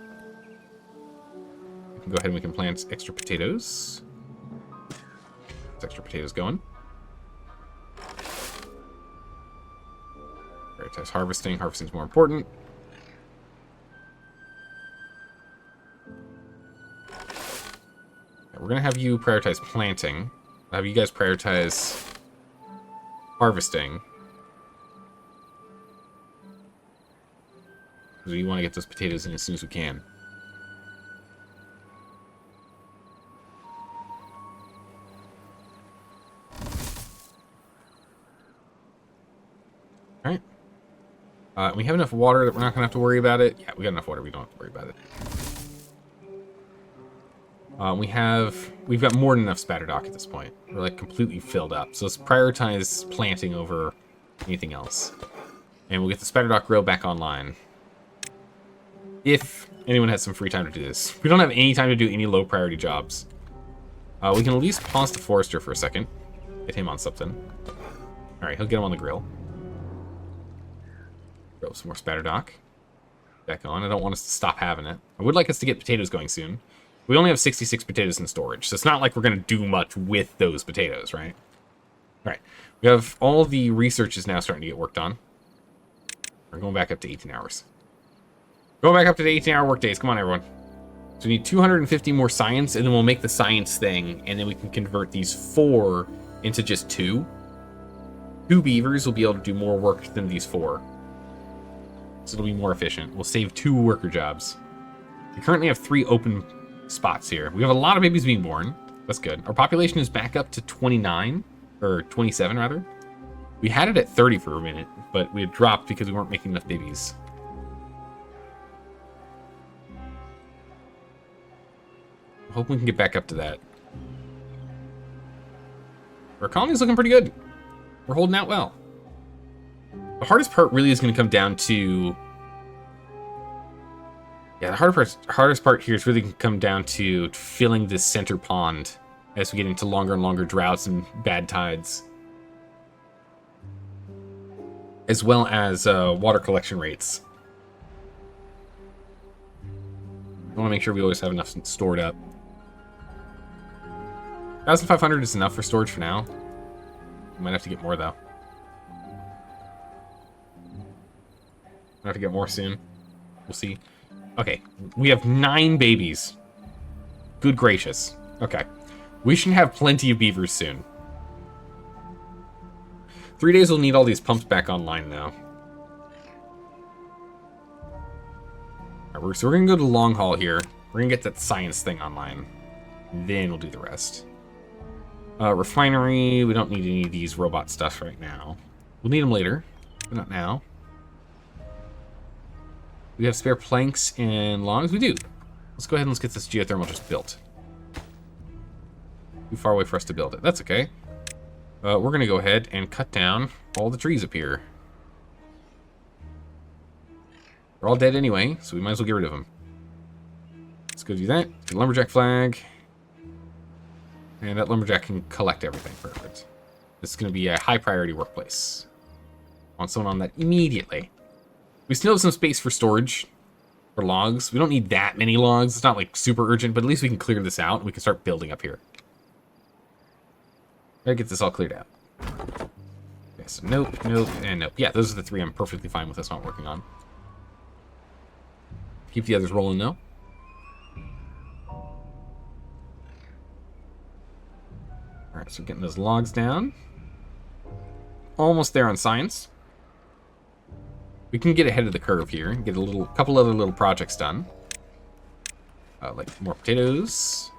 We can go ahead and we can plant extra potatoes. There's extra potatoes going. Prioritize harvesting. Harvesting is more important. We're going to have you prioritize planting. I'll have you guys prioritize harvesting. Because we want to get those potatoes in as soon as we can. Alright. We have enough water that we're not going to have to worry about it. Yeah, we got enough water. We don't have to worry about it. We've got more than enough spatter dock at this point. We're like completely filled up. So let's prioritize planting over anything else. And we'll get the spatter dock grill back online. If anyone has some free time to do this. We don't have any time to do any low priority jobs. We can at least pause the forester for a second. Get him on something. Alright, he'll get him on the grill. Grill some more spatter dock. Back on. I don't want us to stop having it. I would like us to get potatoes going soon. We only have 66 potatoes in storage, so it's not like we're going to do much with those potatoes, right? All right. We have all the research is now starting to get worked on. We're going back up to 18 hours. Going back up to the 18-hour work days. Come on, everyone. So we need 250 more science, and then we'll make the science thing, and then we can convert these 4 into just 2. 2 beavers will be able to do more work than these 4. So it'll be more efficient. We'll save 2 worker jobs. We currently have 3 open spots here. We have a lot of babies being born. That's good. Our population is back up to 29, or 27 rather. We had it at 30 for a minute, but we had dropped because we weren't making enough babies. I hope we can get back up to that. Our colony's looking pretty good. We're holding out well. The hardest part really is going to come down to... Yeah, the hardest part here is really going to come down to filling this center pond as we get into longer and longer droughts and bad tides. As well as water collection rates. I want to make sure we always have enough stored up. 1,500 is enough for storage for now. We might have to get more, though. Might have to get more soon. We'll see. Okay, we have 9 babies. Good gracious. Okay. We should have plenty of beavers soon. 3 days we'll need all these pumps back online, though. Alright, so we're going to go to the long haul here. We're going to get that science thing online. Then we'll do the rest. Refinery, we don't need any of these robot stuff right now. We'll need them later, but not now. We have spare planks and logs? We do. Let's go ahead and let's get this geothermal just built. Too far away for us to build it. That's okay. We're going to go ahead and cut down all the trees up here. They're all dead anyway, so we might as well get rid of them. Let's go do that. Get the lumberjack flag. And that lumberjack can collect everything. Perfect. This is going to be a high priority workplace. I want someone on that immediately. We still have some space for storage for logs. We don't need that many logs. It's not like super urgent, but at least we can clear this out and we can start building up here. Gotta get this all cleared out. Okay, so nope, nope, and nope. Yeah, those are the three I'm perfectly fine with us not working on. Keep the others rolling though. Alright, so getting those logs down. Almost there on science. We can get ahead of the curve here and get a couple other little projects done. Like more potatoes.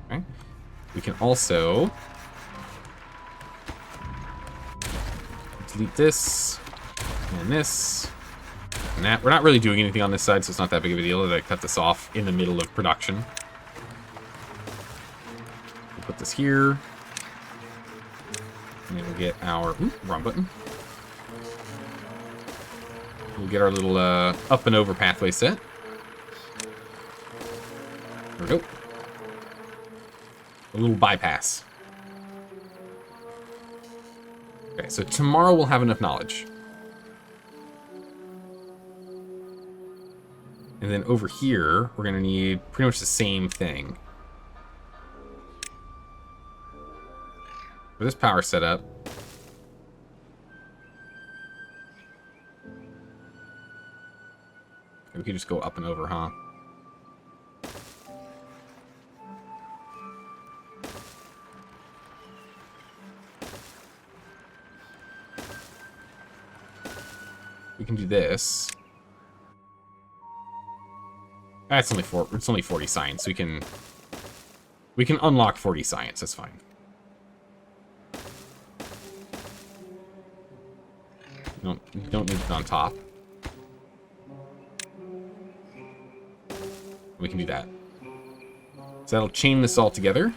Okay. We can also delete this and this and that. We're not really doing anything on this side, so it's not that big of a deal that I cut this off in the middle of production. We'll put this here. And then we'll get our... Ooh, wrong button. We'll get our little up and over pathway set. There we go. A little bypass. Okay, so tomorrow we'll have enough knowledge. And then over here, we're going to need pretty much the same thing. For this power setup, we could just go up and over, huh? We can do this. That's only it's only 40 science, so we can unlock 40 science. That's fine. You don't need it on top. We can do that. So that'll chain this all together.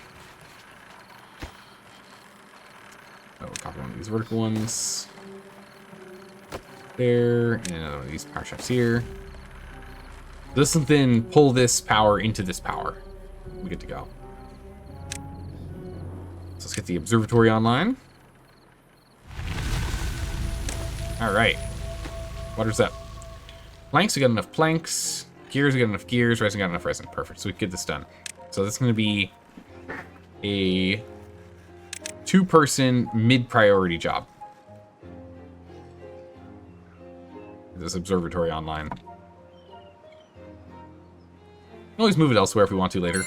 Oh, we'll copy one of these vertical ones. There, and another one of these power shafts here. This will then pull this power into this power. We're good to go. So let's get the observatory online. Alright. Water's up. Planks, we got enough planks. Gears, we got enough gears. Resin, got enough resin. Perfect. So we can get this done. So this is going to be a 2-person mid-priority job. Get this observatory online. We can always move it elsewhere if we want to later.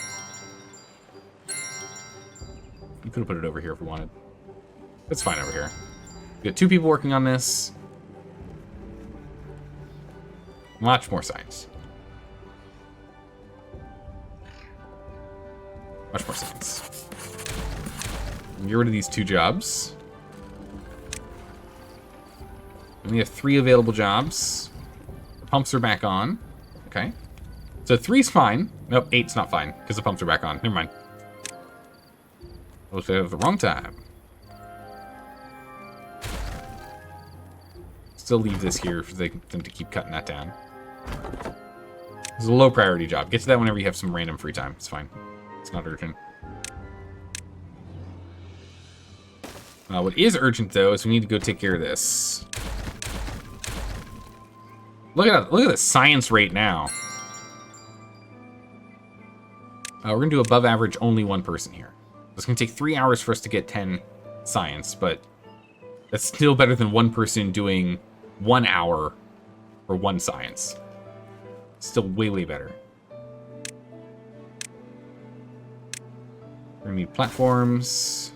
You could have put it over here if we wanted. It's fine over here. We got 2 people working on this. Much more science. Much more science. Get rid of these 2 jobs. And we have 3 available jobs. The pumps are back on. Okay. So 3's fine. Nope, 8's not fine, because the pumps are back on. Never mind. I was there at the wrong time. Still leave this here for them to keep cutting that down. It's a low priority job. Get to that whenever you have some random free time. It's fine. It's not urgent. What is urgent though is we need to go take care of this. Look at the science rate now. We're gonna do above average only 1 person here. It's gonna take 3 hours for us to get 10 science, but that's still better than 1 person doing 1 hour for 1 science. Still way, way better. We're gonna need platforms.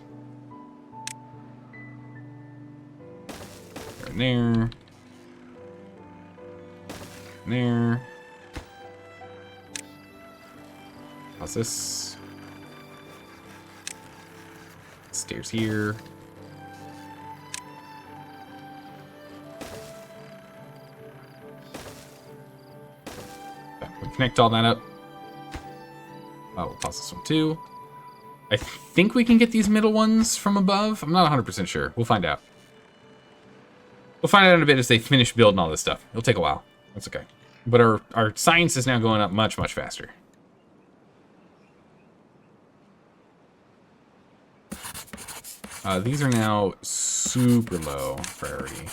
There and there. And there. How's this? It's Stairs here. Okay, we'll connect all that up. Oh, we'll pause this one too. I think we can get these middle ones from above. I'm not 100% sure. We'll find out. We'll find out in a bit as they finish building all this stuff. It'll take a while. That's okay. But our science is now going up much, much faster. These are now super low priority.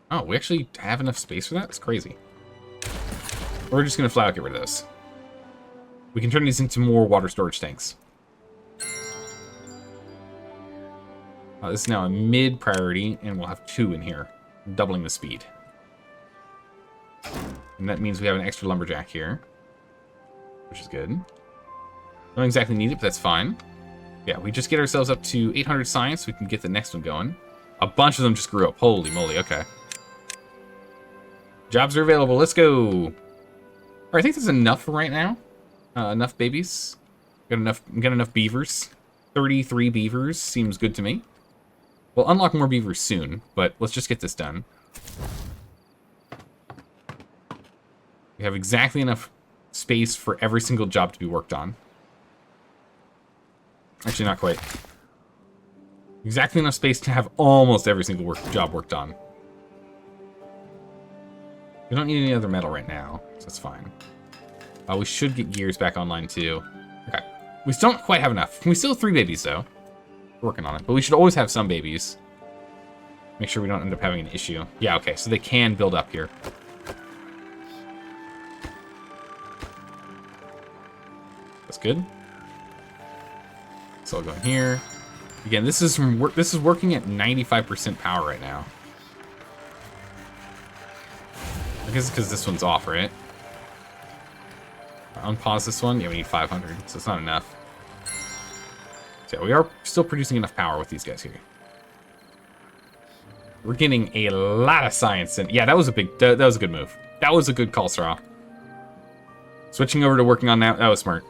Oh, we actually have enough space for that? It's crazy. We're just going to flat out get rid of this. We can turn these into more water storage tanks. This is now a mid priority, and we'll have 2 in here, doubling the speed. And that means we have an extra lumberjack here, which is good. Don't exactly need it, but that's fine. Yeah, we just get ourselves up to 800 science. We can get the next one going. A bunch of them just grew up. Holy moly, okay. Jobs are available. Let's go. All right, I think that's enough for right now. Enough babies. Got enough beavers. 33 beavers seems good to me. We'll unlock more beavers soon, but let's just get this done. We have exactly enough space for every single job to be worked on. Actually, not quite. Exactly enough space to have almost every single job worked on. We don't need any other metal right now, so that's fine. We should get gears back online, too. Okay. We still don't quite have enough. We still have 3 babies, though. We're working on it. But we should always have some babies. Make sure we don't end up having an issue. Yeah, okay. So they can build up here. That's good. So I'll go in here. Again, this is working at 95% power right now. I guess it's because this one's off, right? Unpause this one. Yeah, we need 500, so it's not enough. So yeah, we are still producing enough power with these guys here. We're getting a lot of science in. Yeah, that was a good move. That was a good call, Straw. Switching over to working on that was smart.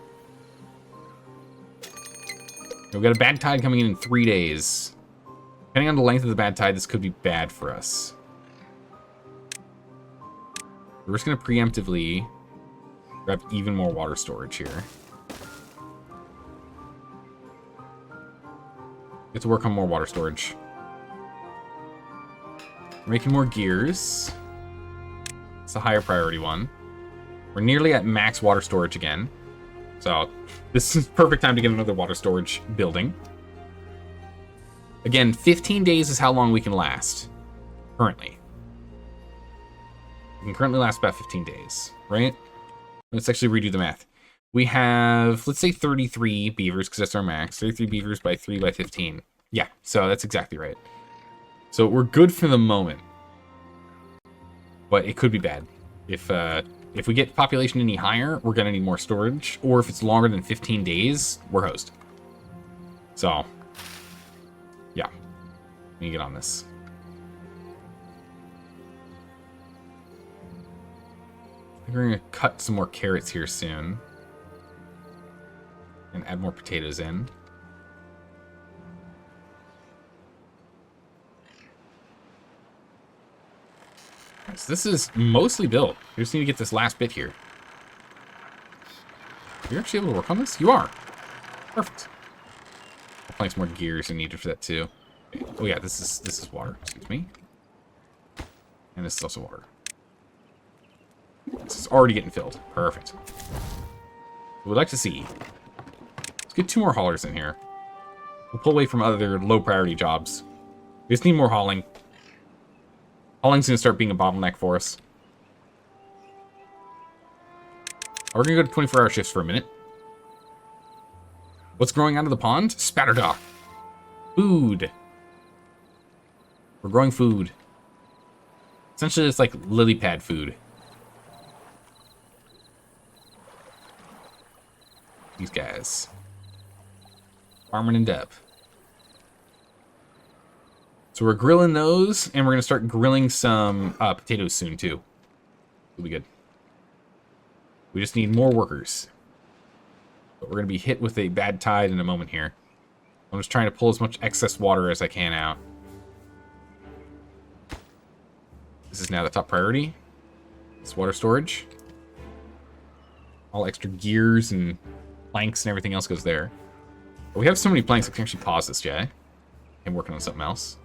We've got a bad tide coming in 3 days. Depending on the length of the bad tide, this could be bad for us. We're just going to preemptively grab even more water storage here. Get to work on more water storage. We're making more gears. It's a higher priority one. We're nearly at max water storage again. So this is perfect time to get another water storage building. Again, 15 days is how long we can last. Currently. We can currently last about 15 days, right? Let's actually redo the math. We have, let's say 33 beavers, because that's our max. 33 beavers by 3 by 15. Yeah, so that's exactly right. So we're good for the moment. But it could be bad. If we get population any higher, we're going to need more storage. Or if it's longer than 15 days, we're hosed. So, yeah. We need to get on this. I think we're going to cut some more carrots here soon. And add more potatoes in. So this is mostly built. We just need to get this last bit here. You're actually able to work on this? You are. Perfect. I'll find some more gears are needed for that too. Oh yeah, this is water. Excuse me. And this is also water. This is already getting filled. Perfect. We'd like to see. Let's get 2 more haulers in here. We'll pull away from other low priority jobs. We just need more hauling. Hauling's going to start being a bottleneck for us. We're going to go to 24-hour shifts for a minute. What's growing out of the pond? Spatterdock. Food. We're growing food. Essentially, it's like lily pad food. These guys. Farming in depth. So we're grilling those, and we're going to start grilling some potatoes soon, too. It'll be good. We just need more workers. But we're going to be hit with a bad tide in a moment here. I'm just trying to pull as much excess water as I can out. This is now the top priority. It's water storage. All extra gears and planks and everything else goes there. But we have so many planks, I can actually pause this, Jay. I'm working on something else.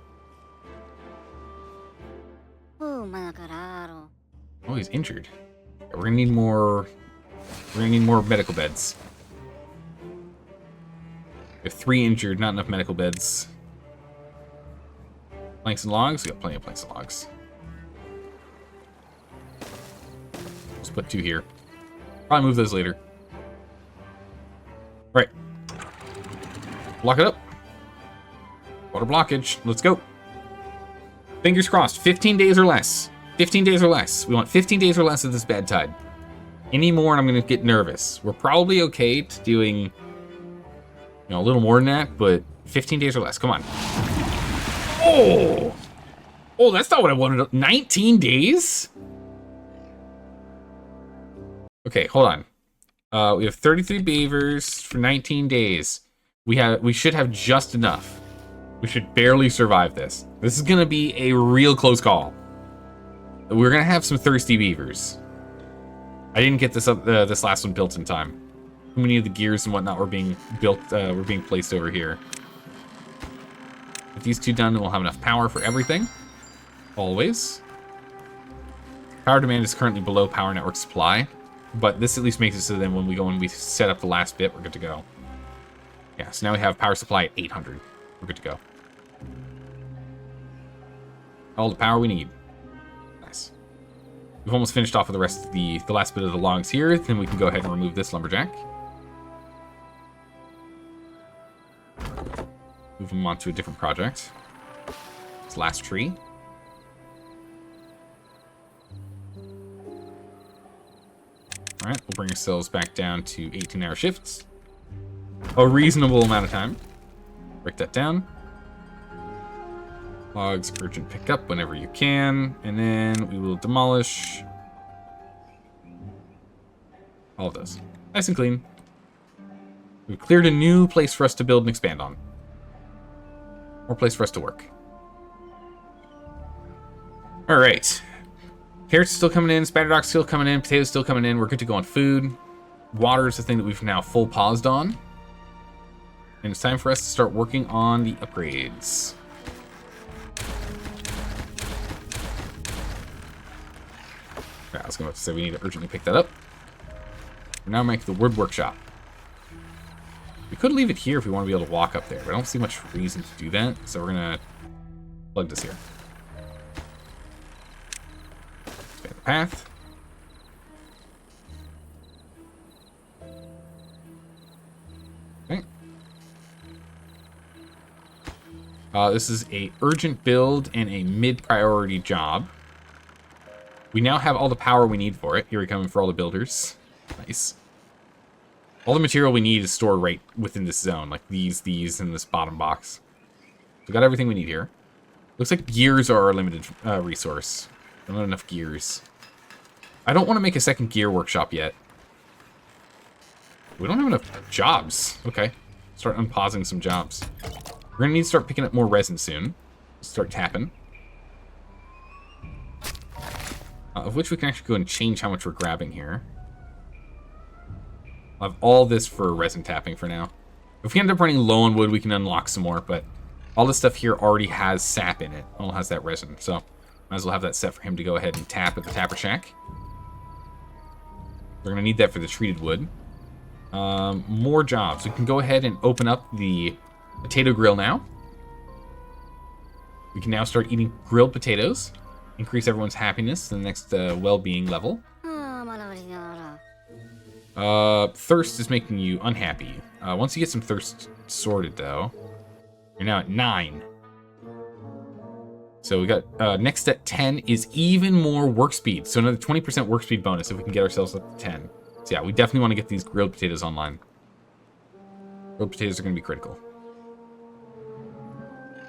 Oh, he's injured. Yeah, we're gonna need more. We're gonna need more medical beds. We have 3 injured, not enough medical beds. Planks and logs. We got plenty of planks and logs. Let's put 2 here. Probably move those later. All right. Block it up. Water blockage. Let's go. Fingers crossed. 15 days or less. 15 days or less. We want 15 days or less of this bad tide. Any more and I'm going to get nervous. We're probably okay to doing, you know, a little more than that, but 15 days or less. Come on. Oh! Oh, that's not what I wanted. 19 days? Okay, hold on. We have 33 beavers for 19 days. We should have just enough. We should barely survive this. This is gonna be a real close call. We're gonna have some thirsty beavers. I didn't get this this last one built in time. Too many of the gears and whatnot were being built. Were being placed over here. With these 2 done, then we'll have enough power for everything. Always. Power demand is currently below power network supply. But this at least makes it so then when we go and we set up the last bit, we're good to go. Yeah, so now we have power supply at 800. We're good to go. All the power we need. Nice. We've almost finished off with the rest of the last bit of the logs here. Then we can go ahead and remove this lumberjack. Move them on to a different project. This last tree. Alright, we'll bring ourselves back down to 18-hour shifts. A reasonable amount of time. Break that down. Logs, urgent pickup whenever you can. And then we will demolish all of those. Nice and clean. We've cleared a new place for us to build and expand on. More place for us to work. Alright. Carrots still coming in, spatterdock's still coming in, potatoes still coming in. We're good to go on food. Water is the thing that we've now full paused on. And it's time for us to start working on the upgrades. I was going to say we need to urgently pick that up. We're now making the wood workshop. We could leave it here if we want to be able to walk up there, but I don't see much reason to do that. So we're going to plug this here. Expand the path. Okay. This is a urgent build and a mid-priority job. We now have all the power we need for it. Here we come for all the builders. Nice. All the material we need is stored right within this zone, like these, and this bottom box. We got everything we need here. Looks like gears are our limited resource. I don't have enough gears. I don't want to make a second gear workshop yet. We don't have enough jobs. Okay. Start unpausing some jobs. We're going to need to start picking up more resin soon. Start tapping. Of which we can actually go and change how much we're grabbing here. I'll have all this for resin tapping for now. If we end up running low on wood, we can unlock some more, but all this stuff here already has sap in it. It all has that resin, so might as well have that set for him to go ahead and tap at the tapper shack. We're going to need that for the treated wood. More jobs. We can go ahead and open up the potato grill now. We can now start eating grilled potatoes. Increase everyone's happiness to the next well-being level. Thirst is making you unhappy. Once you get some thirst sorted, though, you're now at 9. So we got next at 10 is even more work speed. So another 20% work speed bonus if we can get ourselves up to 10. So yeah, we definitely want to get these grilled potatoes online. Grilled potatoes are going to be critical.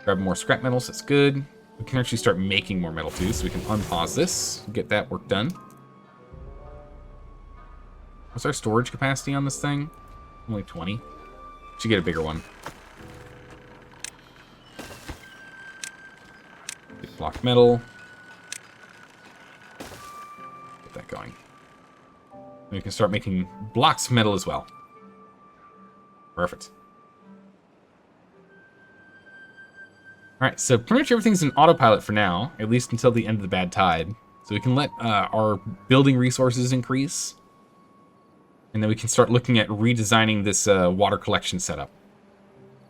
Grab more scrap metals, that's good. We can actually start making more metal too, so we can unpause this, get that work done. What's our storage capacity on this thing? Only 20. Should get a bigger one. Block metal. Get that going. And we can start making blocks metal as well. Perfect. Alright, so pretty much everything's in autopilot for now, at least until the end of the bad tide. So we can let our building resources increase. And then we can start looking at redesigning this water collection setup.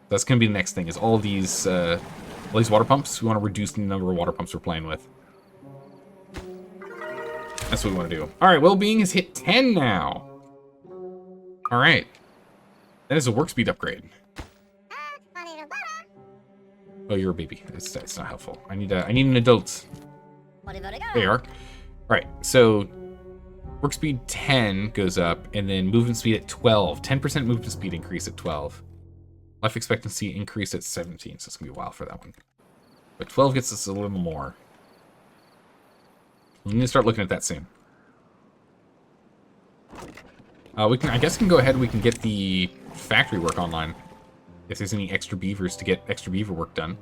That's going to be the next thing, is all these water pumps. We want to reduce the number of water pumps we're playing with. That's what we want to do. Alright, well-being has hit 10 now. Alright. That is a work speed upgrade. Oh, you're a baby. It's not helpful. I need an adult. There you are. Alright, so work speed 10 goes up, and then movement speed at 12. 10% movement speed increase at 12. Life expectancy increase at 17, so it's going to be a while for that one. But 12 gets us a little more. We need to start looking at that soon. I guess we can go ahead and we can get the factory work online. If there's any extra beavers to get extra beaver work done.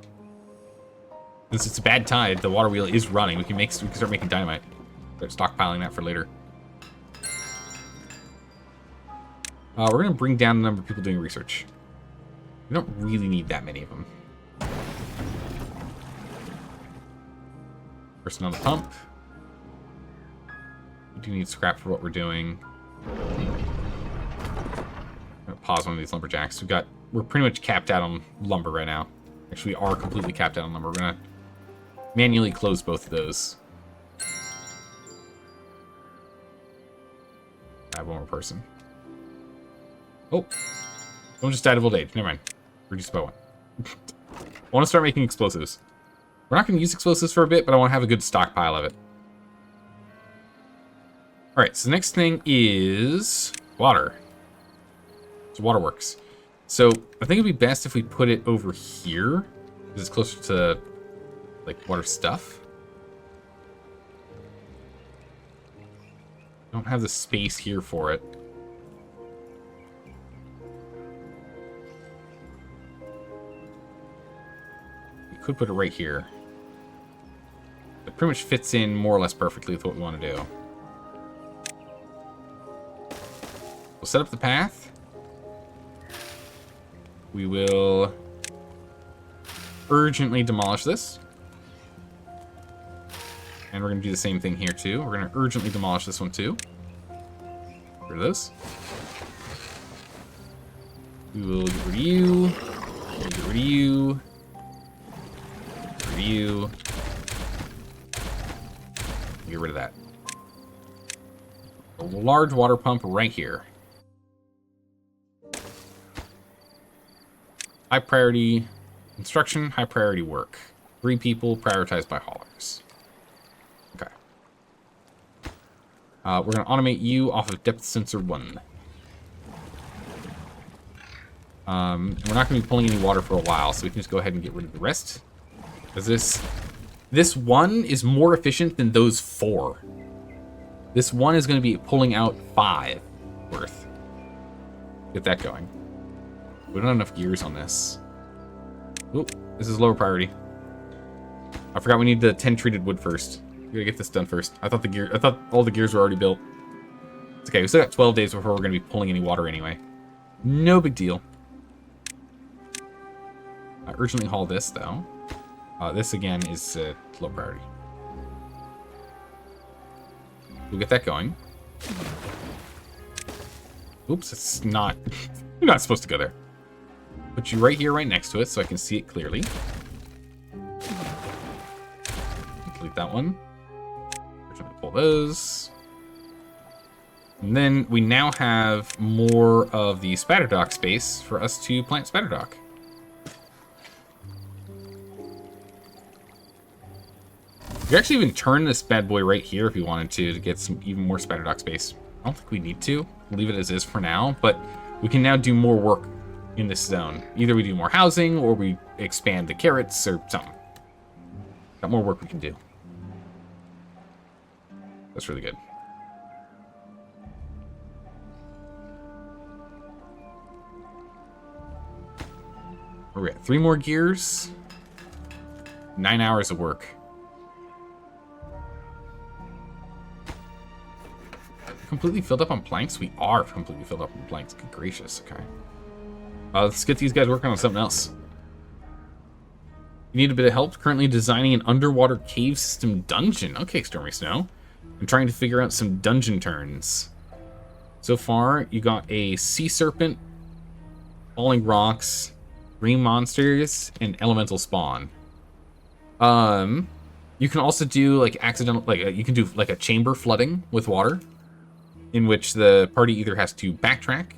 Since it's a bad tide, the water wheel is running. We can start making dynamite. Start stockpiling that for later. We're going to bring down the number of people doing research. We don't really need that many of them. Person on the pump. We do need scrap for what we're doing. I'm gonna pause one of these lumberjacks. We're pretty much capped out on lumber right now. Actually, we are completely capped out on lumber. We're gonna manually close both of those. I have one more person. Oh, someone just died of old age. Never mind. Reduced by 1. I want to start making explosives. We're not going to use explosives for a bit, but I want to have a good stockpile of it. Alright, so the next thing is water. So waterworks. So I think it'd be best if we put it over here, because it's closer to, like, water stuff. Don't have the space here for it. We could put it right here. It pretty much fits in more or less perfectly with what we want to do. We'll set up the path. We will urgently demolish this. And we're going to do the same thing here, too. We're going to urgently demolish this one, too. Get rid of this. We will get rid of you. We'll get rid of you. Get rid of you. Get rid of that. A large water pump right here. High priority construction, high priority work. 3 people prioritized by haulers. Okay. We're going to automate you off of depth sensor 1. And we're not going to be pulling any water for a while, so we can just go ahead and get rid of the rest. Because this one is more efficient than those 4. This one is going to be pulling out 5 worth. Get that going. We don't have enough gears on this. Oh, this is lower priority. I forgot we need the 10 treated wood first. We gotta get this done first. I thought all the gears were already built. It's okay, we still got 12 days before we're gonna be pulling any water anyway. No big deal. I urgently haul this though. This again is low priority. We'll get that going. Oops, it's not. You're not supposed to go there. Put you right here, right next to it, so I can see it clearly. Delete that one. We're trying to pull those. And then we now have more of the spatter dock space for us to plant spatter dock. You could actually even turn this bad boy right here if you wanted to get some even more spatter dock space. I don't think we need to. We'll leave it as is for now, but we can now do more work in this zone. Either we do more housing or we expand the carrots or something. Got more work we can do. That's really good. We're at 3 more gears. 9 hours of work. completely filled up on planks? We are completely filled up on planks. Good gracious. Okay. Let's get these guys working on something else. You need a bit of help currently designing an underwater cave system dungeon. Okay, Stormy Snow. I'm trying to figure out some dungeon turns. So far, you got a sea serpent, falling rocks, green monsters, and elemental spawn. You can also do like accidental, you can do like a chamber flooding with water, in which the party either has to backtrack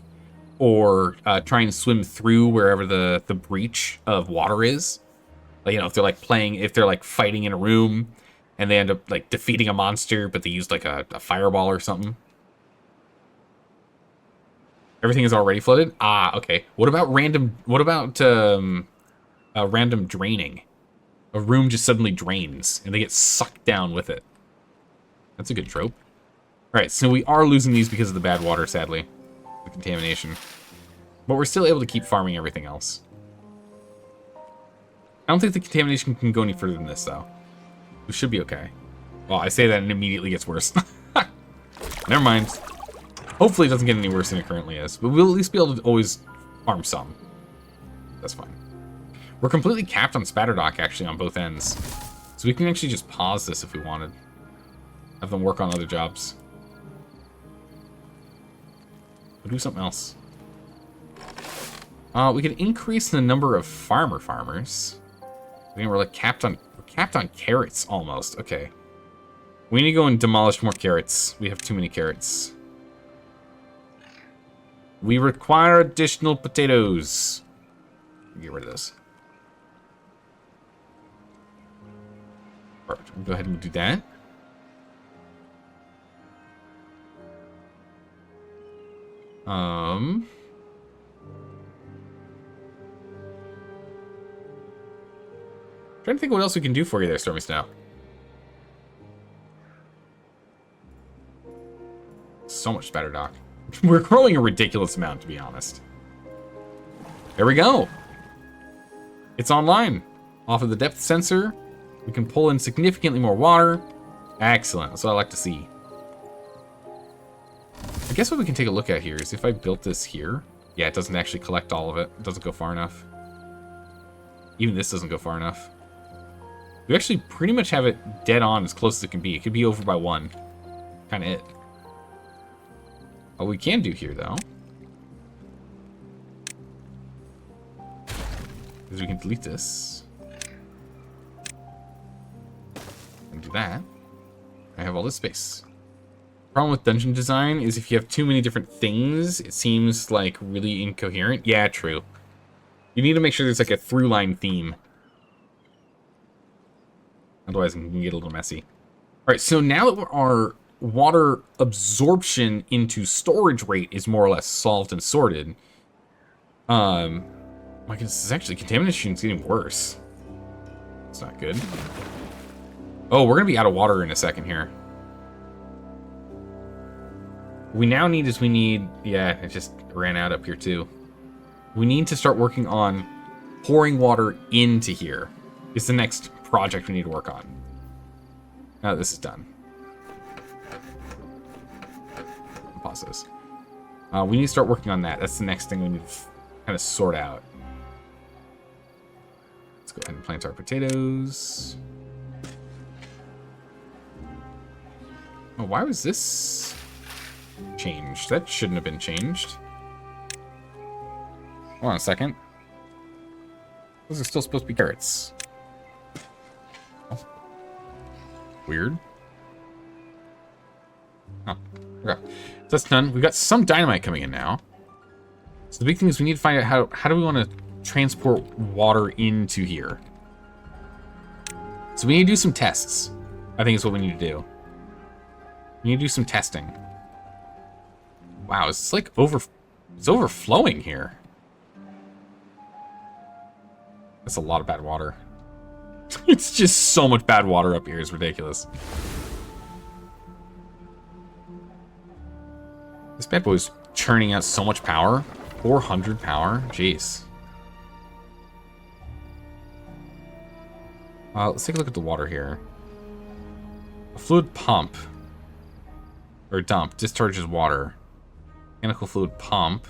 or try and swim through wherever the breach of water is. Like, you know, if they're like fighting in a room and they end up like defeating a monster, but they used like a fireball or something. Everything is already flooded? Ah, okay. What about random draining? A room just suddenly drains and they get sucked down with it. That's a good trope. Alright, so we are losing these because of the bad water, sadly. The contamination. But we're still able to keep farming everything else. I don't think the contamination can go any further than this, though. We should be okay. Well, I say that and it immediately gets worse. Never mind. Hopefully it doesn't get any worse than it currently is. But we'll at least be able to always farm some. That's fine. We're completely capped on Spatterdock, actually, on both ends. So we can actually just pause this if we wanted. Have them work on other jobs. We'll do something else. We could increase the number of farmers. I think we're like capped on carrots almost. Okay. We need to go and demolish more carrots. We have too many carrots. We require additional potatoes. Get rid of this. Perfect. We'll go ahead and do that. Trying to think what else we can do for you there, Stormy Snow. So much better, Doc. We're growing a ridiculous amount, to be honest. There we go. It's online. Off of the depth sensor, we can pull in significantly more water. Excellent. That's what I like to see. I guess what we can take a look at here is if I built this here. Yeah, it doesn't actually collect all of it. It doesn't go far enough. Even this doesn't go far enough. We actually pretty much have it dead on as close as it can be. It could be over by one. Kind of it. What we can do here, though, is we can delete this. And do that. I have all this space. Problem with dungeon design is if you have too many different things, it seems like really incoherent. Yeah, true. You need to make sure there's like a through line theme. Otherwise, it can get a little messy. All right, so now that our water absorption into storage rate is more or less solved and sorted, my goodness, this is actually contamination is getting worse. It's not good. Oh, we're gonna be out of water in a second here. We now need is yeah, it just ran out up here too. We need to start working on pouring water into here. It's the next project we need to work on. Now that this is done. Pause this. We need to start working on that. That's the next thing we need to kind of sort out. Let's go ahead and plant our potatoes. Oh, why was this changed? That shouldn't have been changed. Hold on a second. Those are still supposed to be carrots. Oh. Weird. Oh, okay. So that's done. We've got some dynamite coming in now. So the big thing is we need to find out how do we want to transport water into here. So we need to do some tests. I think is what we need to do. We need to do some testing. Wow, it's like it's overflowing here. That's a lot of bad water. It's just so much bad water up here. It's ridiculous. This bad boy's churning out so much power. 400 power. Jeez. Let's take a look at the water here. A fluid pump. Or dump. Discharges water. Mechanical fluid pump.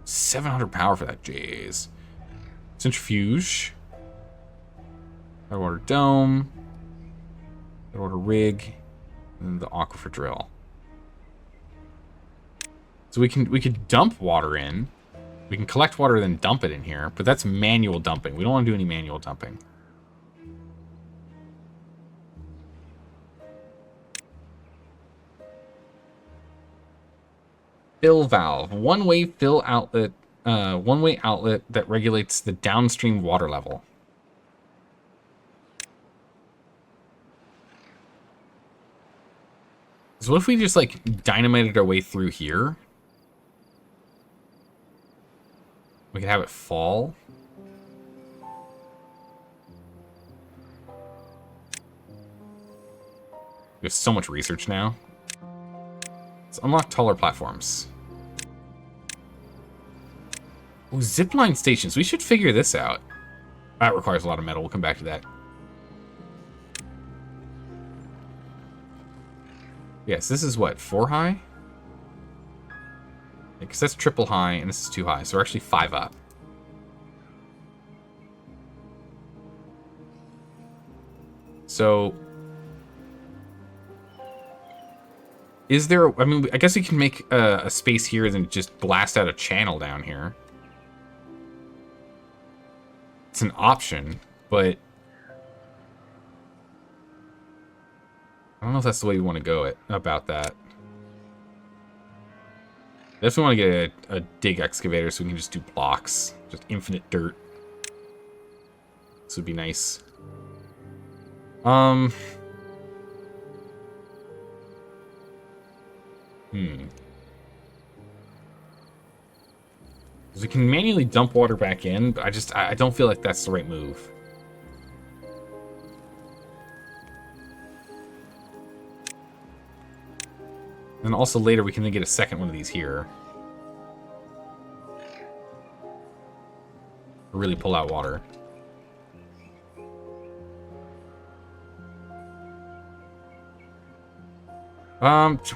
700 power for that. Jeez. Centrifuge. Water dome. Water rig. And the aquifer drill. So we could dump water in. We can collect water, then dump it in here. But that's manual dumping. We don't want to do any manual dumping. Fill valve. One-way fill outlet. One-way outlet that regulates the downstream water level. So what if we just, like, dynamited our way through here? We could have it fall. We have so much research now. Let's unlock taller platforms. Ooh, zipline stations. We should figure this out. That requires a lot of metal. We'll come back to that. Yes, this is what? 4 high? Because that's triple high, and this is 2 high. So we're actually 5 up. So... is there... I mean, I guess we can make a space here and then just blast out a channel down here. It's an option, but... I don't know if that's the way we want to go about that. Definitely want to get a dig excavator so we can just do blocks. Just infinite dirt. This would be nice. Because we can manually dump water back in, but I don't feel like that's the right move. And also later we can then get a second one of these here. Really pull out water.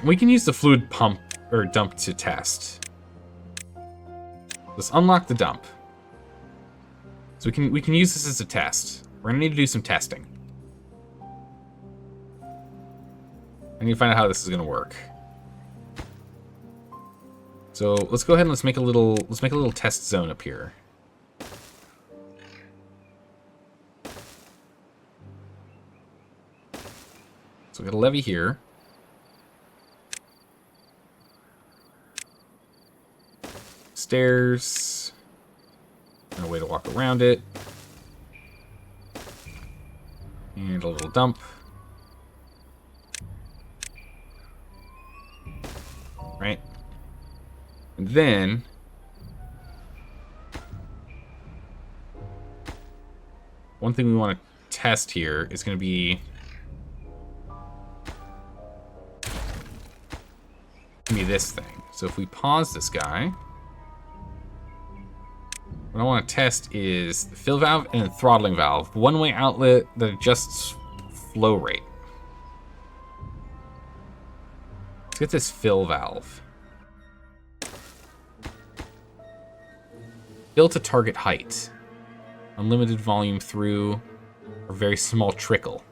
We can use the fluid pump or dump to test. Let's unlock the dump. So we can use this as a test. We're gonna need to do some testing. I need to find out how this is gonna work. So let's go ahead and let's make a little test zone up here. So we got a levee here. Stairs. And a way to walk around it. And a little dump. Right? And then one thing we want to test here is going to be this thing. So if we pause this guy, what I want to test is the fill valve and the throttling valve. One-way outlet that adjusts flow rate. Let's get this fill valve. Fill to target height. Unlimited volume through or very small trickle.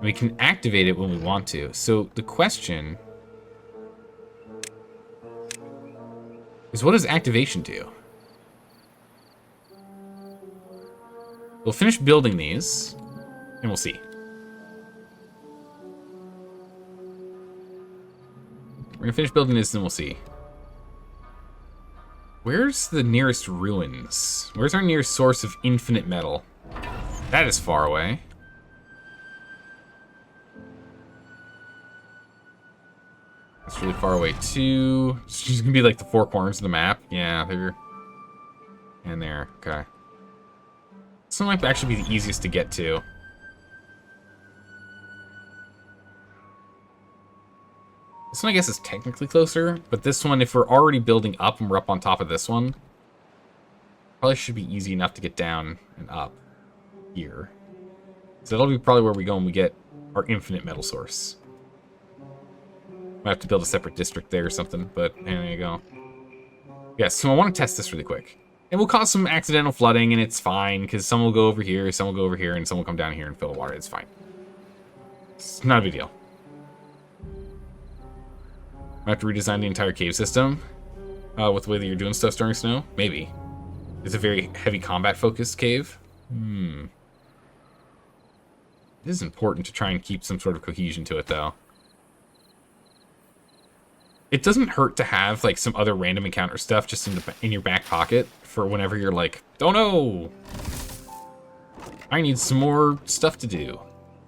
We can activate it when we want to. So the question is, what does activation do? We'll finish building these, and we'll see. We're gonna finish building this, and we'll see. Where's the nearest ruins? Where's our nearest source of infinite metal? That is far away. That's really far away too. It's just gonna be like the 4 corners of the map. Yeah, there. And there. Okay. This one might actually be the easiest to get to. This one, I guess, is technically closer, but this one, if we're already building up and we're up on top of this one, probably should be easy enough to get down and up here. So that'll be probably where we go when we get our infinite metal source. Might have to build a separate district there or something, but there you go. Yeah, so I want to test this really quick. It will cause some accidental flooding, and it's fine, because some will go over here, some will go over here, and some will come down here and fill the water. It's fine. It's not a big deal. I have to redesign the entire cave system with the way that you're doing stuff during snow? Maybe. It's a very heavy combat-focused cave. It is important to try and keep some sort of cohesion to it, though. It doesn't hurt to have, like, some other random encounter stuff just in your back pocket for whenever you're like, oh no! I need some more stuff to do,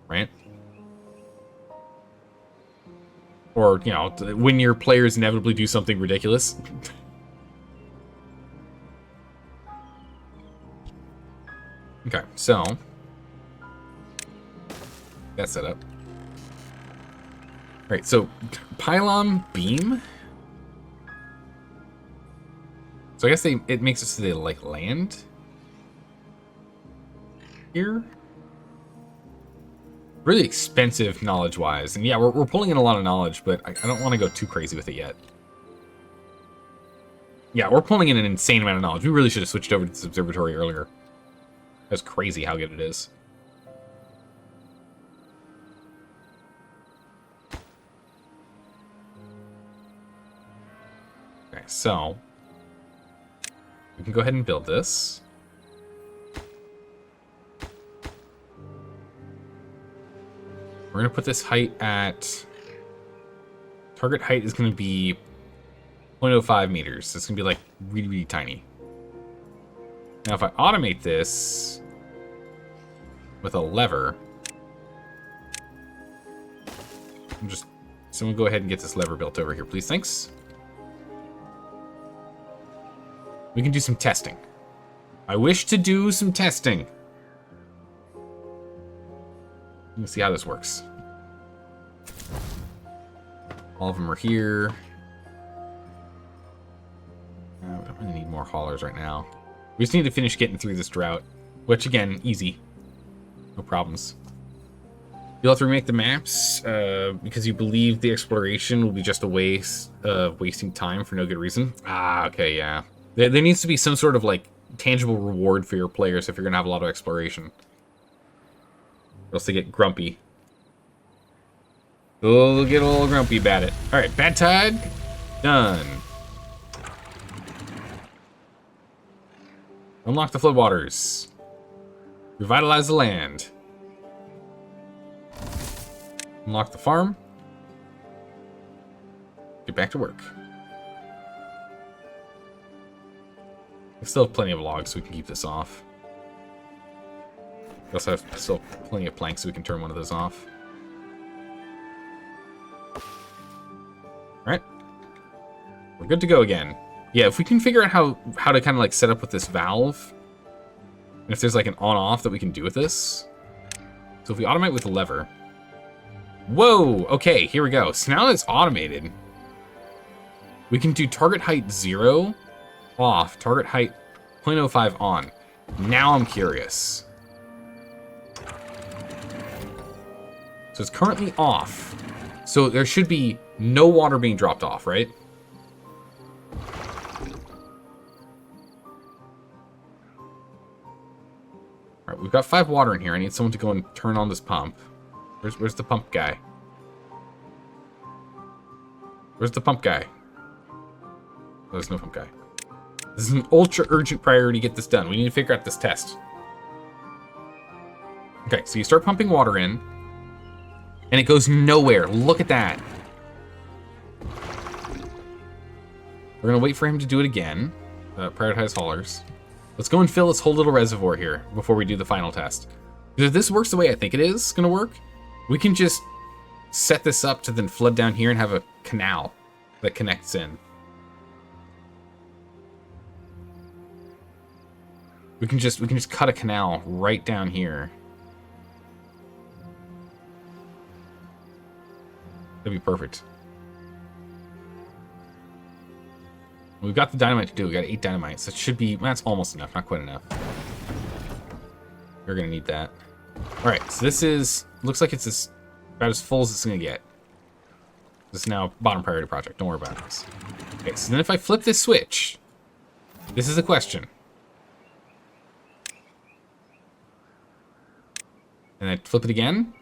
right? Or, you know, when your players inevitably do something ridiculous. Okay, so that's set up. Right, so pylon beam. So I guess it makes us to the like land here. Really expensive knowledge-wise, and yeah, we're pulling in a lot of knowledge, but I don't want to go too crazy with it yet. Yeah, we're pulling in an insane amount of knowledge. We really should have switched over to this observatory earlier. That's crazy how good it is. Okay, so we can go ahead and build this. We're going to put this height at... Target height is going to be 0.05 meters. It's going to be like really, really tiny. Now if I automate this with a lever... Someone go ahead and get this lever built over here, please. Thanks. We can do some testing. I wish to do some testing. Let's see how this works. All of them are here. We don't really need more haulers right now. We just need to finish getting through this drought. Which, again, easy. No problems. You'll have to remake the maps because you believe the exploration will be just a waste of wasting time for no good reason. Ah, okay, yeah. There needs to be some sort of, like, tangible reward for your players if you're going to have a lot of exploration. Or else they get grumpy. They'll get a little grumpy about it. Alright, bad tide. Done. Unlock the floodwaters. Revitalize the land. Unlock the farm. Get back to work. We still have plenty of logs, so we can keep this off. We also have still plenty of planks, so we can turn one of those off. Alright. We're good to go again. Yeah, if we can figure out how to kind of like set up with this valve, and if there's like an on-off that we can do with this. So if we automate with the lever. Whoa! Okay, here we go. So now that it's automated, we can do target height 0 off, target height 0.05 on. Now I'm curious. So it's currently off. So there should be no water being dropped off, right? Alright, we've got 5 water in here. I need someone to go and turn on this pump. Where's the pump guy? Where's the pump guy? Oh, there's no pump guy. This is an ultra urgent priority to get this done. We need to figure out this test. Okay, so you start pumping water in, and it goes nowhere. Look at that. We're gonna wait for him to do it again. Prioritize haulers. Let's go and fill this whole little reservoir here before we do the final test. Because if this works the way I think it is gonna work, we can just set this up to then flood down here and have a canal that connects in. We can just cut a canal right down here. That'd be perfect. We've got the dynamite to do. We got 8 dynamites. That should be, that's almost enough, not quite enough. We're gonna need that. All right, so this is, looks like it's about as full as it's gonna get. This is now bottom priority project. Don't worry about this. Okay, so then if I flip this switch, this is the question. And then flip it again.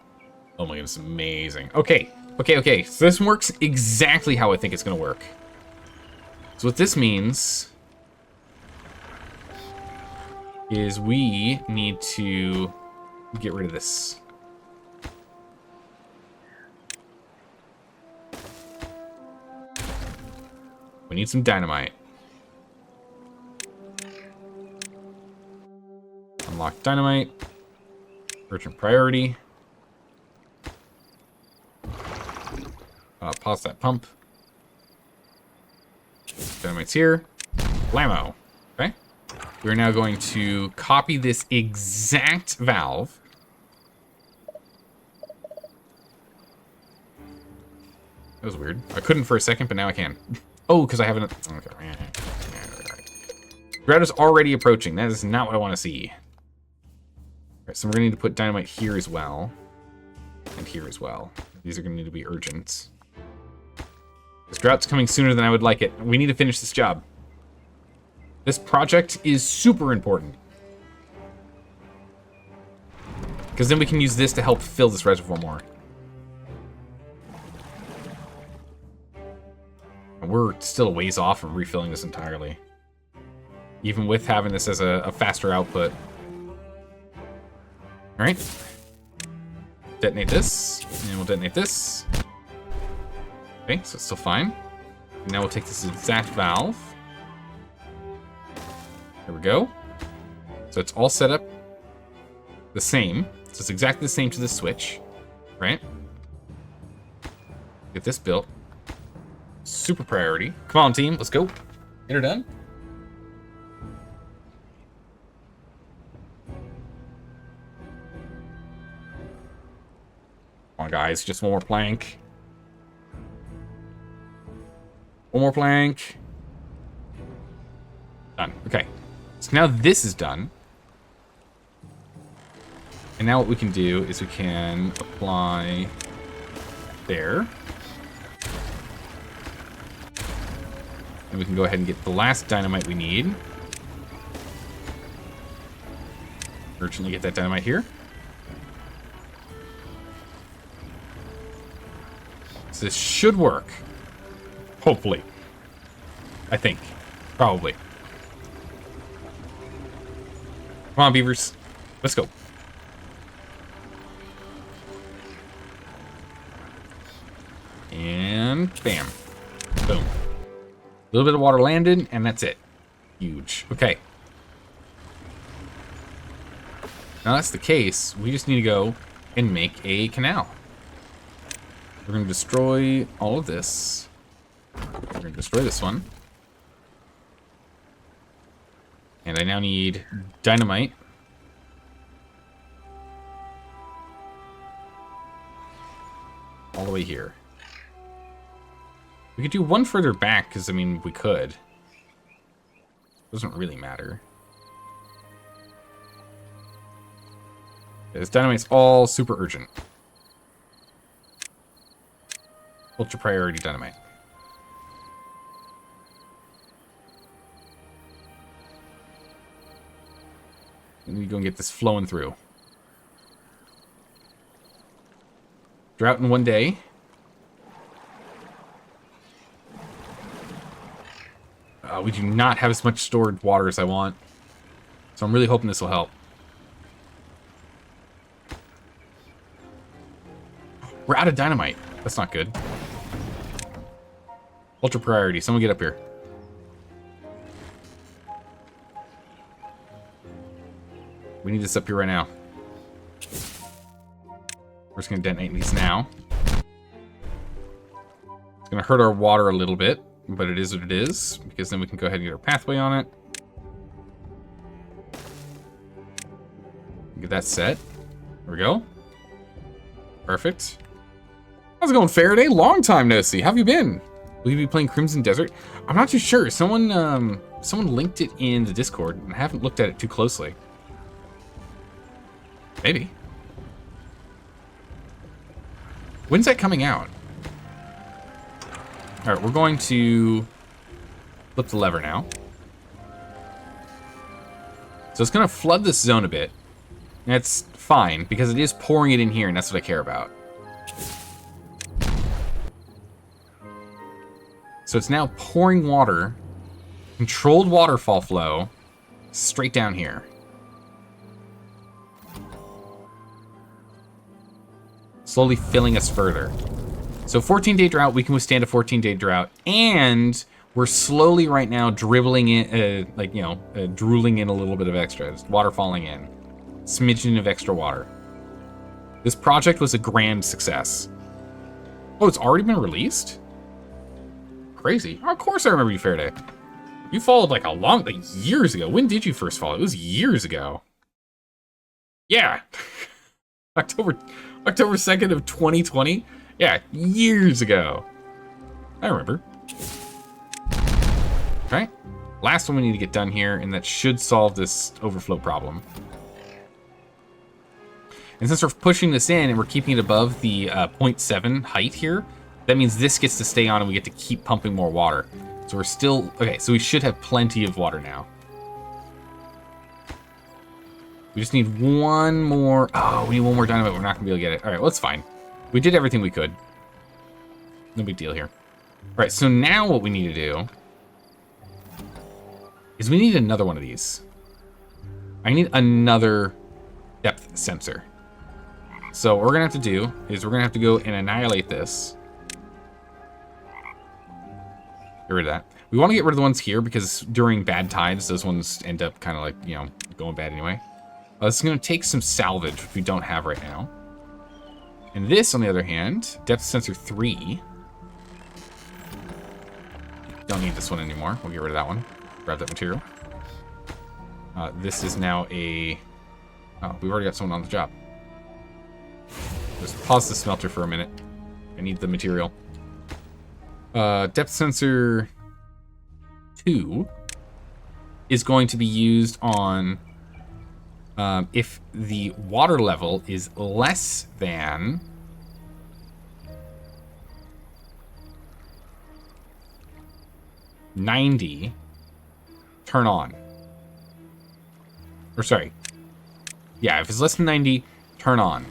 Oh my goodness, amazing. Okay, okay. So this works exactly how I think it's gonna work. So what this means is we need to get rid of this. We need some dynamite. Unlock dynamite. Urgent priority. Pause that pump. Dynamite's here. Blammo. Okay. We're now going to copy this exact valve. That was weird. I couldn't for a second, but now I can. Oh, because I haven't... Okay. Grout is already approaching. That is not what I want to see. Alright, so we're going to need to put dynamite here as well. And here as well. These are going to need to be urgent. This drought's coming sooner than I would like it. We need to finish this job. This project is super important. Because then we can use this to help fill this reservoir more. And we're still a ways off from refilling this entirely. Even with having this as a faster output. Alright. Detonate this. And we'll detonate this. Okay, so it's still fine. And now we'll take this exact valve. There we go. So it's all set up the same. So it's exactly the same to this switch. Right? Get this built. Super priority. Come on, team. Let's go. Get her done. Come on, guys. Just one more plank. One more plank. Done. Okay. So now this is done. And now what we can do is we can apply there. And we can go ahead and get the last dynamite we need. Urgently get that dynamite here. So this should work. Hopefully. I think. Probably. Come on, beavers. Let's go. And bam. Boom. A little bit of water landed, and that's it. Huge. Okay. Now that's the case. We just need to go and make a canal. We're going to destroy all of this. We're going to destroy this one. And I now need dynamite. All the way here. We could do one further back, because, I mean, we could. Doesn't really matter. This dynamite's all super urgent. Ultra priority dynamite. And we go and get this flowing through. Drought in one day. We do not have as much stored water as I want. So I'm really hoping this will help. We're out of dynamite. That's not good. Ultra priority. Someone get up here. We need this up here right now. We're just going to detonate these now. It's going to hurt our water a little bit, but it is what it is, because then we can go ahead and get our pathway on it. Get that set. There we go. Perfect. How's it going, Faraday? Long time no see. How have you been? Will you be playing Crimson Desert? I'm not too sure. Someone linked it in the Discord, and I haven't looked at it too closely. Maybe. When's that coming out? All right, we're going to flip the lever now. So it's going to flood this zone a bit. That's fine, because it is pouring it in here, and that's what I care about. So it's now pouring water, controlled waterfall flow, straight down here. Slowly filling us further. So 14-day drought, we can withstand a 14-day drought, and we're slowly right now dribbling in, drooling in a little bit of extra. Just water falling in. Smidgen of extra water. This project was a grand success. Oh, it's already been released? Crazy. Oh, of course I remember you, Faraday. You followed like years ago. When did you first follow? It was years ago. Yeah. October 2nd of 2020? Yeah, years ago. I remember. Okay. Last one we need to get done here, and that should solve this overflow problem. And since we're pushing this in and we're keeping it above the 0.7 height here, that means this gets to stay on and we get to keep pumping more water. So we're still... Okay, so we should have plenty of water now. We just need one more... Oh, we need one more dynamite. We're not going to be able to get it. All right, well, it's fine. We did everything we could. No big deal here. All right, so now what we need to do is we need another one of these. I need another depth sensor. So what we're going to have to do is we're going to have to go and annihilate this. Get rid of that. We want to get rid of the ones here because during bad tides, those ones end up kind of like, you know, going bad anyway. This is going to take some salvage, which we don't have right now. And this, on the other hand, depth sensor 3. Don't need this one anymore. We'll get rid of that one. Grab that material. This is now a... Oh, we've already got someone on the job. Just pause the smelter for a minute. I need the material. Depth sensor 2 is going to be used on if the water level is less than 90, turn on. Or sorry. Yeah, if it's less than 90, turn on.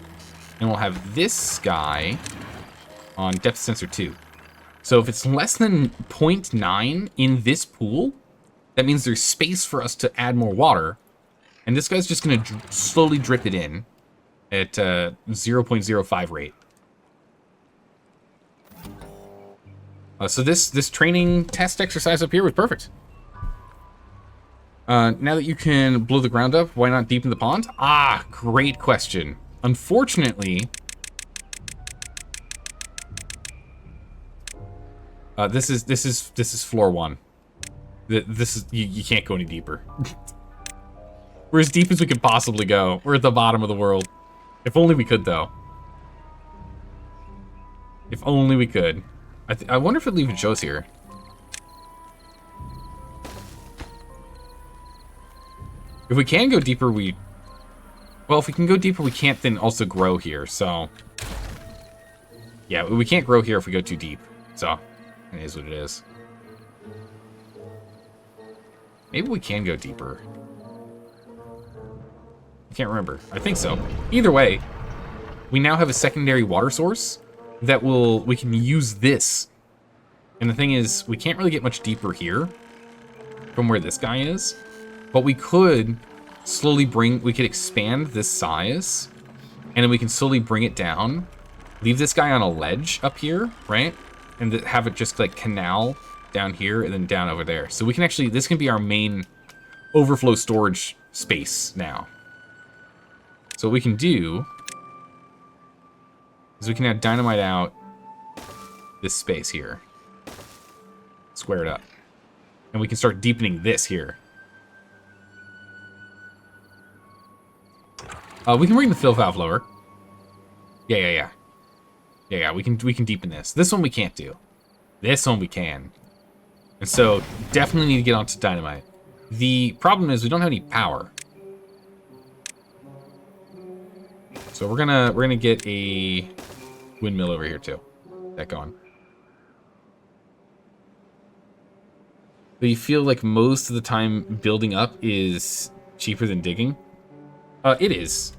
And we'll have this guy on depth sensor 2. So if it's less than 0.9 in this pool, that means there's space for us to add more water. And this guy's just going to slowly drip it in at 0.05 rate. So this training test exercise up here was perfect. Now that you can blow the ground up, why not deepen the pond? Ah, great question. Unfortunately, this is floor 1. This is you can't go any deeper. We're as deep as we could possibly go. We're at the bottom of the world. If only we could, though. If only we could. I wonder if it even shows here. If we can go deeper, well, if we can go deeper, we can't then also grow here, so... Yeah, we can't grow here if we go too deep, so it is what it is. Maybe we can go deeper. I can't remember. I think so. Either way, we now have a secondary water source that we can use this. And the thing is, we can't really get much deeper here from where this guy is, but we could slowly we could expand this size, and then we can slowly bring it down, leave this guy on a ledge up here, right? And have it just like canal down here and then down over there. So we can actually, this can be our main overflow storage space now. So what we can do is we can add dynamite out this space here. Square it up. And we can start deepening this here. We can bring the fill valve lower. Yeah, we can deepen this. This one we can't do. This one we can. And so definitely need to get onto dynamite. The problem is we don't have any power. So we're gonna get a windmill over here too. That going. But you feel like most of the time building up is cheaper than digging. It is.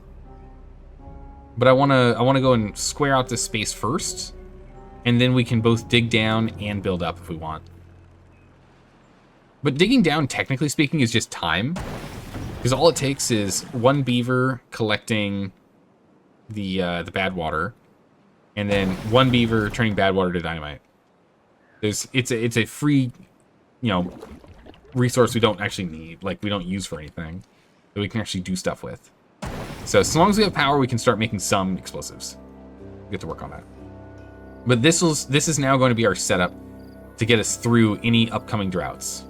But I wanna go and square out this space first, and then we can both dig down and build up if we want. But digging down, technically speaking, is just time. Because all it takes is one beaver collecting the bad water, and then one beaver turning bad water to dynamite. It's a free, resource we don't actually need, like we don't use for anything, that we can actually do stuff with. So as long as we have power, we can start making some explosives. We get to work on that. But this is now going to be our setup to get us through any upcoming droughts.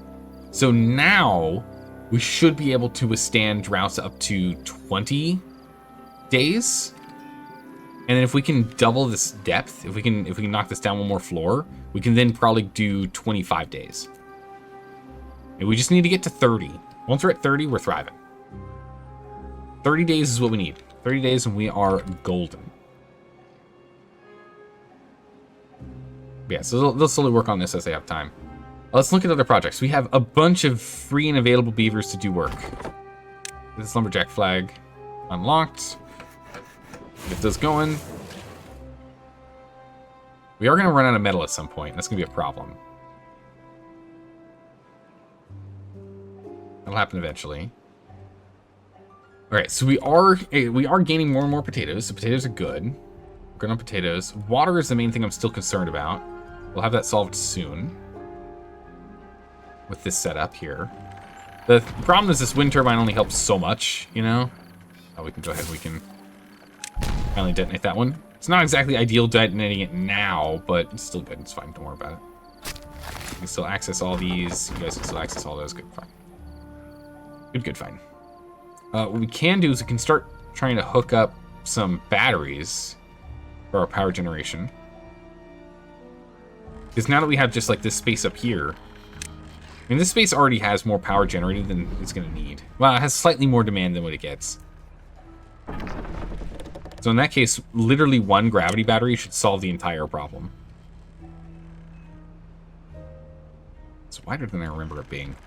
So now we should be able to withstand droughts up to 20 days. And then if we can double this depth, if we can knock this down one more floor, we can then probably do 25 days. And we just need to get to 30. Once we're at 30, we're thriving. 30 days is what we need. 30 days and we are golden. Yeah, so they'll slowly work on this as they have time. Let's look at other projects. We have a bunch of free and available beavers to do work. This lumberjack flag unlocked. Get this going. We are going to run out of metal at some point. That's going to be a problem. That'll happen eventually. All right, so we are gaining more and more potatoes. The potatoes are good. We're good on potatoes. Water is the main thing I'm still concerned about. We'll have that solved soon with this setup here. The problem is this wind turbine only helps so much, Oh, we can go ahead. We can finally detonate that one. It's not exactly ideal detonating it now, but it's still good. It's fine. Don't worry about it. You can still access all these. You guys can still access all those. Good, fine. Good, fine. What we can do is we can start trying to hook up some batteries for our power generation. Because now that we have just like this space up here, I mean, this space already has more power generated than it's going to need. Well, it has slightly more demand than what it gets. So in that case, literally one gravity battery should solve the entire problem. It's wider than I remember it being.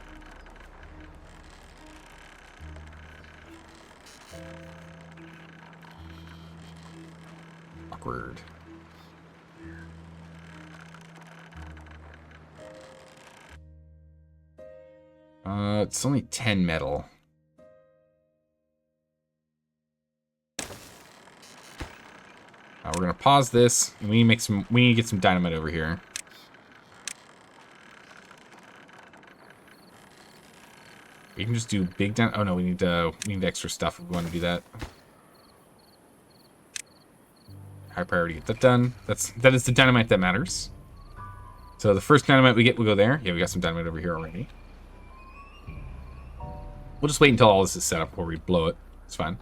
Awkward. It's only 10 metal. We're gonna pause this, and we need to get some dynamite over here. We can just do big dynamite. Oh no, we need extra stuff if we want to do that. High priority, get that done. That is the dynamite that matters. So the first dynamite we get will go there. Yeah, we got some dynamite over here already. We'll just wait until all this is set up before we blow it. It's fine.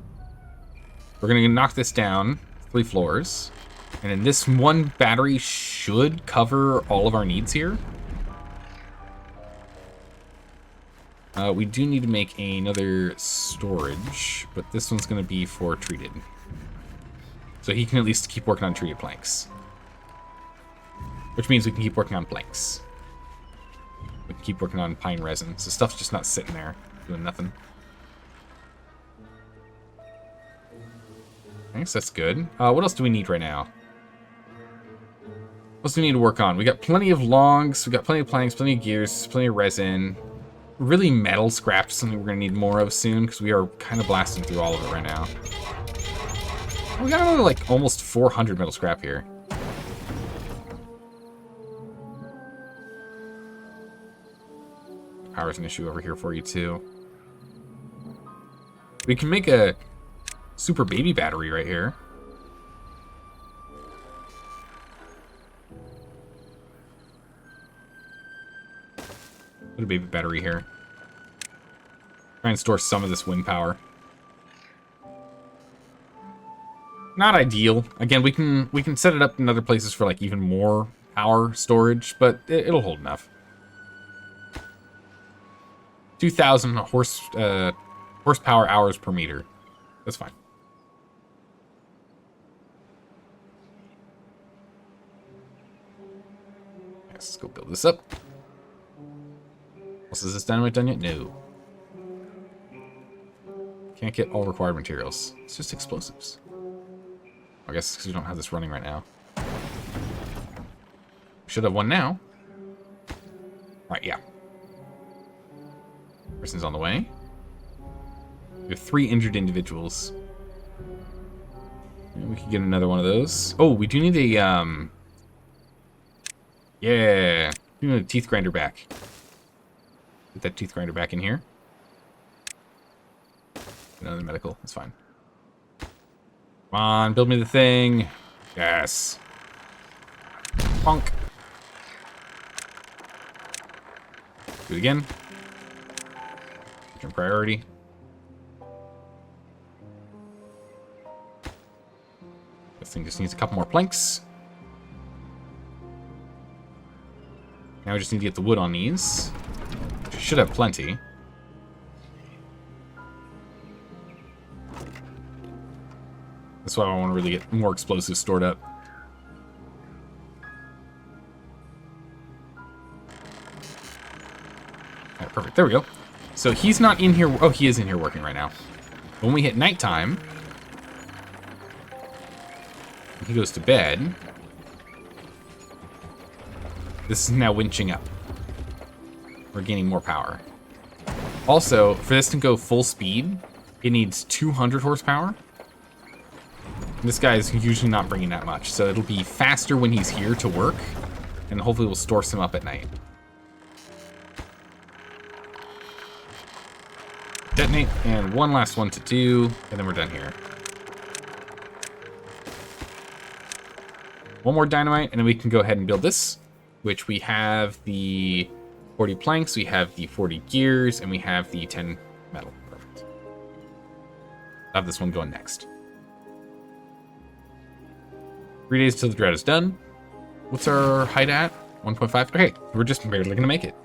We're gonna knock this down 3 floors. And then this one battery should cover all of our needs here. We do need to make another storage, but this one's gonna be for treated. So he can at least keep working on treated planks. Which means we can keep working on planks. We can keep working on pine resin. So stuff's just not sitting there doing nothing. I guess that's good. What else do we need right now? What else do we need to work on? We got plenty of logs, we got plenty of planks, plenty of gears, plenty of resin. Really metal scrap is something we're going to need more of soon, because we are kind of blasting through all of it right now. We got another, like, almost 400 metal scrap here. Power's an issue over here for you, too. We can make a super baby battery right here. Put a baby battery here. Try and store some of this wind power. Not ideal. Again, we can set it up in other places for like even more power storage, but it'll hold enough. 2,000 horsepower hours per meter. That's fine. Let's go build this up. Is this dynamite done yet? No. Can't get all required materials. It's just explosives. I guess because we don't have this running right now. Should have one now. Alright, yeah. Person's on the way. We have 3 injured individuals. And we can get another one of those. Oh, we do need a, yeah. We need a teeth grinder back. Get that teeth grinder back in here. Another medical. That's fine. Come on, build me the thing. Yes. Bonk. Do it again. Turn priority. This thing just needs a couple more planks. Now we just need to get the wood on these. Which we should have plenty. That's why I want to really get more explosives stored up. Alright, perfect. There we go. So he's not in here. Oh, he is in here working right now. When we hit nighttime, he goes to bed. This is now winching up. We're gaining more power. Also, for this to go full speed, it needs 200 horsepower. This guy is usually not bringing that much, so it'll be faster when he's here to work, and hopefully we'll store some up at night. Detonate, and one last one to do, and then we're done here. One more dynamite, and then we can go ahead and build this, which we have the 40 planks, we have the 40 gears, and we have the 10 metal. Perfect. I'll have this one going next. 3 days till the drought is done. What's our height at? 1.5? Okay, we're just barely gonna make it.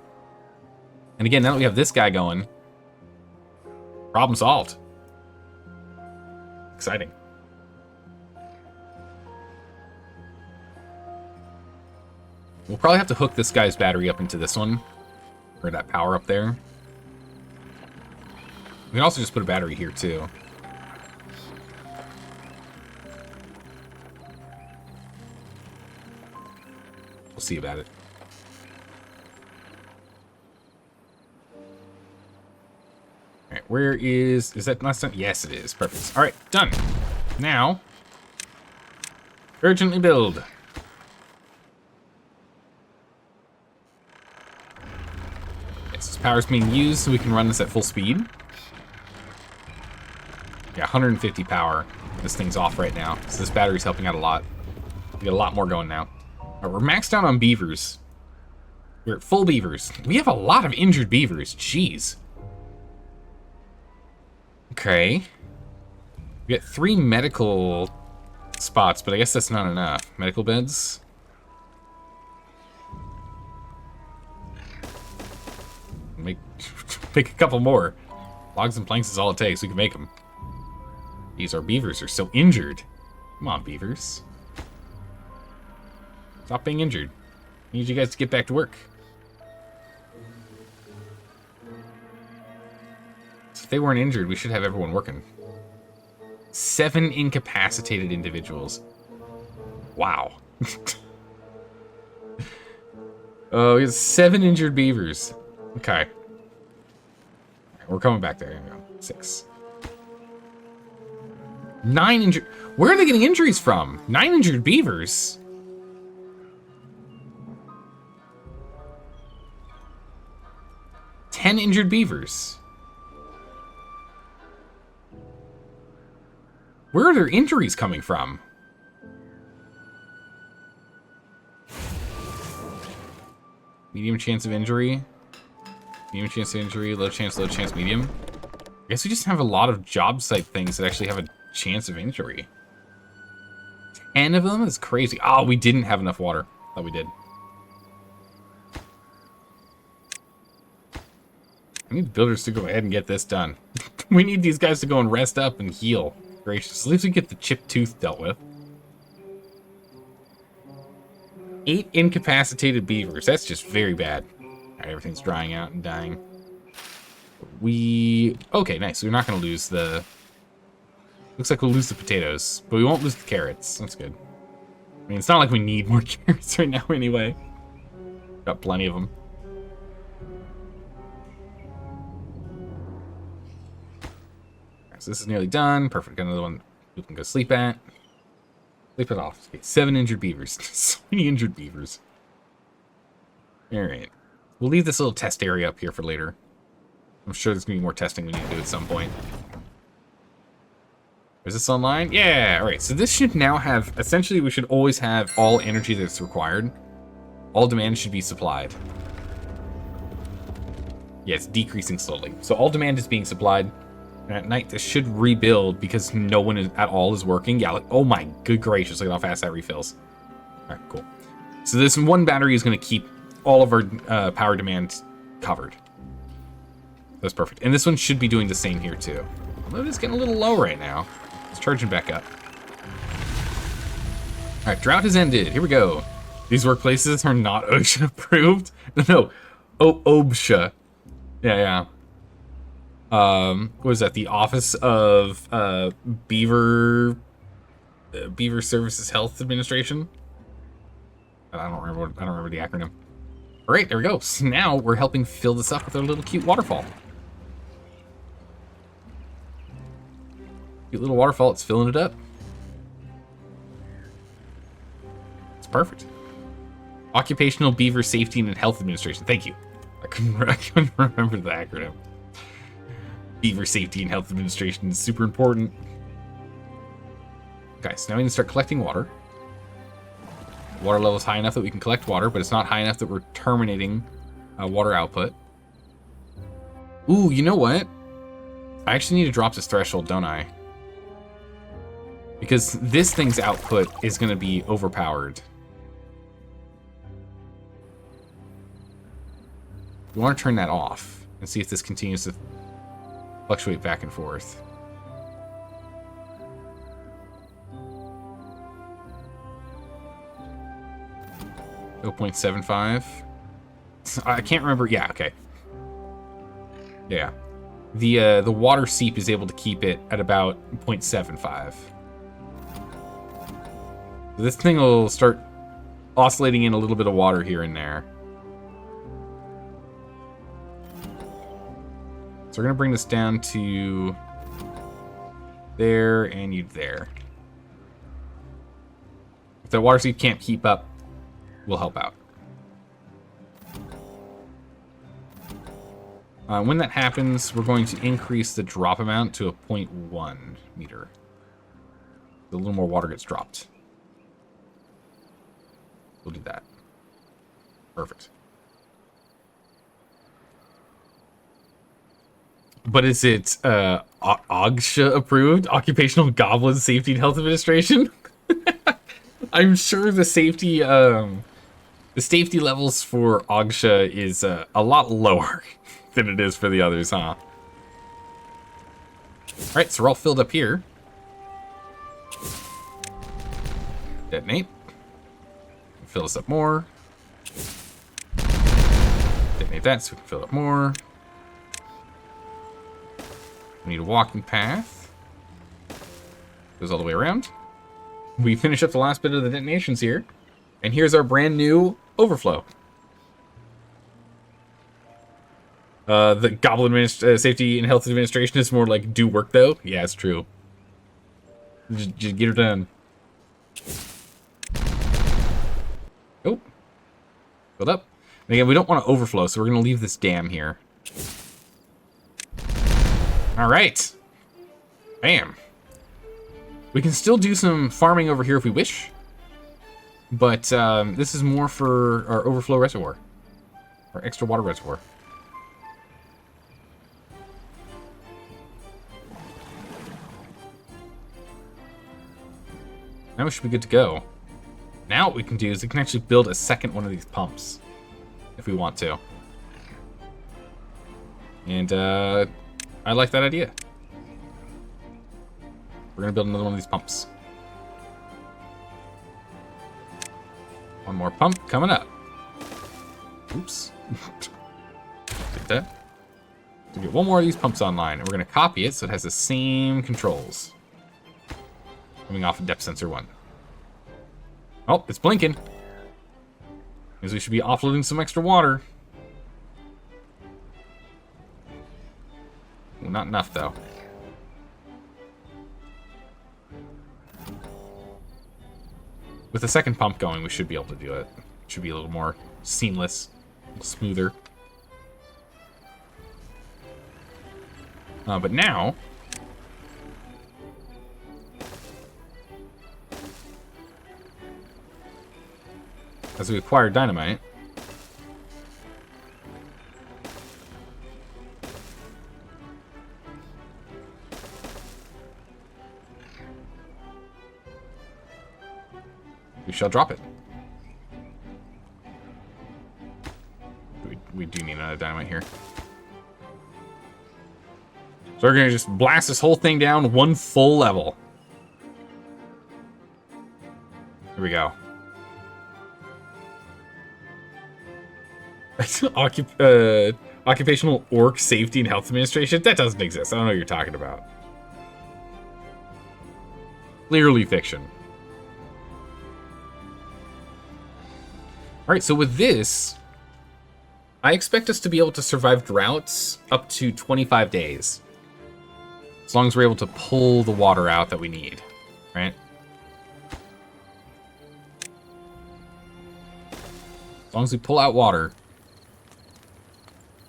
And again, now that we have this guy going, problem solved. Exciting. We'll probably have to hook this guy's battery up into this one, or that power up there. We can also just put a battery here too. We'll see about it. Alright, where is that last time? Yes, it is. Perfect. Alright, done. Now, urgently build. Yes, this power's being used so we can run this at full speed. Yeah, 150 power. This thing's off right now, so this battery's helping out a lot. We got a lot more going now. Right, we're maxed out on beavers. We're at full beavers. We have a lot of injured beavers. Jeez. Okay. We got 3 medical spots, but I guess that's not enough. Medical beds. Make a couple more. Logs and planks is all it takes. We can make them. These our beavers are so injured. Come on, beavers. Stop being injured. I need you guys to get back to work. So if they weren't injured, we should have everyone working. 7 incapacitated individuals. Wow. Oh, we have 7 injured beavers. Okay. We're coming back there. Here we go. 6. 9 injured. Where are they getting injuries from? 9 injured beavers. Ten injured beavers. Where are their injuries coming from? Medium chance of injury. Medium chance of injury, low chance, medium. I guess we just have a lot of job site things that actually have a chance of injury. 10 of them is crazy. Oh, we didn't have enough water. Thought we did. I need the builders to go ahead and get this done. We need these guys to go and rest up and heal. Gracious. At least we get the chipped tooth dealt with. 8 incapacitated beavers. That's just very bad. Alright, everything's drying out and dying. Okay, nice. We're not going to lose the... Looks like we'll lose the potatoes, but we won't lose the carrots. That's good. I mean, it's not like we need more carrots right now anyway. Got plenty of them. So this is nearly done. Perfect. Got another one we can go sleep at. Sleep it off. Okay, 7 injured beavers. So many injured beavers. Alright. We'll leave this little test area up here for later. I'm sure there's going to be more testing we need to do at some point. Is this online? Yeah! Alright, so this should now have... Essentially, we should always have all energy that's required. All demand should be supplied. Yeah, it's decreasing slowly. So all demand is being supplied. And at night, this should rebuild because no one at all is working. Yeah, like, oh my good gracious, look at how fast that refills. Alright, cool. So this one battery is going to keep all of our power demand covered. That's perfect. And this one should be doing the same here too. Although it's getting a little low right now. It's charging back up. Alright, drought has ended. Here we go. These workplaces are not OSHA approved. No, OBSHA. Yeah. What is that? The Office of Beaver Services Health Administration? I don't remember the acronym. All right, there we go. So now we're helping fill this up with our little cute waterfall. Cute little waterfall. It's filling it up. It's perfect. Occupational Beaver Safety and Health Administration. Thank you. I couldn't remember the acronym. Beaver Safety and Health Administration is super important. Okay, so now we need to start collecting water. Water level is high enough that we can collect water, but it's not high enough that we're terminating water output. Ooh, you know what? I actually need to drop this threshold, don't I? Because this thing's output is going to be overpowered. We want to turn that off and see if this continues to fluctuate back and forth. .75. I can't remember. Yeah, okay. Yeah. The water seep is able to keep it at about 0.75. So this thing will start oscillating in a little bit of water here and there. So we're going to bring this down to there and you there. If the water seep can't keep up, we'll help out. When that happens, we're going to increase the drop amount to a 0.1 meter. A little more water gets dropped. We'll do that. Perfect. But is it OGSHA approved? Occupational Goblin Safety and Health Administration? I'm sure the safety levels for OGSHA is a lot lower than it is for the others, huh? Alright, so we're all filled up here. Detonate. Fill this up more. Detonate that so we can fill up more. We need a walking path. Goes all the way around. We finish up the last bit of the detonations here. And here's our brand new overflow. The Goblin Safety and Health Administration is more like do work though. Yeah, it's true. Just get her done. Oh. Filled up. And again, we don't want to overflow, so we're going to leave this dam here. Alright. Bam. We can still do some farming over here if we wish. But this is more for our overflow reservoir. Our extra water reservoir. Now we should be good to go. Now what we can do is we can actually build a second one of these pumps. If we want to. And I like that idea. We're gonna build another one of these pumps. One more pump coming up. Oops. data. So get one more of these pumps online, and we're going to copy it so it has the same controls. Coming off of depth sensor 1. Oh, it's blinking. Means we should be offloading some extra water. Well, not enough, though. With the second pump going, we should be able to do it. It should be a little more seamless, a little smoother. But now... as we acquire dynamite... we shall drop it. We do need another dynamite here. So we're going to just blast this whole thing down one full level. Here we go. Occupational Orc Safety and Health Administration? That doesn't exist. I don't know what you're talking about. Clearly fiction. Alright, so with this, I expect us to be able to survive droughts up to 25 days. As long as we're able to pull the water out that we need, right? As long as we pull out water,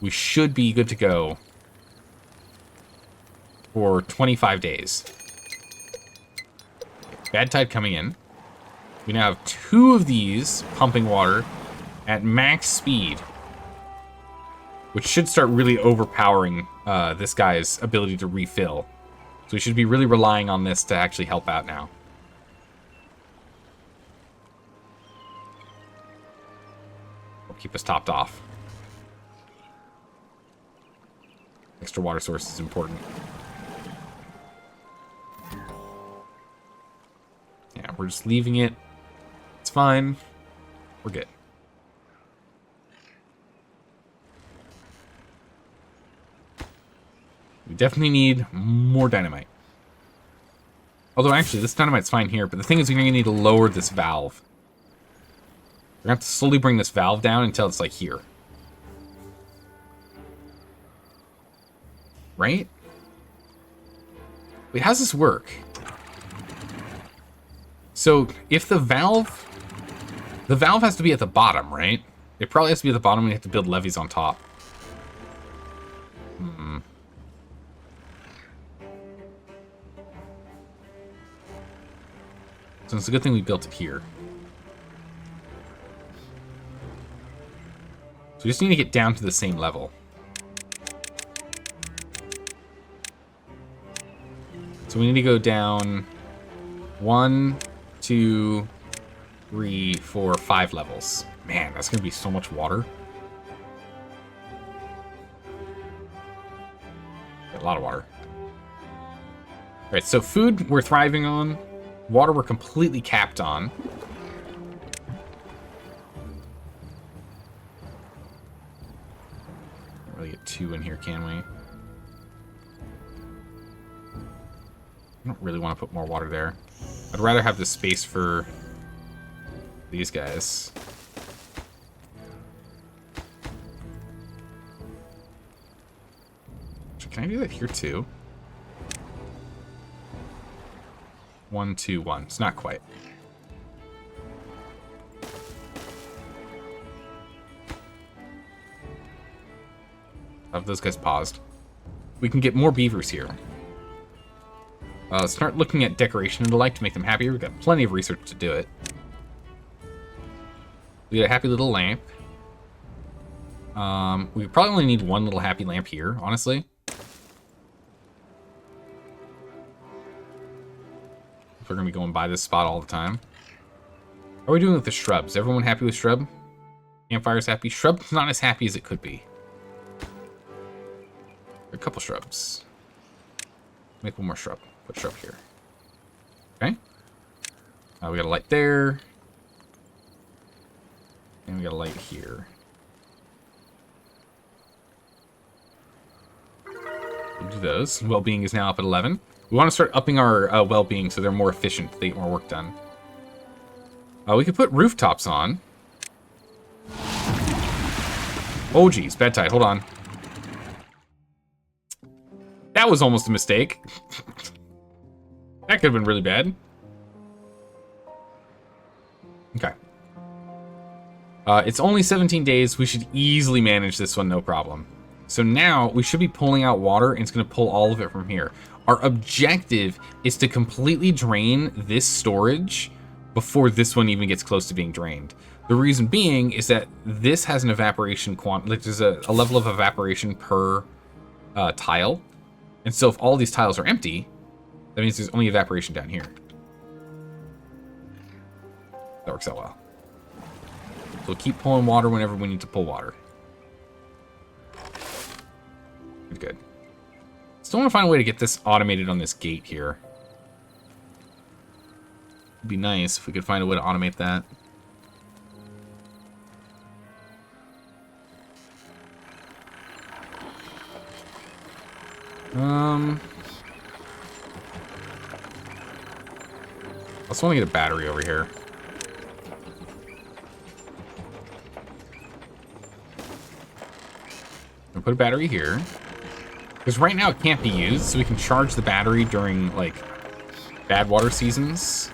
we should be good to go for 25 days. Bad tide coming in. We now have 2 of these pumping water at max speed, which should start really overpowering this guy's ability to refill. So we should be really relying on this to actually help out now. Will keep us topped off. Extra water source is important. Yeah, we're just leaving it. It's fine. We're good. We definitely need more dynamite. Although, actually, this dynamite's fine here, but the thing is we're going to need to lower this valve. We're going to have to slowly bring this valve down until it's, like, here. Right? Wait, how's this work? So, if the valve has to be at the bottom, right? It probably has to be at the bottom, and we have to build levees on top. So it's a good thing we built it here. So we just need to get down to the same level. So we need to go down 1, 2, 3, 4, 5 levels. Man, that's gonna be so much water. A lot of water. Alright, so food we're thriving on. Water we're completely capped on. Can't really get 2 in here, can we? I don't really want to put more water there. I'd rather have the space for these guys. Can I do that here too? 1, 2, 1. It's not quite. I'll have those guys paused. We can get more beavers here. Start looking at decoration and the like to make them happier. We've got plenty of research to do it. We got a happy little lamp. We probably only need 1 little happy lamp here, honestly. If we're going to be going by this spot all the time. How are we doing with the shrubs? Everyone happy with shrub? Campfire's happy? Shrub's not as happy as it could be. A couple shrubs. Make 1 more shrub. Put shrub here. Okay. We got a light there. And we got a light here. do those. Well-being is now up at 11. We want to start upping our well-being so they're more efficient, they get more work done. We could put rooftops on. Oh, geez. Bad tide. Hold on. That was almost a mistake. That could have been really bad. Okay. It's only 17 days. We should easily manage this one, no problem. So now we should be pulling out water, and it's going to pull all of it from here. Our objective is to completely drain this storage before this one even gets close to being drained. The reason being is that this has an evaporation like there's a level of evaporation per tile. And so if all these tiles are empty, that means there's only evaporation down here. That works out well. So we'll keep pulling water whenever we need to pull water. Good. Still want to find a way to get this automated on this gate here. It'd be nice if we could find a way to automate that. I also want to get a battery over here. I'll put a battery here. Because right now it can't be used, so we can charge the battery during, like, bad water seasons.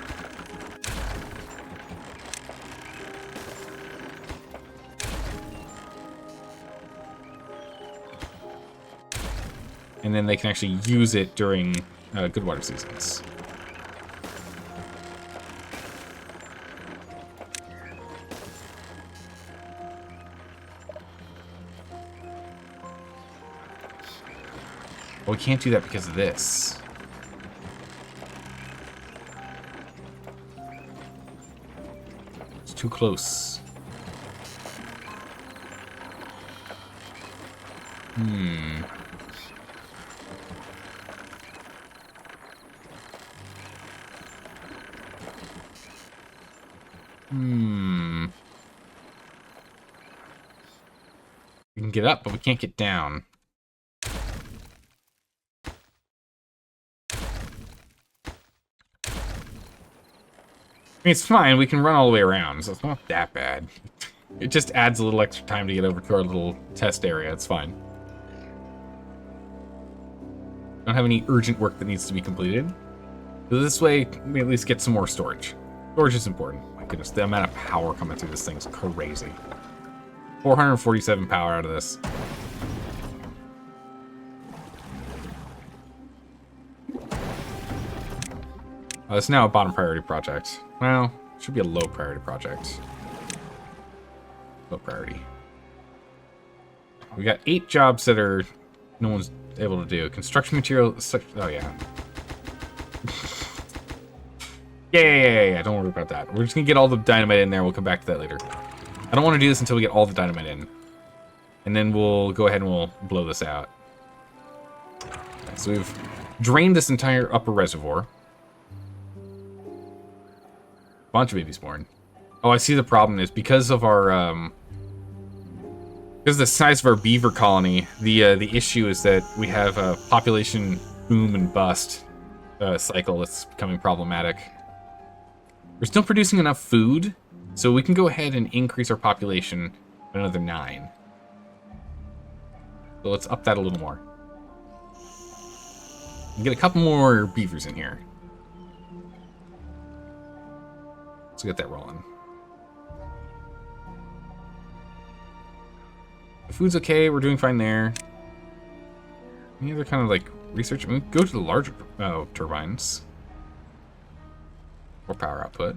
And then they can actually use it during good water seasons. Well, we can't do that because of this. It's too close. We can get up, but we can't get down. I mean, it's fine. We can run all the way around, so it's not that bad. It just adds a little extra time to get over to our little test area. It's fine. Don't have any urgent work that needs to be completed. So this way, we at least get some more storage. Storage is important. My goodness, the amount of power coming through this thing is crazy. 447 power out of this. It's now a bottom priority project. Well, it should be a low priority project. Low priority. We got 8 jobs that are no one's able to do. Construction material. Oh yeah. Yeah. Don't worry about that. We're just gonna get all the dynamite in there. We'll come back to that later. I don't want to do this until we get all the dynamite in, and then we'll go ahead and we'll blow this out. Okay, so we've drained this entire upper reservoir. Bunch of babies born. Oh, I see the problem is because of our because of the size of our beaver colony, the issue is that we have a population boom and bust cycle that's becoming problematic. We're still producing enough food, so we can go ahead and increase our population by another 9. So let's up that a little more. And get a couple more beavers in here. Let's get that rolling. The food's okay. We're doing fine there. Any other kind of like research? I mean, go to the larger turbines. More power output.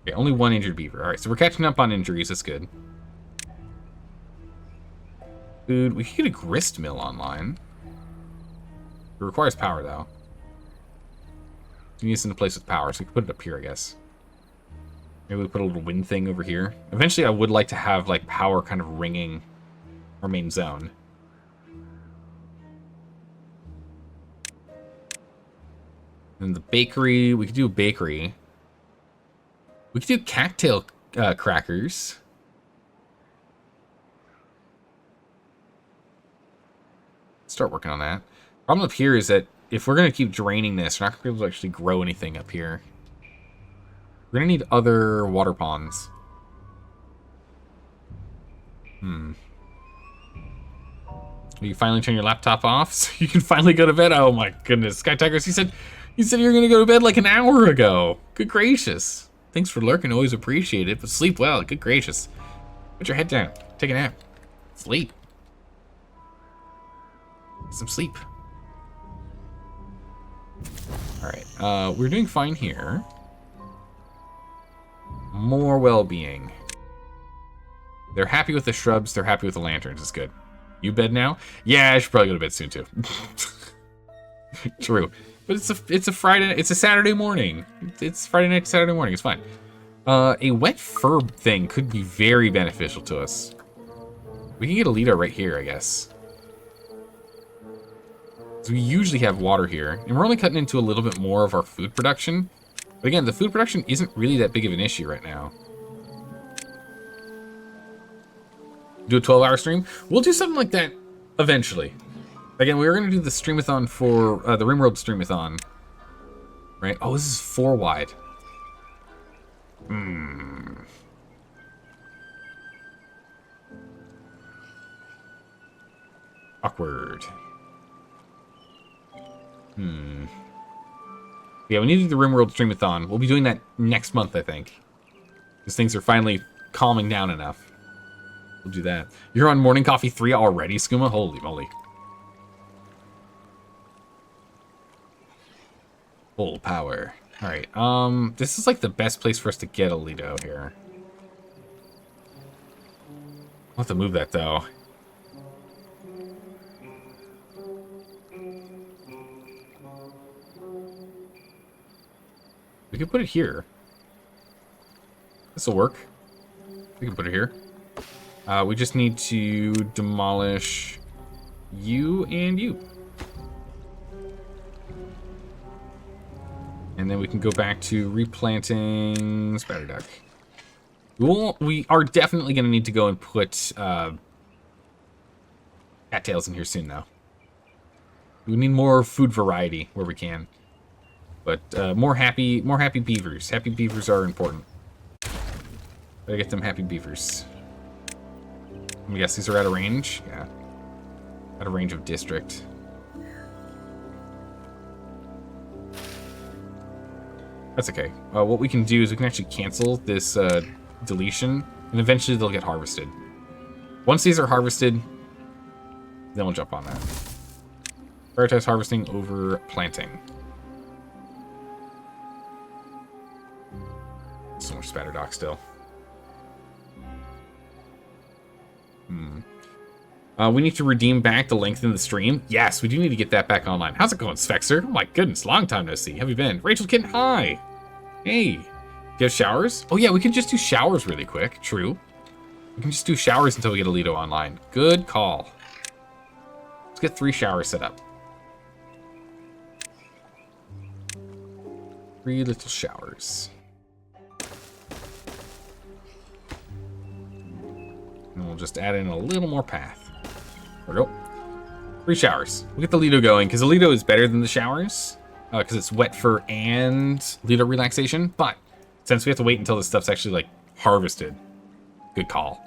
Okay, only 1 injured beaver. All right, so we're catching up on injuries. That's good. Food. We could get a grist mill online. It requires power though. We need this in a place with power, so we can put it up here, I guess. Maybe we put a little wind thing over here. Eventually, I would like to have like power kind of ringing our main zone. And the bakery, we could do a bakery. We could do cattail crackers. Start working on that. Problem up here is that if we're going to keep draining this, we're not going to be able to actually grow anything up here. We're going to need other water ponds. You finally turn your laptop off so you can finally go to bed. Oh my goodness. Sky Tigers, you said you were going to go to bed like an hour ago. Good gracious. Thanks for lurking. Always appreciate it. But sleep well. Good gracious. Put your head down. Take a nap. Sleep. Get some sleep. Alright. We're doing fine here. More well-being. They're happy with the shrubs. They're happy with the lanterns. It's good. You bed now? Yeah, I should probably go to bed soon too. True. But it's a Friday. It's a Saturday morning. It's Friday night, Saturday morning. It's fine. A wet fur thing could be very beneficial to us. We can get a Lido right here, I guess. So we usually have water here, and we're only cutting into a little bit more of our food production. But again, the food production isn't really that big of an issue right now. Do a 12-hour stream? We'll do something like that eventually. Again, we were going to do the streamathon for the Rimworld streamathon. Right? Oh, this is 4 wide. Awkward. Yeah, we need to do the Rimworld streamathon. We'll be doing that next month, I think. Because things are finally calming down enough. We'll do that. You're on morning coffee 3 already, Skooma? Holy moly. Full power. Alright, this is like the best place for us to get a Lido here. I'll have to move that though. We could put it here. This'll work. We can put it here. We just need to demolish you and you. And then we can go back to replanting spider duck. We are definitely going to need to go and put cattails in here soon, though. We need more food variety where we can. But more happy beavers. Happy beavers are important. Gotta get them happy beavers. I guess these are out of range. Yeah. Out of range of district. That's okay. What we can do is we can actually cancel this deletion, and eventually they'll get harvested. Once these are harvested, then we'll jump on that. Prioritize harvesting over planting. So much spatter dock still. We need to redeem back to lengthen the stream. Yes, we do need to get that back online. How's it going, Svexer? Oh my goodness, long time no see. How have you been? Rachel Kitten, hi. Hey. Do you have showers? Oh yeah, we can just do showers really quick. True. We can just do showers until we get a Lido online. Good call. Let's get 3 showers set up. 3 little showers. And we'll just add in a little more path. There we go. 3 showers. We'll get the Lido going, because the Lido is better than the showers. Because it's wet fur and Lido relaxation. But since we have to wait until this stuff's actually, like, harvested. Good call.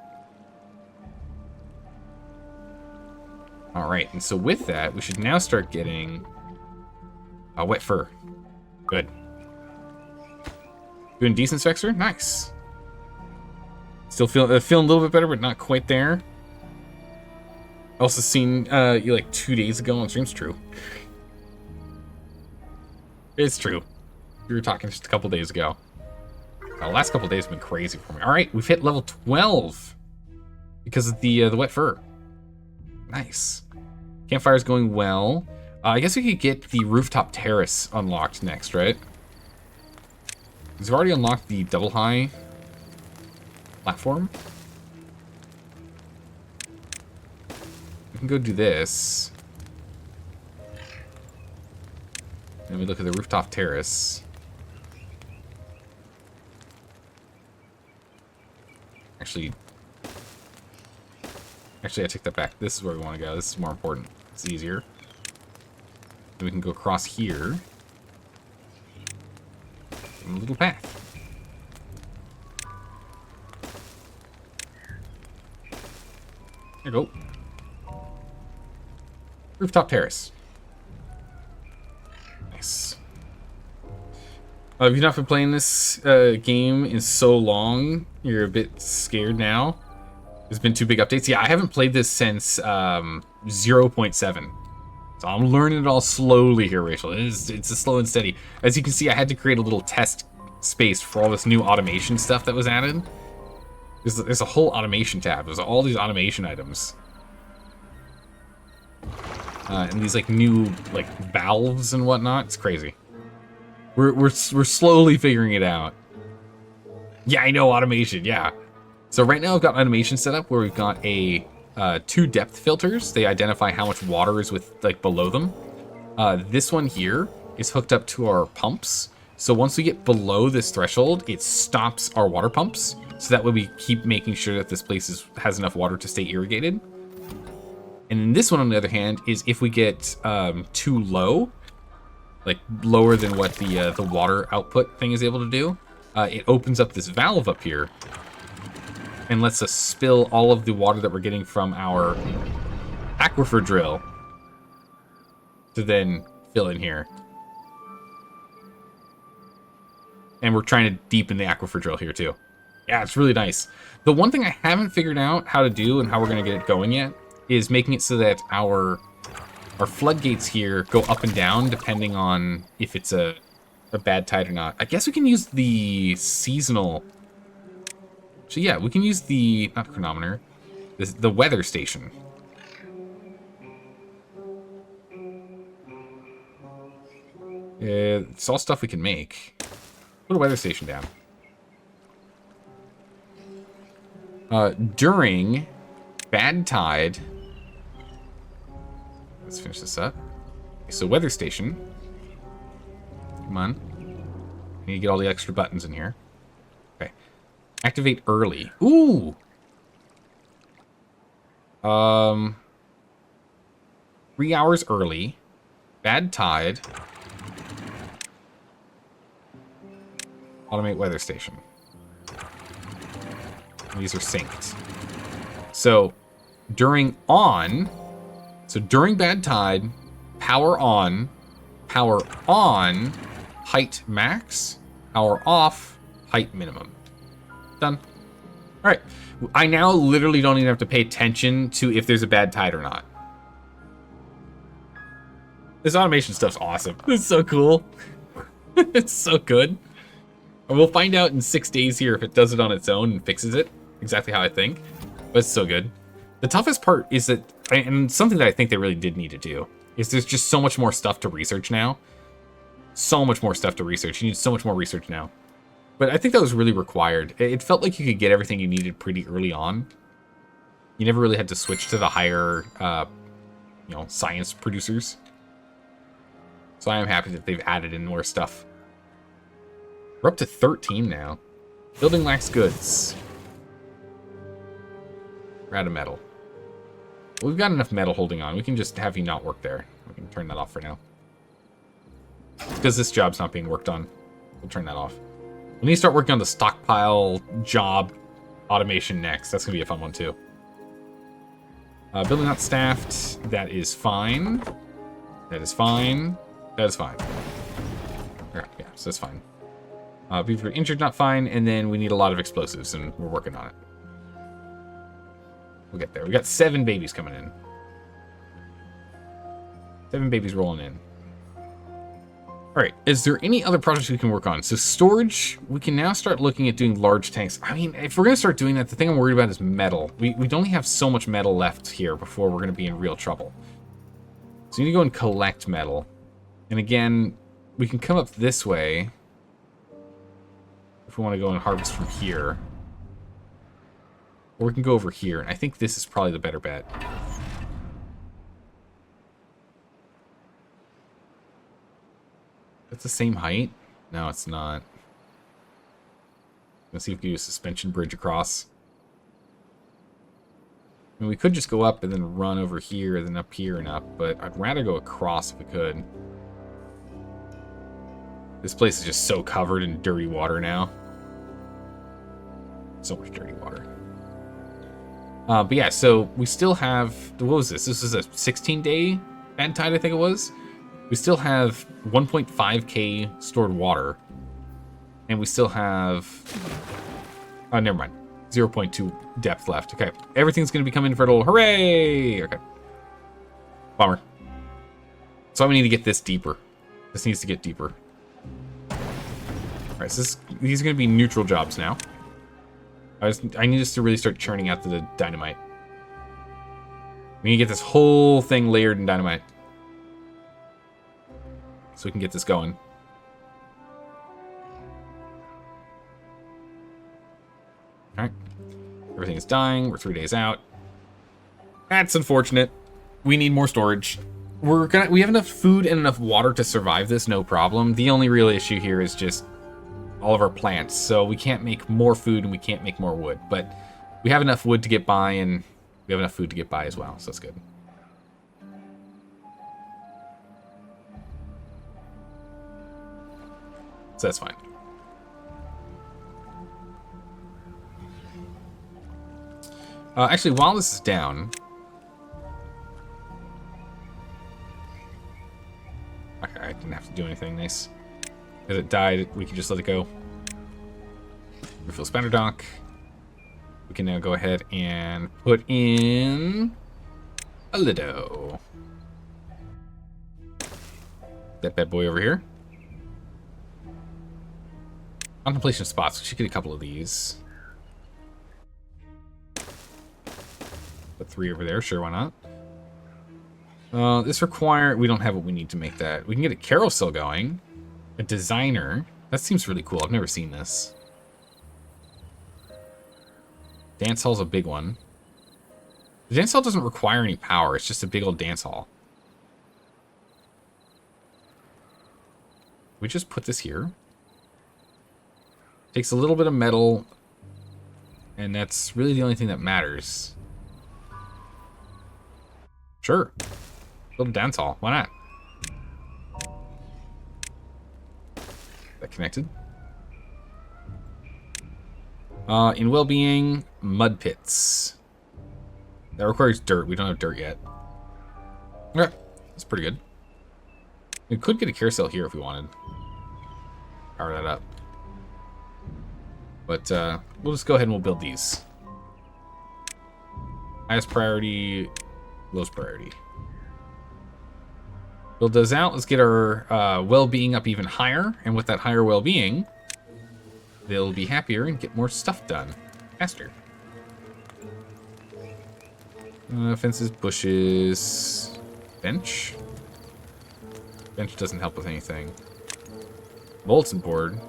Alright, and so with that, we should now start getting wet fur. Good. Doing decent, Svexer? Nice. Still feeling a little bit better, but not quite there. Also seen you like 2 days ago on streams. True. It's true. We were talking just a couple days ago. The last couple days have been crazy for me. All right, we've hit level 12 because of the wet fur. Nice. Campfire's going well. I guess we could get the rooftop terrace unlocked next, right? Because we've already unlocked the double high platform. We can go do this. And we look at the rooftop terrace. Actually, I take that back. This is where we want to go. This is more important. It's easier. Then we can go across here. A little path. There you go. Rooftop terrace. Nice. If you've not been playing this game in so long, you're a bit scared now. There's been 2 big updates. Yeah, I haven't played this since 0.7. So I'm learning it all slowly here, Rachel. It's a slow and steady. As you can see, I had to create a little test space for all this new automation stuff that was added. There's a whole automation tab. There's all these automation items. And these like new like valves and whatnot. It's crazy. We're slowly figuring it out. Yeah, I know, automation, yeah. So right now I've got automation set up where we've got a 2 depth filters. They identify how much water is below them. This one here is hooked up to our pumps. So once we get below this threshold, it stops our water pumps. So that way we keep making sure that this place has enough water to stay irrigated. And then this one, on the other hand, is if we get too low, like lower than what the water output thing is able to do, it opens up this valve up here and lets us spill all of the water that we're getting from our aquifer drill to then fill in here. And we're trying to deepen the aquifer drill here too. Yeah, it's really nice. The one thing I haven't figured out how to do and how we're going to get it going yet is making it so that our floodgates here go up and down depending on if it's a bad tide or not. I guess we can use the seasonal. So yeah, we can use the, not chronometer, the weather station. It's all stuff we can make. Put a weather station down. During bad tide, let's finish this up. So weather station. Come on. I need to get all the extra buttons in here. Okay. Activate early. Ooh. 3 hours early. Bad tide. Automate weather station. These are synced. So during bad tide, power on, height max, power off, height minimum. Done. All right. I now literally don't even have to pay attention to if there's a bad tide or not. This automation stuff's awesome. It's so cool. It's so good. And we'll find out in 6 days here if it does it on its own and fixes it exactly how I think. But it's so good. The toughest part is that, and something that I think they really did need to do, is there's just so much more stuff to research now. So much more stuff to research. You need so much more research now. But I think that was really required. It felt like you could get everything you needed pretty early on. You never really had to switch to the higher, science producers. So I am happy that they've added in more stuff. We're up to 13 now. Building lacks goods. We're out of metal. We've got enough metal holding on. We can just have you not work there. We can turn that off for now. Because this job's not being worked on. We'll turn that off. We need to start working on the stockpile job automation next. That's going to be a fun one too. Building not staffed. That is fine. That is fine. That is fine. Yeah, so that's fine. Beaver injured, not fine. And then we need a lot of explosives, and we're working on it. We'll get there. We got 7 babies coming in. 7 babies rolling in. All right, is there any other projects we can work on? So storage, we can now start looking at doing large tanks. I mean, if we're going to start doing that, the thing I'm worried about is metal. We'd only have so much metal left here before we're going to be in real trouble. So we need to go and collect metal. And again, we can come up this way if we want to go and harvest from here. Or we can go over here, and I think this is probably the better bet. That's the same height? No, it's not. Let's see if we can do a suspension bridge across. I mean, we could just go up and then run over here, and then up here and up, but I'd rather go across if we could. This place is just so covered in dirty water now. So much dirty water. But yeah, so we still have... What was this? This was a 16-day bad tide, I think it was. We still have 1.5k stored water. And we still have... Oh, never mind. 0.2 depth left. Okay. Everything's going to become infertile. Hooray! Okay. Bummer. So we need to get this deeper. This needs to get deeper. Alright, so these are going to be neutral jobs now. I need us to really start churning out the dynamite. We need to get this whole thing layered in dynamite. So we can get this going. Alright. Everything is dying. We're 3 days out. That's unfortunate. We need more storage. We have enough food and enough water to survive this, no problem. The only real issue here is just all of our plants. So we can't make more food and we can't make more wood. But we have enough wood to get by and we have enough food to get by as well. So that's good. So that's fine. Actually, while this is down... Okay, I didn't have to do anything nice. Because it died, we can just let it go. Refill spawner dock. We can now go ahead and put in a Lido. That bad boy over here. Contemplation spots. We should get a couple of these. Put 3 over there. Sure, why not? This require... We don't have what we need to make that. We can get a carousel going. A designer. That seems really cool. I've never seen this. Dance hall's a big one. The dance hall doesn't require any power. It's just a big old dance hall. We just put this here. Takes a little bit of metal. And that's really the only thing that matters. Sure. Build a dance hall. Why not? That connected. In well-being, mud pits. That requires dirt. We don't have dirt yet. Okay, that's pretty good. We could get a carousel here if we wanted. Power that up. But we'll just go ahead and we'll build these. Highest priority, lowest priority. Build those out. Let's get our well-being up even higher. And with that higher well-being, they'll be happier and get more stuff done faster. Fences, bushes, bench. Bench doesn't help with anything. Bulletin board.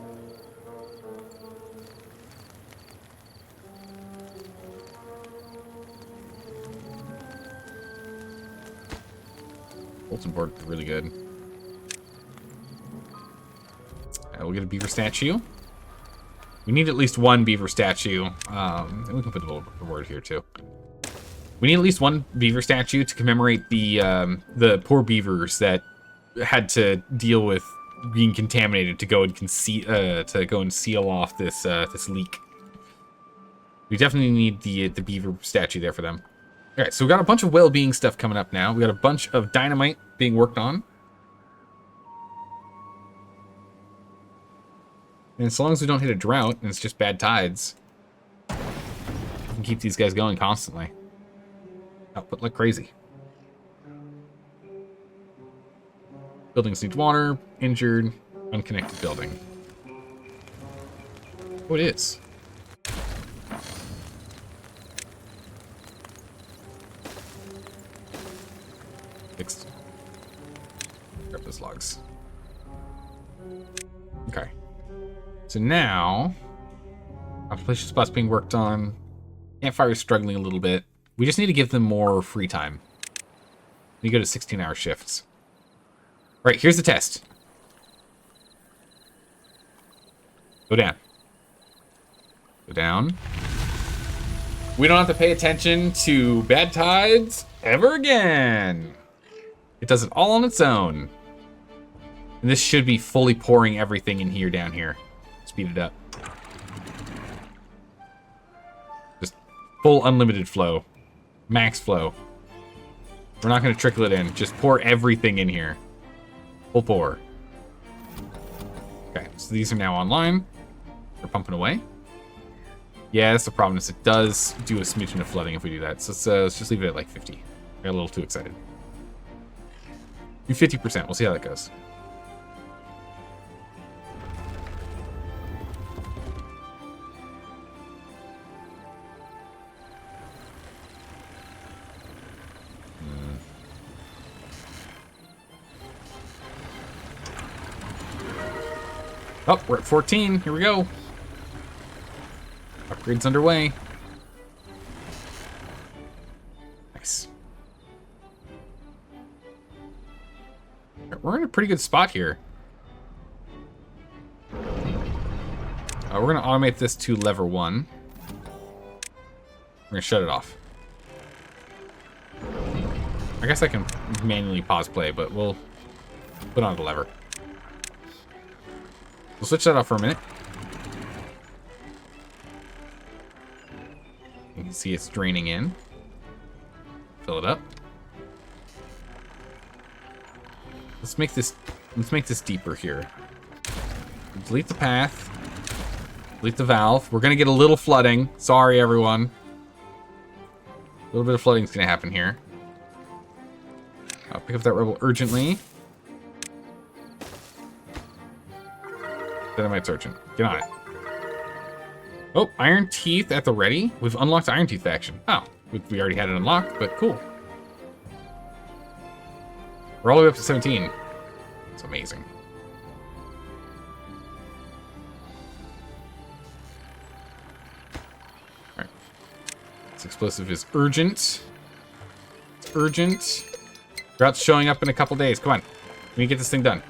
Bulletin board is really good. We'll get a beaver statue. We need at least one beaver statue. And we can put the word here too. We need at least one beaver statue to commemorate the poor beavers that had to deal with being contaminated to go and seal off this this leak. We definitely need the beaver statue there for them. All right, so we've got a bunch of well-being stuff coming up now. We got a bunch of dynamite being worked on. And so long as we don't hit a drought and it's just bad tides, we can keep these guys going constantly. Output like crazy. Buildings need water, injured, unconnected building. Oh, it is. Fixed. Grab those logs. Okay. So now, observation spots being worked on. Campfire is struggling a little bit. We just need to give them more free time. We go to 16-hour shifts. All right, here's the test. Go down. Go down. We don't have to pay attention to bad tides ever again. It does it all on its own. And this should be fully pouring everything in here down here. Speed it up. Just full unlimited flow. Max flow. We're not going to trickle it in. Just pour everything in here. Full pour. Okay, so these are now online. They're pumping away. Yeah, that's the problem, is it does do a smidgen of flooding if we do that. So let's just leave it at like 50. I got a little too excited. Do 50%. We'll see how that goes. Oh, we're at 14. Here we go. Upgrade's underway. Nice. We're in a pretty good spot here. We're going to automate this to lever 1. We're going to shut it off. I guess I can manually pause play, but we'll put on the lever. We'll switch that off for a minute. You can see it's draining in. Fill it up. Let's make this deeper here. Delete the path. Delete the valve. We're gonna get a little flooding. Sorry, everyone. A little bit of flooding is gonna happen here. I'll pick up that rebel urgently. Dynamite Sergeant. Get on it. Oh, Iron Teeth at the ready. We've unlocked Iron Teeth action. Oh, we already had it unlocked, but cool. We're all the way up to 17. It's amazing. Alright. This explosive is urgent. It's urgent. Drought's showing up in a couple days. Come on. We can get this thing done.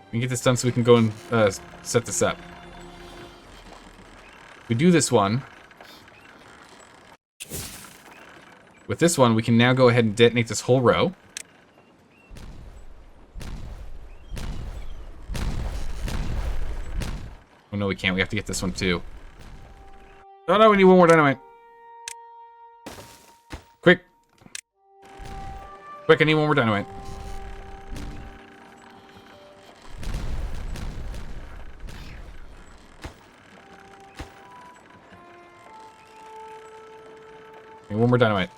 We can get this done so we can go and set this up. We do this one. With this one, we can now go ahead and detonate this whole row. Oh no, we can't. We have to get this one too. Oh no, we need one more dynamite. Quick. Quick, I need one more dynamite. One more dynamite.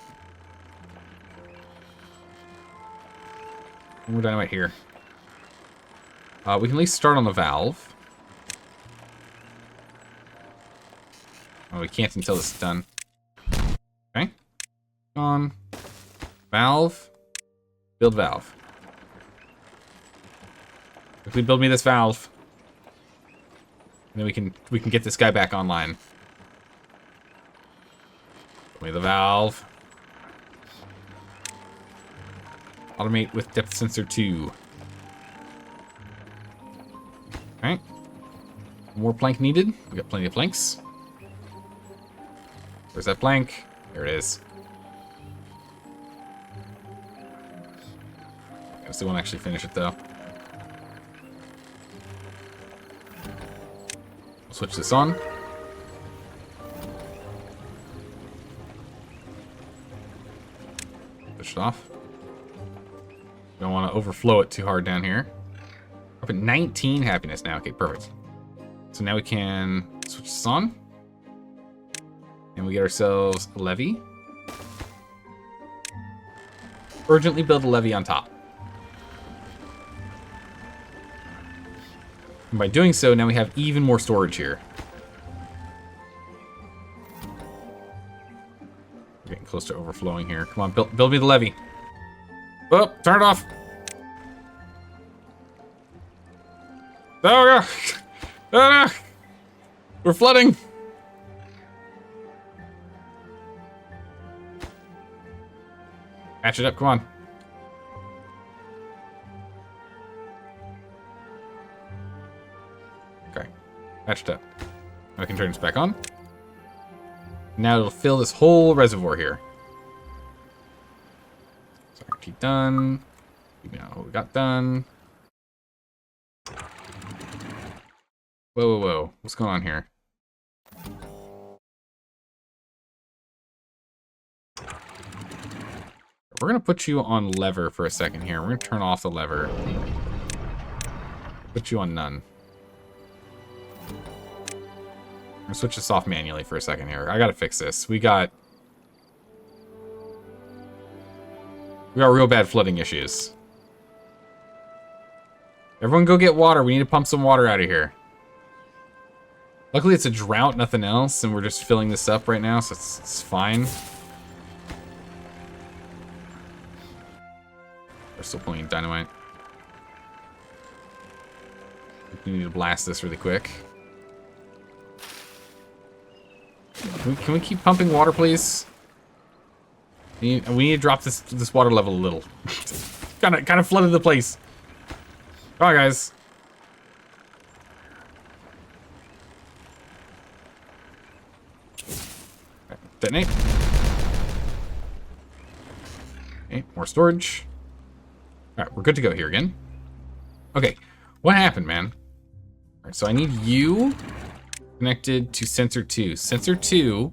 One more dynamite here. We can at least start on the valve. Oh, we can't until this is done. Okay. On. Valve. Build valve. Quickly build me this valve. And then we can get this guy back online. Give me the valve. Automate with depth sensor 2. Alright. More plank needed. We got plenty of planks. Where's that plank? There it is. I still won't actually finish it though. We'll switch this on. Push it off. Don't want to overflow it too hard down here. We're up at 19 happiness now. Okay, perfect. So now we can switch this on. And we get ourselves a levee. Urgently build a levee on top. And by doing so, now we have even more storage here. We're getting close to overflowing here. Come on, build me the levee. Oh, turn it off. Oh, God. Oh, no. We're flooding. Patch it up, come on. Okay, patched up. Now we can turn this back on. Now it'll fill this whole reservoir here. So keep done. Keep what we got done. Whoa, whoa, whoa. What's going on here? We're going to put you on lever for a second here. We're going to turn off the lever. Put you on none. I'm going to switch this off manually for a second here. I got to fix this. We got real bad flooding issues. Everyone go get water. We need to pump some water out of here. Luckily, it's a drought, nothing else, and we're just filling this up right now, so it's fine. We're still pulling dynamite. We need to blast this really quick. Can we keep pumping water, please? We need to drop this water level a little. kind of flooded the place. Come on, guys. Detonate. Okay, more storage. Alright, we're good to go here again. Okay, what happened, man? Alright, so I need you connected to sensor 2. Sensor 2.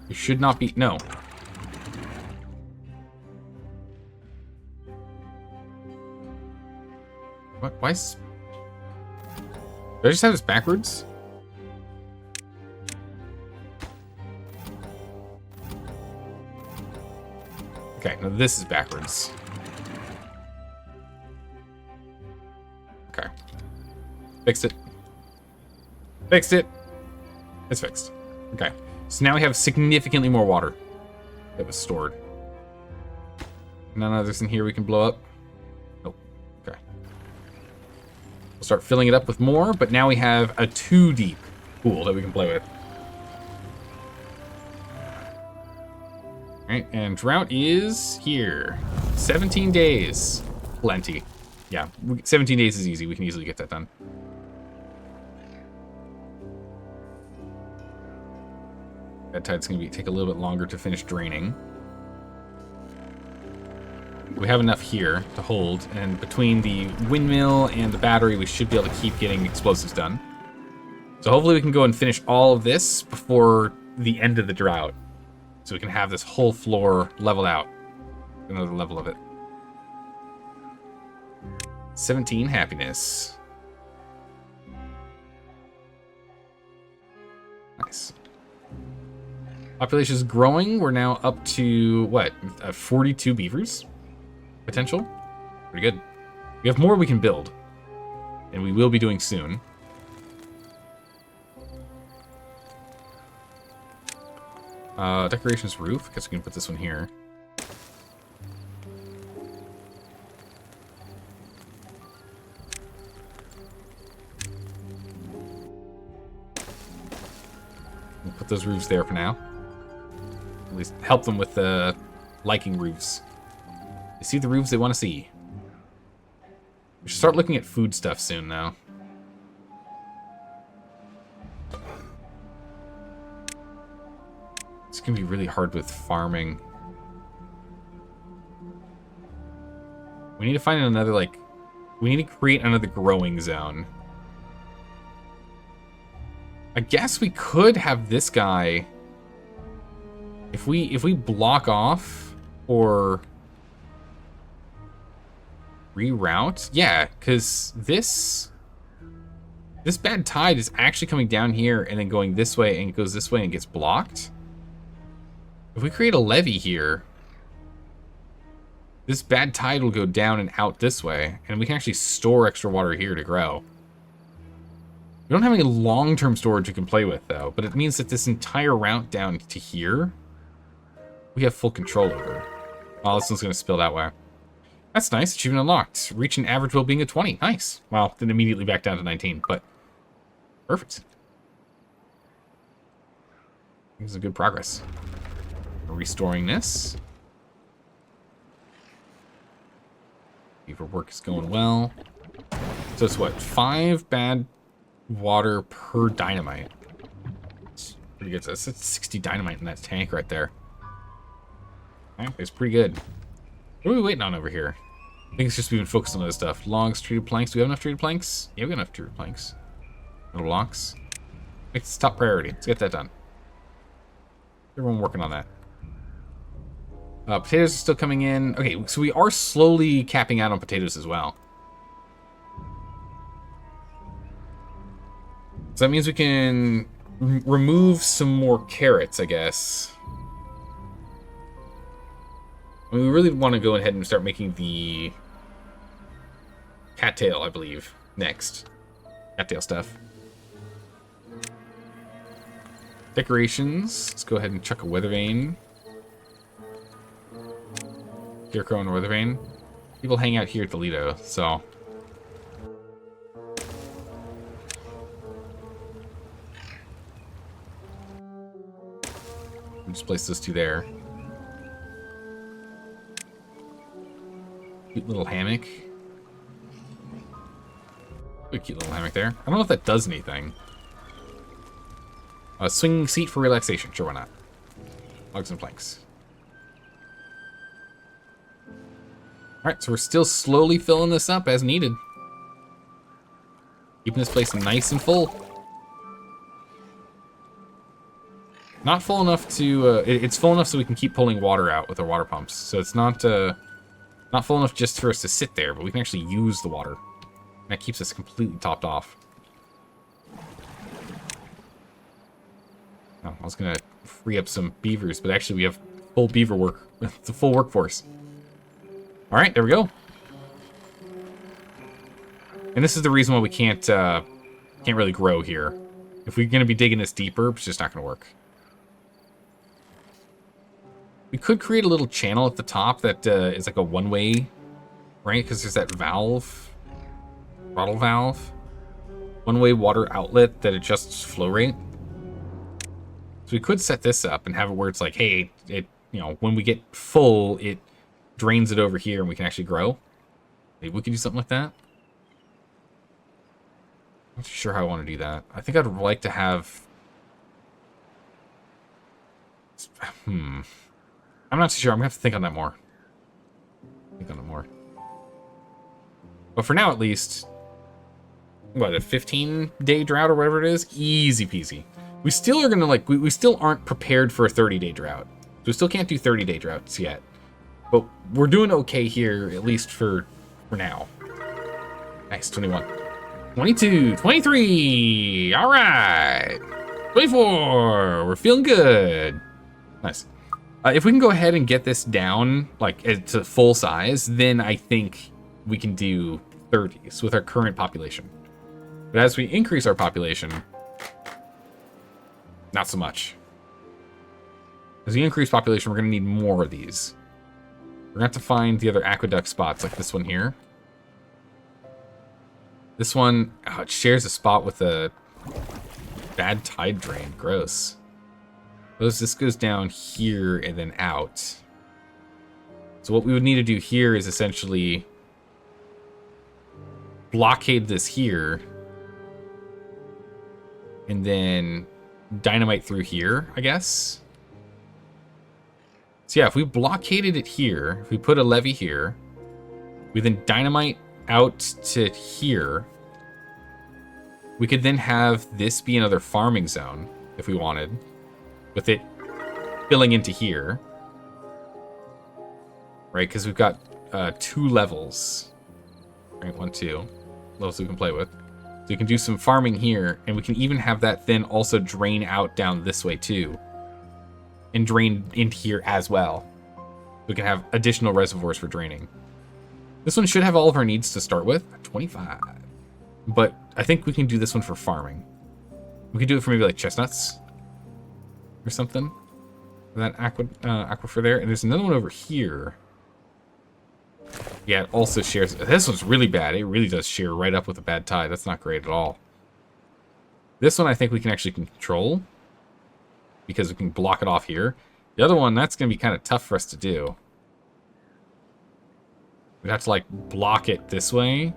You should not be... No. What? Why is... Did I just have this backwards? Okay, now this is backwards. Okay. Fixed it. Fixed it. It's fixed. Okay. So now we have significantly more water that was stored. None others in here we can blow up. Nope. Okay. We'll start filling it up with more, but now we have a 2 deep pool that we can play with. Alright, and drought is here. 17 days. Plenty. Yeah, 17 days is easy. We can easily get that done. That tide's going to take a little bit longer to finish draining. We have enough here to hold, and between the windmill and the battery, we should be able to keep getting explosives done. So hopefully we can go and finish all of this before the end of the drought. So we can have this whole floor leveled out. Another level of it. 17 happiness. Nice. Population is growing. We're now up to, what, 42 beavers? Potential? Pretty good. We have more we can build. And we will be doing soon. Decorations roof. Guess we can put this one here. We'll put those roofs there for now. At least help them with liking roofs. They see the roofs they want to see. We should start looking at food stuff soon now. It's gonna be really hard with farming. We need to find another, like... We need to create another growing zone. I guess we could have this guy... If we block off or reroute, yeah, because this bad tide is actually coming down here and then going this way, and it goes this way and gets blocked. If we create a levee here, this bad tide will go down and out this way, and we can actually store extra water here to grow. We don't have any long-term storage we can play with, though, but it means that this entire route down to here, we have full control over. Oh, this one's going to spill that way. That's nice. Achievement unlocked. Reach an average well-being of 20. Nice. Well, then immediately back down to 19, but perfect. This is good progress. Restoring this. Beaver work is going well. So it's what? 5 bad water per dynamite. It's pretty good. That's 60 dynamite in that tank right there. Okay, it's pretty good. What are we waiting on over here? I think it's just we've been focused on other stuff. Logs, treated planks. Do we have enough treated planks? Yeah, we got enough treated planks. Little blocks. Make this top priority. Let's get that done. Everyone working on that. Potatoes are still coming in. Okay, so we are slowly capping out on potatoes as well. So that means we can remove some more carrots, I guess. I mean, we really want to go ahead and start making the cattail, I believe, next. Cattail stuff. Decorations. Let's go ahead and chuck a weather vane. Scarecrow and weather vane. People hang out here at the Lido, so... we'll just place those two there. Cute little hammock. A cute little hammock there. I don't know if that does anything. A swinging seat for relaxation. Sure, why not? Logs and planks. Alright, so we're still slowly filling this up as needed. Keeping this place nice and full. Not full enough to... it's full enough so we can keep pulling water out with our water pumps. So it's not full enough just for us to sit there, but we can actually use the water. And that keeps us completely topped off. Oh, I was going to free up some beavers, but actually we have full beaver work. It's a full workforce. Alright, there we go. And this is the reason why we can't really grow here. If we're going to be digging this deeper, it's just not going to work. We could create a little channel at the top that is like a one-way, right? Because there's that valve, throttle valve, one-way water outlet that adjusts flow rate. So we could set this up and have it where it's like, hey, when we get full, it drains it over here and we can actually grow. Maybe we could do something like that. Not sure how I want to do that. I think I'd like to have... I'm not too sure. I'm going to have to think on that more. But for now, at least, what, a 15-day drought or whatever it is? Easy peasy. We still are going to, we still aren't prepared for a 30-day drought. So we still can't do 30-day droughts yet. But we're doing okay here, at least for now. Nice, 21. 22, 23, all right. 24, we're feeling good. Nice. If we can go ahead and get this down, to full size, then I think we can do 30s with our current population. But as we increase our population, not so much. As we increase population, we're going to need more of these. We're going to have to find the other aqueduct spots, like this one here. This one, it shares a spot with a bad tide drain. Gross. This goes down here and then out. So what we would need to do here is essentially blockade this here and then dynamite through here, I guess. So yeah, if we blockaded it here, if we put a levee here, we then dynamite out to here, we could then have this be another farming zone if we wanted, with it filling into here, right? Because we've got 2 levels, right? 1, 2 levels we can play with. So we can do some farming here, and we can even have that then also drain out down this way too, and drain into here as well. We can have additional reservoirs for draining. This one should have all of our needs to start with, 25. But I think we can do this one for farming. We could do it for maybe like chestnuts or something. That aquifer there. And there's another one over here. Yeah, it also shares. This one's really bad. It really does share right up with a bad tide. That's not great at all. This one I think we can actually control, because we can block it off here. The other one, that's going to be kind of tough for us to do. We'd have to block it this way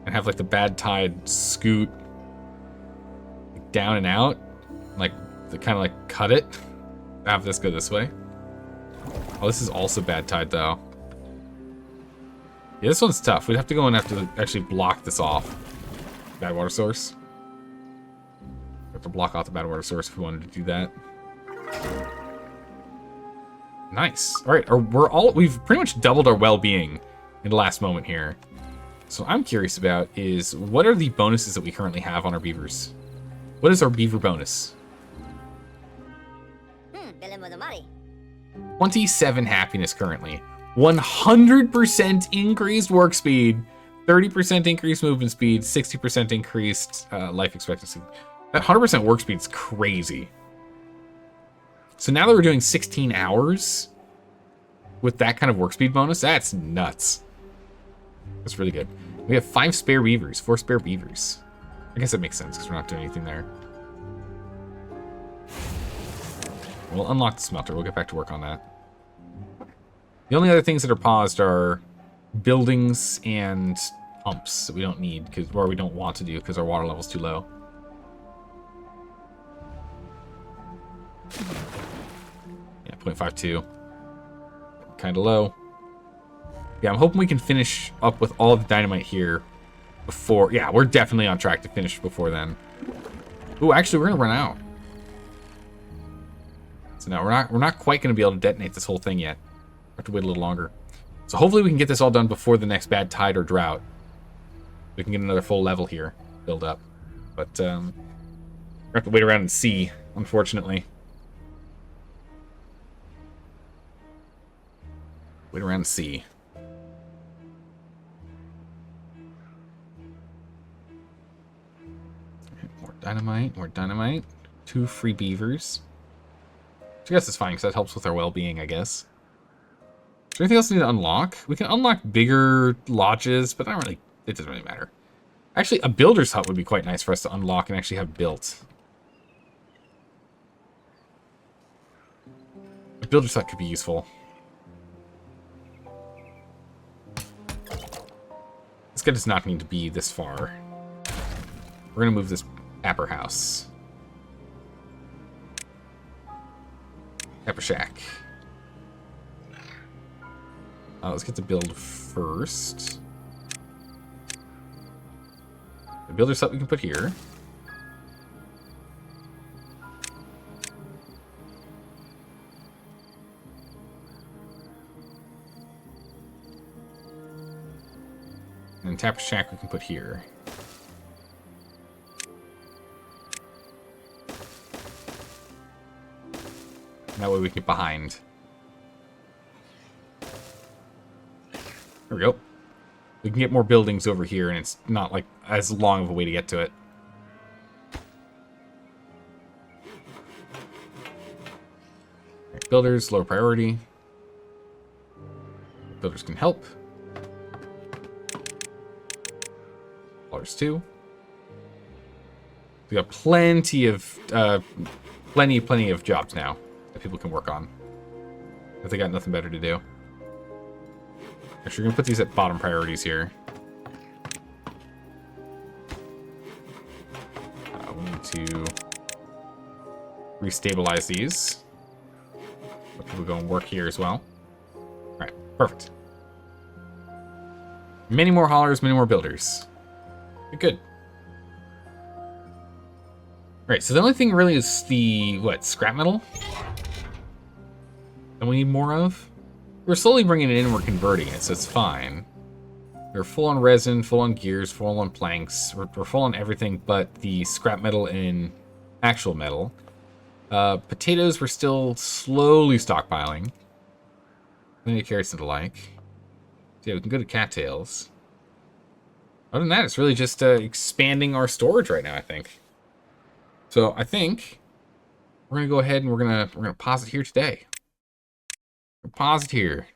and have the bad tide scoot down and out, to kind of cut it. Have this go this way. Oh, this is also bad tide though. Yeah, this one's tough. We'd have to go and have to actually block this off. Bad water source. We have to block off the bad water source if we wanted to do that. Nice. All right, we've pretty much doubled our well-being in the last moment here. So what I'm curious about is what are the bonuses that we currently have on our beavers? What is our beaver bonus? 27 happiness currently. 100% increased work speed, 30% increased movement speed, 60% increased life expectancy. That 100% work speed is crazy. So now that we're doing 16 hours with that kind of work speed bonus, that's nuts. That's really good. We have 4 spare beavers. I guess that makes sense because we're not doing anything there. We'll unlock the smelter. We'll get back to work on that. The only other things that are paused are buildings and pumps that we don't need, or we don't want to do because our water level's too low. Yeah, 0.52. Kind of low. Yeah, I'm hoping we can finish up with all the dynamite here before... Yeah, we're definitely on track to finish before then. Ooh, actually, we're going to run out. So no, we're not quite going to be able to detonate this whole thing yet. We have to wait a little longer. So hopefully we can get this all done before the next bad tide or drought. We can get another full level here build up. But we have to wait around and see, unfortunately. Wait around and see. More dynamite. 2 free beavers. Which I guess is fine, because that helps with our well-being, I guess. Is there anything else we need to unlock? We can unlock bigger lodges, but it doesn't really matter. Actually, a builder's hut would be quite nice for us to unlock and actually have built. A builder's hut could be useful. This guy does not need to be this far. We're going to move this Pepper House. Pepper Shack. Let's get the build first. The builder's hut we can put here. And then Tapper Shack we can put here. That way we can get behind. There we go. We can get more buildings over here, and it's not like as long of a way to get to it. Right, builders, low priority. Builders can help. Builders too. We got plenty of jobs now that people can work on if they got nothing better to do. Actually, we're gonna put these at bottom priorities here. We need to restabilize these. Let people go and work here as well. All right, perfect. Many more haulers, many more builders. Good. All right, so the only thing really is the, scrap metal? That we need more of? We're slowly bringing it in and we're converting it, so it's fine. We're full on resin, full on gears, full on planks. We're full on everything but the scrap metal and actual metal. Potatoes we're still slowly stockpiling. Plenty of carrots and the like. So yeah, we can go to cattails. Other than that, it's really just expanding our storage right now, I think. So I think we're gonna go ahead and we're gonna pause it here today. Pause it here.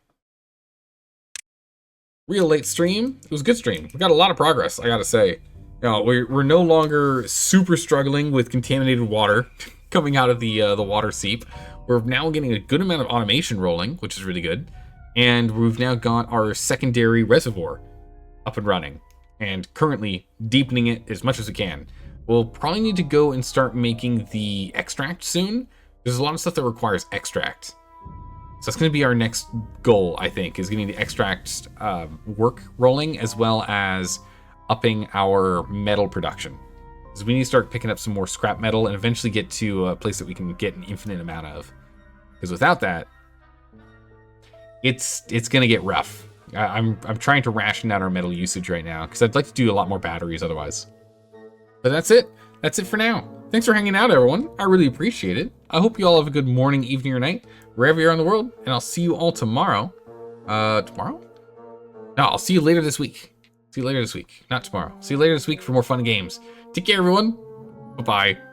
Real late stream. It was a good stream. We got a lot of progress, I gotta say. You know, we're no longer super struggling with contaminated water coming out of the water seep. We're now getting a good amount of automation rolling, which is really good. And we've now got our secondary reservoir up and running. And currently deepening it as much as we can. We'll probably need to go and start making the extract soon. There's a lot of stuff that requires extract. So that's going to be our next goal, I think, is getting the extract work rolling, as well as upping our metal production. Because we need to start picking up some more scrap metal and eventually get to a place that we can get an infinite amount of. Because without that, it's going to get rough. I'm trying to ration out our metal usage right now, because I'd like to do a lot more batteries otherwise. But that's it. That's it for now. Thanks for hanging out, everyone. I really appreciate it. I hope you all have a good morning, evening, or night, wherever you are in the world. And I'll see you all tomorrow. Tomorrow? No, I'll see you later this week. See you later this week. Not tomorrow. See you later this week for more fun games. Take care, everyone. Bye-bye.